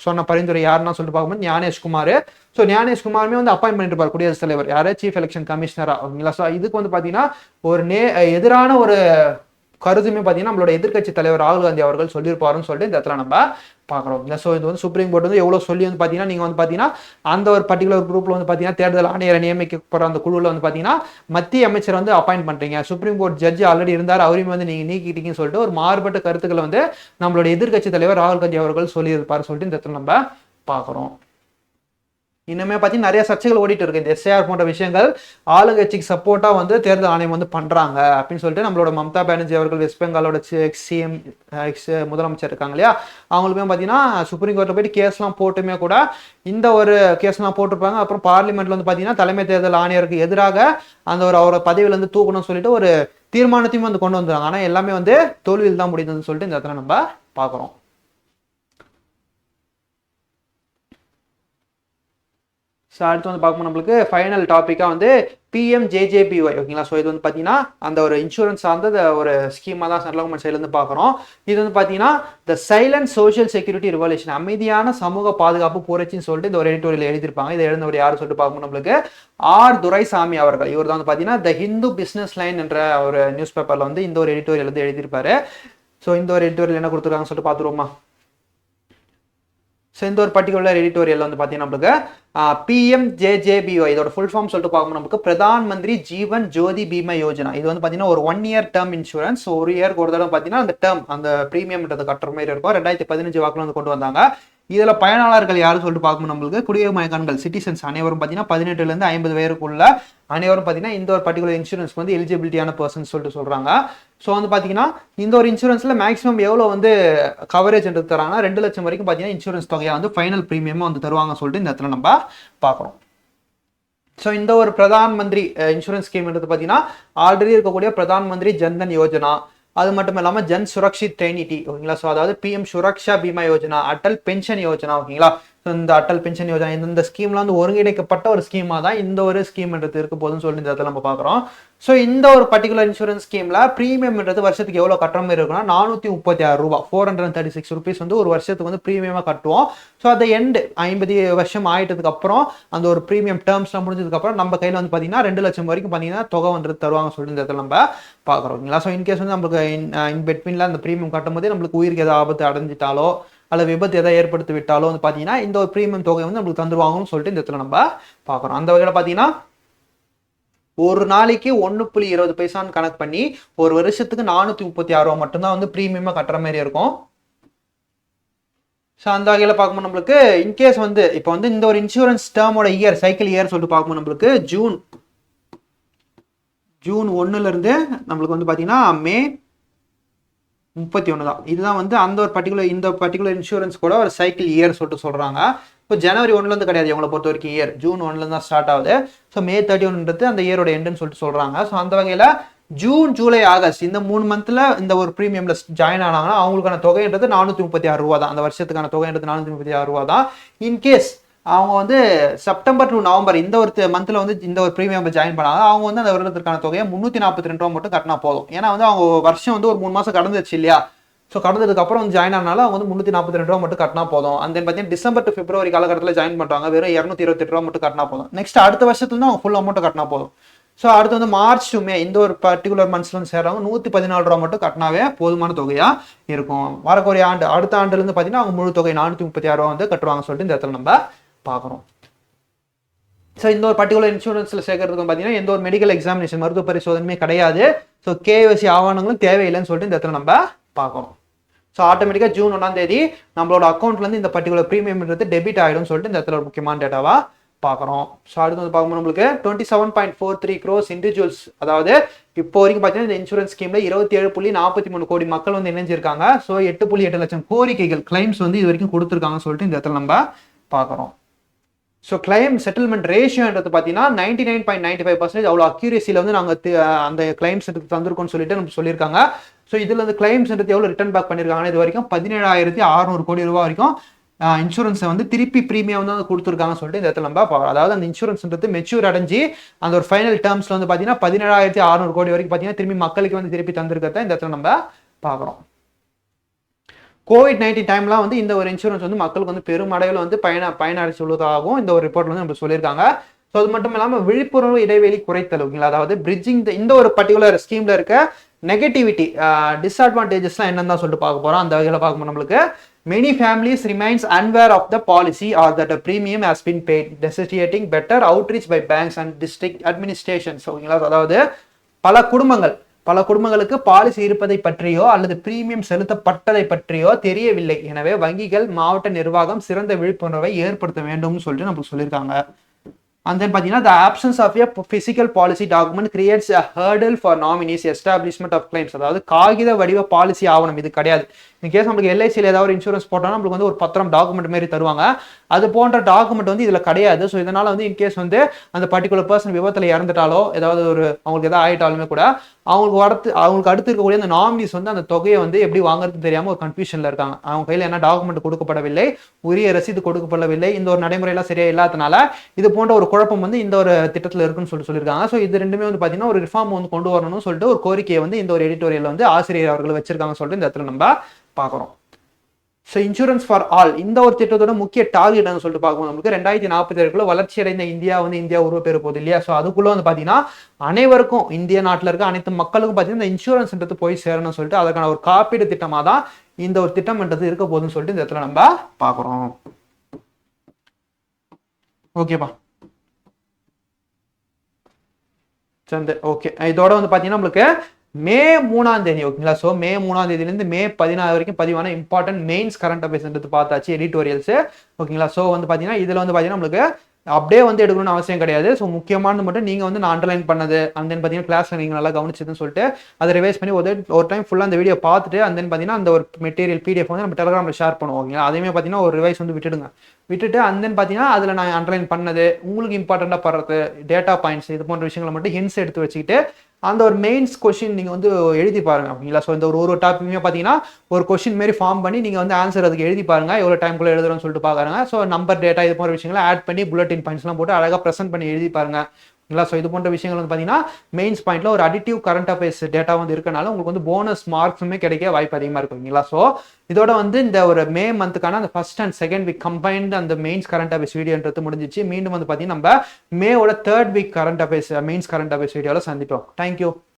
சொன்ன பரிந்துரை யாருன்னா சொல்லிட்டு பார்க்கும்போது ஞானேஷ்குமார். ஸோ ஞானேஷ்குமாருமே வந்து அப்பாயின்ட் பண்ணிட்டு இருப்பார் குடியரசுத் தலைவர், யாரு, சீஃப் எலெக்ஷன் கமிஷனரா. ஓகேங்களா, ஸோ இதுக்கு வந்து பார்த்தீங்கன்னா ஒரு எதிரான ஒரு கருத்துமே பார்த்தீங்கன்னா நம்மளோட எதிர்கட்சி தலைவர் ராகுல் காந்தி அவர்கள் சொல்லியிருப்பாருன்னு சொல்லிட்டு இந்த இடத்துல நம்ம பார்க்குறோம். ஸோ இது வந்து சுப்ரீம் கோர்ட் வந்து எவ்வளோ சொல்லி வந்து பார்த்தீங்கன்னா நீங்கள் வந்து பார்த்தீங்கன்னா அந்த ஒரு பர்டிகுலர் குரூப்பில் வந்து பார்த்தீங்கன்னா தேர்தல் ஆணையரை நியமிக்கப்படுற அந்த குழுவில் வந்து பார்த்தீங்கன்னா மத்திய அமைச்சர் வந்து அப்பாயிண்ட் பண்ணுறீங்க, சுப்ரீம் கோர்ட் ஜட்ஜி ஆல்ரெடி இருந்தார், அவரையும் வந்து நீங்கள் நீக்கிட்டீங்கன்னு சொல்லிட்டு ஒரு மாறுபட்ட கருத்துக்களை வந்து நம்மளோட எதிர்கட்சி தலைவர் ராகுல் காந்தி அவர்கள் சொல்லியிருப்பார் சொல்லிட்டு இந்த இடத்துல நம்ம பார்க்குறோம். இன்னுமே பார்த்தீங்கன்னா நிறைய சர்ச்சைகள் ஓடிட்டு இருக்கு. இந்த எஸ்ஐஆர் போன்ற விஷயங்கள் ஆளுங்கட்சிக்கு சப்போர்ட்டா வந்து தேர்தல் ஆணையம் வந்து பண்றாங்க அப்படின்னு சொல்லிட்டு நம்மளோட மம்தா பானர்ஜி அவர்கள், வெஸ்ட் பெங்காலோட சிஎம் முதலமைச்சர் இருக்காங்க இல்லையா, அவங்களுமே பார்த்தீங்கன்னா சுப்ரீம் கோர்ட்ல போயிட்டு கேஸ்லாம் போட்டுமே கூட இந்த ஒரு கேஸ்லாம் போட்டிருப்பாங்க. அப்புறம் பார்லிமெண்ட்ல வந்து பார்த்தீங்கன்னா தலைமை தேர்தல் ஆணையருக்கு எதிராக அந்த ஒரு அவரோட பதவியில இருந்து தூக்கணும்னு சொல்லிட்டு ஒரு தீர்மானத்தையும் வந்து கொண்டு வந்தாங்க. ஆனால் எல்லாமே வந்து தோல்வியில் தான் முடிந்ததுன்னு சொல்லிட்டு இந்த இடத்துல நம்ம பார்க்குறோம். ஸோ அடுத்து வந்து பார்க்கும்போது நம்மளுக்கு ஃபைனல் டாப்பிக்காக வந்து PMJJBY. ஓகேங்களா, ஸோ இது வந்து பார்த்தீங்கன்னா அந்த ஒரு இன்சூரன்ஸ் சார்ந்த ஒரு ஸ்கீமாக தான் சென்ட்ரல் கவர்மெண்ட் சைட்லேருந்து பார்க்குறோம். இது வந்து பார்த்தீங்கன்னா த சைலண்ட் சோஷியல் செக்யூரிட்டி ரிவல்யூஷன், அமைதியான சமூக பாதுகாப்பு புரட்சின்னு சொல்லிட்டு இந்த ஒரு எடிட்டோரியல் எழுதியிருப்பாங்க. இதை எழுந்தவர் யார் சொல்லிட்டு பார்க்கும்போது நம்மளுக்கு ஆர் துரைசாமி அவர்கள். இவர் தான் வந்து பார்த்தீங்கன்னா த ஹிந்து பிஸ்னஸ் லைன் என்ற ஒரு நியூஸ் பேப்பரில் வந்து இந்த ஒரு எடிட்டோரியல் வந்து எழுதியிருப்பாரு. ஸோ இந்த ஒரு எடிட்டோரியல் என்ன கொடுத்துருக்காங்கன்னு சொல்லிட்டு பார்த்துருவோமா. ஸோ இந்த ஒரு பர்டிகுலர் எடிட்டோரியல் வந்து பார்த்தீங்கன்னா நம்மளுக்கு PMJJBY இதோட ஃபுல் ஃபார்ம் சொல்லிட்டு பார்க்கும்போது நமக்கு பிரதான் மந்திரி ஜீவன் ஜோதி பீமா யோஜனா. இது வந்து பார்த்தீங்கன்னா ஒரு 1 இயர் டேர்ம் இன்சூரன்ஸ். ஒரு இயருக்கு ஒரு தடவை பார்த்தீங்கன்னா அந்த டேர்ம் அந்த ப்ரீமியம்ன்றது கட்டுற மாதிரி இருக்கும். 2015 வாக்கில் வந்து கொண்டு வந்தாங்க. இதுல பயனாளர்கள் யாரும் சொல்லிட்டு பார்க்கணும் நம்மளுக்கு குடிமகன்கள், சிட்டிசன்ஸ் அனைவரும் பார்த்தீங்கன்னா 18 to 50 வயதுக்குள்ள அனைவரும் பார்த்தீங்கன்னா இந்த ஒரு பர்டிகுலர் இன்சூரன்ஸ்க்கு வந்து எலிஜிபிலிட்டியான பர்சன் சொல்லிட்டு சொல்றாங்க. ஸோ வந்து பார்த்தீங்கன்னா இந்த ஒரு இன்சூரன்ஸ்ல மேக்ஸிமம் எவ்வளோ வந்து கவரேஜ் என்று தராங்கன்னா 2 லட்சம் வரைக்கும் பார்த்தீங்கன்னா இன்சூரன்ஸ் தொகையை வந்து ஃபைனல் ப்ரீமியமாக வந்து தருவாங்க சொல்லிட்டு இந்த இடத்துல நம்ம பார்க்குறோம். ஸோ இந்த ஒரு பிரதான் மந்திரி இன்சூரன்ஸ் ஸ்கீம்ன்றது பார்த்தீங்கன்னா ஆல்ரெடி இருக்கக்கூடிய பிரதான் மந்திரி ஜன்தன் யோஜனா, அது மட்டும் இல்லாமல் ஜன் சுரக்ஷித் ட்ரெயினிட்டி. ஓகேங்களா, ஸோ அதாவது PM சுரக்ஷா பீமா யோஜனா, அட்டல் பென்ஷன் யோஜனா. ஓகேங்களா, ஸோ இந்த அட்டல் பென்ஷன் யோஜனா இந்த ஸ்கீம்லாம் வந்து ஒருங்கிணைக்கப்பட்ட ஒரு ஸ்கீமாக தான் இந்த ஒரு ஸ்கீம்ன்றது இருக்க போதுன்னு சொல்லிட்டு இந்த இடத்துல நம்ம பார்க்குறோம். ஸோ இந்த ஒரு பர்டிகுலர் இன்சூரன்ஸ் ஸ்கீமில் ப்ரீமியம்ன்றது வருஷத்துக்கு எவ்வளோ கட்டுற மாதிரி இருக்குன்னா 436 ரூபா, 436 ருபீஸ் வந்து ஒரு வருஷத்துக்கு வந்து ப்ரீமியமாக கட்டுவோம். ஸோ அதை எண்டு 50 வருஷம் ஆயிட்டதுக்கு அப்புறம் அந்த ஒரு ப்ரீமியம் டேர்ம்ஸ்லாம் முடிஞ்சதுக்கு அப்புறம் நம்ம கையில் வந்து பார்த்தீங்கன்னா 2 லட்சம் வரைக்கும் பார்த்தீங்கன்னா தொகை வந்து தருவாங்க சொல்லிட்டு இந்த இடத்துல நம்ம பார்க்குறோம். ஓகேங்களா, ஸோ இன்கேஸ் வந்து நம்மளுக்கு இன் பெட்வீனில் அந்த ப்ரீமியம் கட்டும் போதே நம்மளுக்கு உயிருக்கு ஏதாவது ஆபத்து அடைஞ்சிட்டாலோ அல்லது விபத்து எதாவது ஏற்படுத்தி விட்டாலோ வந்து பார்த்தீங்கன்னா இந்த ஒரு ப்ரீமியம் தொகை வந்து நம்மளுக்கு தந்துருவாங்கன்னு சொல்லிட்டு இந்த இடத்துல நம்ம பார்க்குறோம். அந்த வகையில் பார்த்தீங்கன்னா ஒரு நாளைக்கு 1.20 பைசான்னு கணக்கு பண்ணி ஒரு வருஷத்துக்கு 436 ரூபா மட்டும்தான் வந்து ப்ரீமியமாக கட்டுற மாதிரி இருக்கும். ஸோ அந்த வகையில் பார்க்கும்போது நம்மளுக்கு இன்கேஸ் வந்து இப்போ வந்து இந்த ஒரு இன்சூரன்ஸ் டேர்மோட இயர் சைக்கிள் இயர் சொல்லிட்டு பார்க்கும்போது நம்மளுக்கு ஜூன் 1லேருந்து நம்மளுக்கு வந்து பார்த்தீங்கன்னா May 31 தான். இதுதான் வந்து அந்த ஒரு இந்த பர்டிகுலர் இன்சூரன்ஸ் கூட ஒரு சைக்கிள் இயர் சொல்லிட்டு சொல்கிறாங்க. இப்போ ஜனவரி 1லேருந்து கிடையாது இவங்களை பொறுத்த வரைக்கும் இயர், ஜூன் 1லேருந்து தான் ஸ்டார்ட் ஆகுது. ஸோ May 31ன்றது அந்த இயரோட எண்டுன்னு சொல்லிட்டு சொல்கிறாங்க. ஸோ அந்த வகையில் ஜூன், ஜூலை, ஆகஸ்ட் இந்த 3 மந்த்தில் இந்த ஒரு ப்ரீமியமில் ஜாயின் ஆனாங்கன்னா அவங்களுக்கான தொகைன்றது 436 ரூபா தான். அந்த வருஷத்துக்கான தொகைன்றது 436 ரூபா தான். இன்கேஸ் அவங்க வந்து செப்டம்பர் டு நவம்பர் இந்த ஒரு மந்த்தில் வந்து இந்த ஒரு ப்ரீமியம் ஜாயின் பண்ணாங்க, அவங்க வந்து அந்த வருடத்திற்கான தொகையை 342 ரூபா மட்டும் கட்டினா போதும். ஏன்னா வந்து அவங்க வருஷம் வந்து ஒரு 3 மாதம் கடந்துச்சு இல்லையா, ஸோ கடந்ததுக்கப்புறம் வந்து ஜாயின் ஆனாலும் அவங்க வந்து 342 ரூபா மட்டும் கட்டினா போதும். அந்த பார்த்தீங்கன்னா டிசம்பர் டு பிப்ரவரி காலகட்டத்தில் ஜாயின் பண்ணுறாங்க, வெறும் 228 ரூபா மட்டும் கட்டினா போதும். நெக்ஸ்ட் அடுத்த வருஷத்துல அவங்க ஃபுல் அமௌண்ட் கட்டினா போதும். ஸோ அடுத்து வந்து மார்ச் டு மே இந்த ஒரு பர்டிகுலர் மந்த்ஸ்ல வந்து சேர்றவங்க 114 ரூபா மட்டும் கட்டினாவே போதுமான தொகையா இருக்கும். வரக்கூடிய ஆண்டு அடுத்த ஆண்டுலேருந்து பார்த்தீங்கன்னா அவங்க முழு தொகை 436 ரூபா வந்து கட்டுவாங்க சொல்லிட்டு இந்த இடத்துல நம்ம பார்க்குறோம். ஸோ இந்த ஒரு பர்டிகுலர் இன்சூரன்ஸில் சேர்க்கறதுக்கு பார்த்தீங்கன்னா எந்த ஒரு மெடிக்கல் எக்ஸாமினேஷன் மருத்துவ பரிசோதனையுமே கிடையாது. ஸோ கேஒய்சி ஆவணங்களும் தேவையில்லைன்னு சொல்லிட்டு இந்த இடத்துல நம்ம பார்க்கணும். ஸோ ஆட்டோமேட்டிக்காக ஜூன் 1ஆம் தேதி நம்மளோட அக்கௌண்ட்லேருந்து இந்த பர்டிகுலர் ப்ரீமியம்ன்றது டெபிட் ஆகிடும் சொல்லிட்டு இந்த இடத்துல ஒரு முக்கியமான டேட்டாவாக பார்க்குறோம். ஸோ அடுத்து வந்து பார்க்கும்போது நம்மளுக்கு 27.43 crores இண்டிவிஜுவல்ஸ், அதாவது இப்போ வரைக்கும் பார்த்தீங்கன்னா இந்த இன்சூரன்ஸ் ஸ்கீம்ல 27.43 கோடி மக்கள் வந்து இணைஞ்சிருக்காங்க. ஸோ 8.8 லட்சம் கோரிக்கைகள் கிளைம்ஸ் வந்து இது வரைக்கும் கொடுத்துருக்காங்கன்னு சொல்லிட்டு இந்த இடத்துல நம்ம பார்க்குறோம். ஸோ கிளைம் செட்டில்மெண்ட் ரேஷியோன்றது பார்த்தீங்கன்னா 99.95% அவ்வளோ அக்யூரேசியில் வந்து நாங்கள் அந்த கிளைம்ஸ் தந்திருக்கோம்னு சொல்லிட்டு நம்ம சொல்லியிருக்காங்க. ஸோ இதில் வந்து கிளைம்ஸ்ன்றது எவ்வளோ ரிட்டர்ன் பேக் பண்ணியிருக்காங்கன்னா இது வரைக்கும் 17,600 கோடி ரூபா வரைக்கும் இன்சூரன்ஸை வந்து திருப்பி ப்ரீமியம் வந்து கொடுத்துருக்காங்கன்னு சொல்லிட்டு இந்த இடத்துல நம்ம பார்க்கலாம். அதாவது அந்த இன்சூரன்ஸ்ன்றது மெச்சூர் அடைஞ்சு அந்த ஒரு ஃபைனல் டேர்ம்ஸ்ல வந்து பார்த்தீங்கன்னா 17,600 கோடி வரைக்கும் பார்த்தீங்கன்னா திரும்பி மக்களுக்கு வந்து திருப்பி தந்திருக்கிறத இந்த இடத்துல நம்ம பார்க்குறோம். COVID-19 டைம்லாம் வந்து இந்த ஒரு இன்சூரன்ஸ் வந்து மக்களுக்கு வந்து பெருமளவில் வந்து பயனடைச்சுள்ளதாகவும் இந்த ஒரு ரிப்போர்ட்ல வந்து நம்ம சொல்லியிருக்காங்க. ஸோ அது மட்டும் இல்லாமல் விழிப்புணர்வு இடைவெளி குறைத்தல், ஓகேங்களா, அதாவது பிரிட்ஜிங் இந்த ஒரு பர்டிகுலர் ஸ்கீம்ல இருக்க நெகட்டிவிட்டி டிஸ்அட்வான்டேஜஸ்லாம் என்னன்னு தான் சொல்லிட்டு பார்க்க போறோம். அந்த வகையில் பார்க்கும்போது நம்மளுக்கு many families remains unaware of the policy or that a premium has been paid, necessitating better outreach by banks and district administrations. ஓகேங்களா, அதாவது பல குடும்பங்களுக்கு பாலிசி இருப்பதை பற்றியோ அல்லது பிரீமியம் செலுத்தப்பட்டதை பற்றியோ தெரியவில்லை. எனவே வங்கிகள் மாவட்ட நிர்வாகம் சிறந்த விழிப்புணர்வை ஏற்படுத்த வேண்டும்னு சொல்லிட்டு நமக்கு சொல்லியிருக்காங்க. And then பார்த்தீங்கன்னா the absence of a physical policy document creates a hurdle for nominees establishment of claims. அதாவது காகித வடிவ பாலிசி ஆவணம் இது கிடையாது. இன்கேஸ் நம்மளுக்கு எல்ஐசியில் ஏதாவது ஒரு இன்சூரன்ஸ் போட்டோம்னா நம்மளுக்கு வந்து ஒரு பத்திரம் டாக்குமெண்ட் மாரி தருவாங்க. அது போன்ற டாக்குமெண்ட் வந்து இதில் கிடையாது. ஸோ இதனால வந்து இன்கேஸ் வந்து அந்த பர்டிகுலர் பர்சன் விபத்தில் இறந்துட்டாலோ ஏதாவது ஒரு அவங்களுக்கு எதாவது ஆகிட்டாலுமே கூட அவங்களுக்கு அடுத்து இருக்கக்கூடிய அந்த நாமினிஸ் வந்து அந்த தொகையை வந்து எப்படி வாங்குறது தெரியாமல் ஒரு கன்ஃபியூஷனில் இருக்காங்க. அவங்க கையில் என்ன டாக்குமெண்ட் கொடுக்கப்படவில்லை, உரிய ரசீது கொடுக்கப்படவில்லை, இந்த ஒரு நடைமுறையெல்லாம் சரியா இல்லாதனால இது போன்ற ஒரு குழப்பம் வந்து இந்த ஒரு திட்டத்தில் இருக்குன்னு சொல்லியிருக்காங்க. ஸோ இது ரெண்டுமே வந்து பார்த்தீங்கன்னா ஒரு ரிஃபார்ம் வந்து கொண்டு வரணும்னு சொல்லிட்டு ஒரு கோரிக்கையை வந்து இந்த ஒரு எடிட்டோரியல் வந்து ஆசிரியர் அவர்கள் வச்சிருக்காங்க சொல்லிட்டு இந்த இடத்துல நம்ம பார்க்குறோம். ஸோ இன்சூரன்ஸ் ஃபார் ஆல் இந்த ஒரு திட்டத்தோட முக்கிய டார்கெட் சொல்லிட்டு பார்க்கும்போது நமக்கு 2047 வளர்ச்சி அடைந்த இந்தியா உருவப்பெற போகுது இல்லையா. ஸோ அதுக்குள்ள வந்து பார்த்தீங்கன்னா அனைவருக்கும் இந்திய நாட்டில் இருக்க அனைத்து மக்களுக்கும் பார்த்தீங்கன்னா இந்த இன்சூரன்ஸ்ன்றது போய் சேரணும்னு சொல்லிட்டு அதுக்கான ஒரு காப்பீடு திட்டமாக தான் இந்த ஒரு திட்டம்ன்றது இருக்க போகுதுன்னு சொல்லிட்டு இந்த இடத்துல நம்ம பார்க்குறோம். ஓகேப்பா, சரி, ஓகே. இதோட வந்து பார்த்தீங்கன்னா நம்மளுக்கு மே 3ஆம் தேதி, ஓகேங்களா. ஸோ மே 3ஆம் தேதியிலேருந்து மே 16 வரைக்கும் பதிவான இம்பார்ட்டன்ட் மெயின்ஸ் கரண்ட் அஃபேர்ஸ் பார்த்தாச்சு, எடிட்டோரியல்ஸ், ஓகேங்களா. ஸோ வந்து பார்த்தீங்கன்னா இதில் வந்து பார்த்தீங்கன்னா நம்மளுக்கு அப்படியே வந்து எடுக்கணும்னு அவசியம் கிடையாது. ஸோ முக்கியமானது மட்டும் நீங்கள் வந்து நான் அண்டர்லைன் பண்ணது அண்ட் தென் பார்த்தீங்கன்னா கிளாஸில் நீங்கள் நல்லா கவனிச்சதுன்னு சொல்லிட்டு அதை ரிவைஸ் பண்ணி ஒரு டைம் ஃபுல்லாக அந்த வீடியோ பார்த்துட்டு அண்ட் தென் பார்த்தீங்கன்னா அந்த ஒரு மெட்டீரியல் பிடிஎஃப் வந்து நம்ம டெலிகிராமில் ஷேர் பண்ணுவோம், ஓகேங்களா. அதையுமே பார்த்தீங்கன்னா ஒரு ரிவைஸ் வந்து விட்டுட்டு அண்ட் தென் பார்த்தீங்கன்னா அதில் நான் அண்டர்லைன் பண்ணது உங்களுக்கு இம்பார்ட்டண்ட்டாக படுறது டேட்டா பாயிண்ட்ஸ் இது போன்ற விஷயங்களை மட்டும் ஹிண்ட்ஸ் எடுத்து வச்சுக்கிட்டு அந்த ஒரு மெயின்ஸ் கொஸ்டின் நீங்கள் வந்து எழுதி பாருங்க, ஓகேங்களா. ஸோ இந்த ஒரு டாப்பிக்குமே பார்த்தீங்கன்னா ஒரு கொஸ்டின் மாரி ஃபார்ம் பண்ணி நீங்கள் வந்து ஆன்சர் அதுக்கு எழுதி பாருங்க, எவ்வளோ டைம்குள்ளே எழுதுறோம்னு சொல்லிட்டு பார்க்குறாங்க. ஸோ நம்பர் டேட்டா இது போன்ற விஷயங்களை ஆட் பண்ணி புல்லட்டின் பாயிண்ட்ஸ்லாம் போட்டு அழகாக ப்ரெசென்ட் பண்ணி எழுதி பாருங்க, ஓகேங்களா. ஸோ இது போன்ற விஷயங்கள் வந்து பார்த்தீங்கன்னா மெயின்ஸ் பாயிண்ட்ல ஒரு அடிட்டிவ் கரண்ட் அஃபேர்ஸ் டேட்டா வந்து இருக்கனால உங்களுக்கு வந்து போனஸ் மார்க்ஸுமே கிடைக்க வாய்ப்பு அதிகமாக இருக்கும், ஓகேங்களா. ஸோ இதோட வந்து இந்த ஒரு மே மந்த்துக்கான அந்த first and second week combined அந்த மெயின்ஸ் கரண்ட் அஃபேர்ஸ் வீடியோன்றது முடிஞ்சிச்சு. மீண்டும் வந்து பார்த்தீங்கன்னா நம்ம மேவோட 3rd week current affairs mains current affairs வீடியோவில் சந்திப்போம். தேங்க்யூ.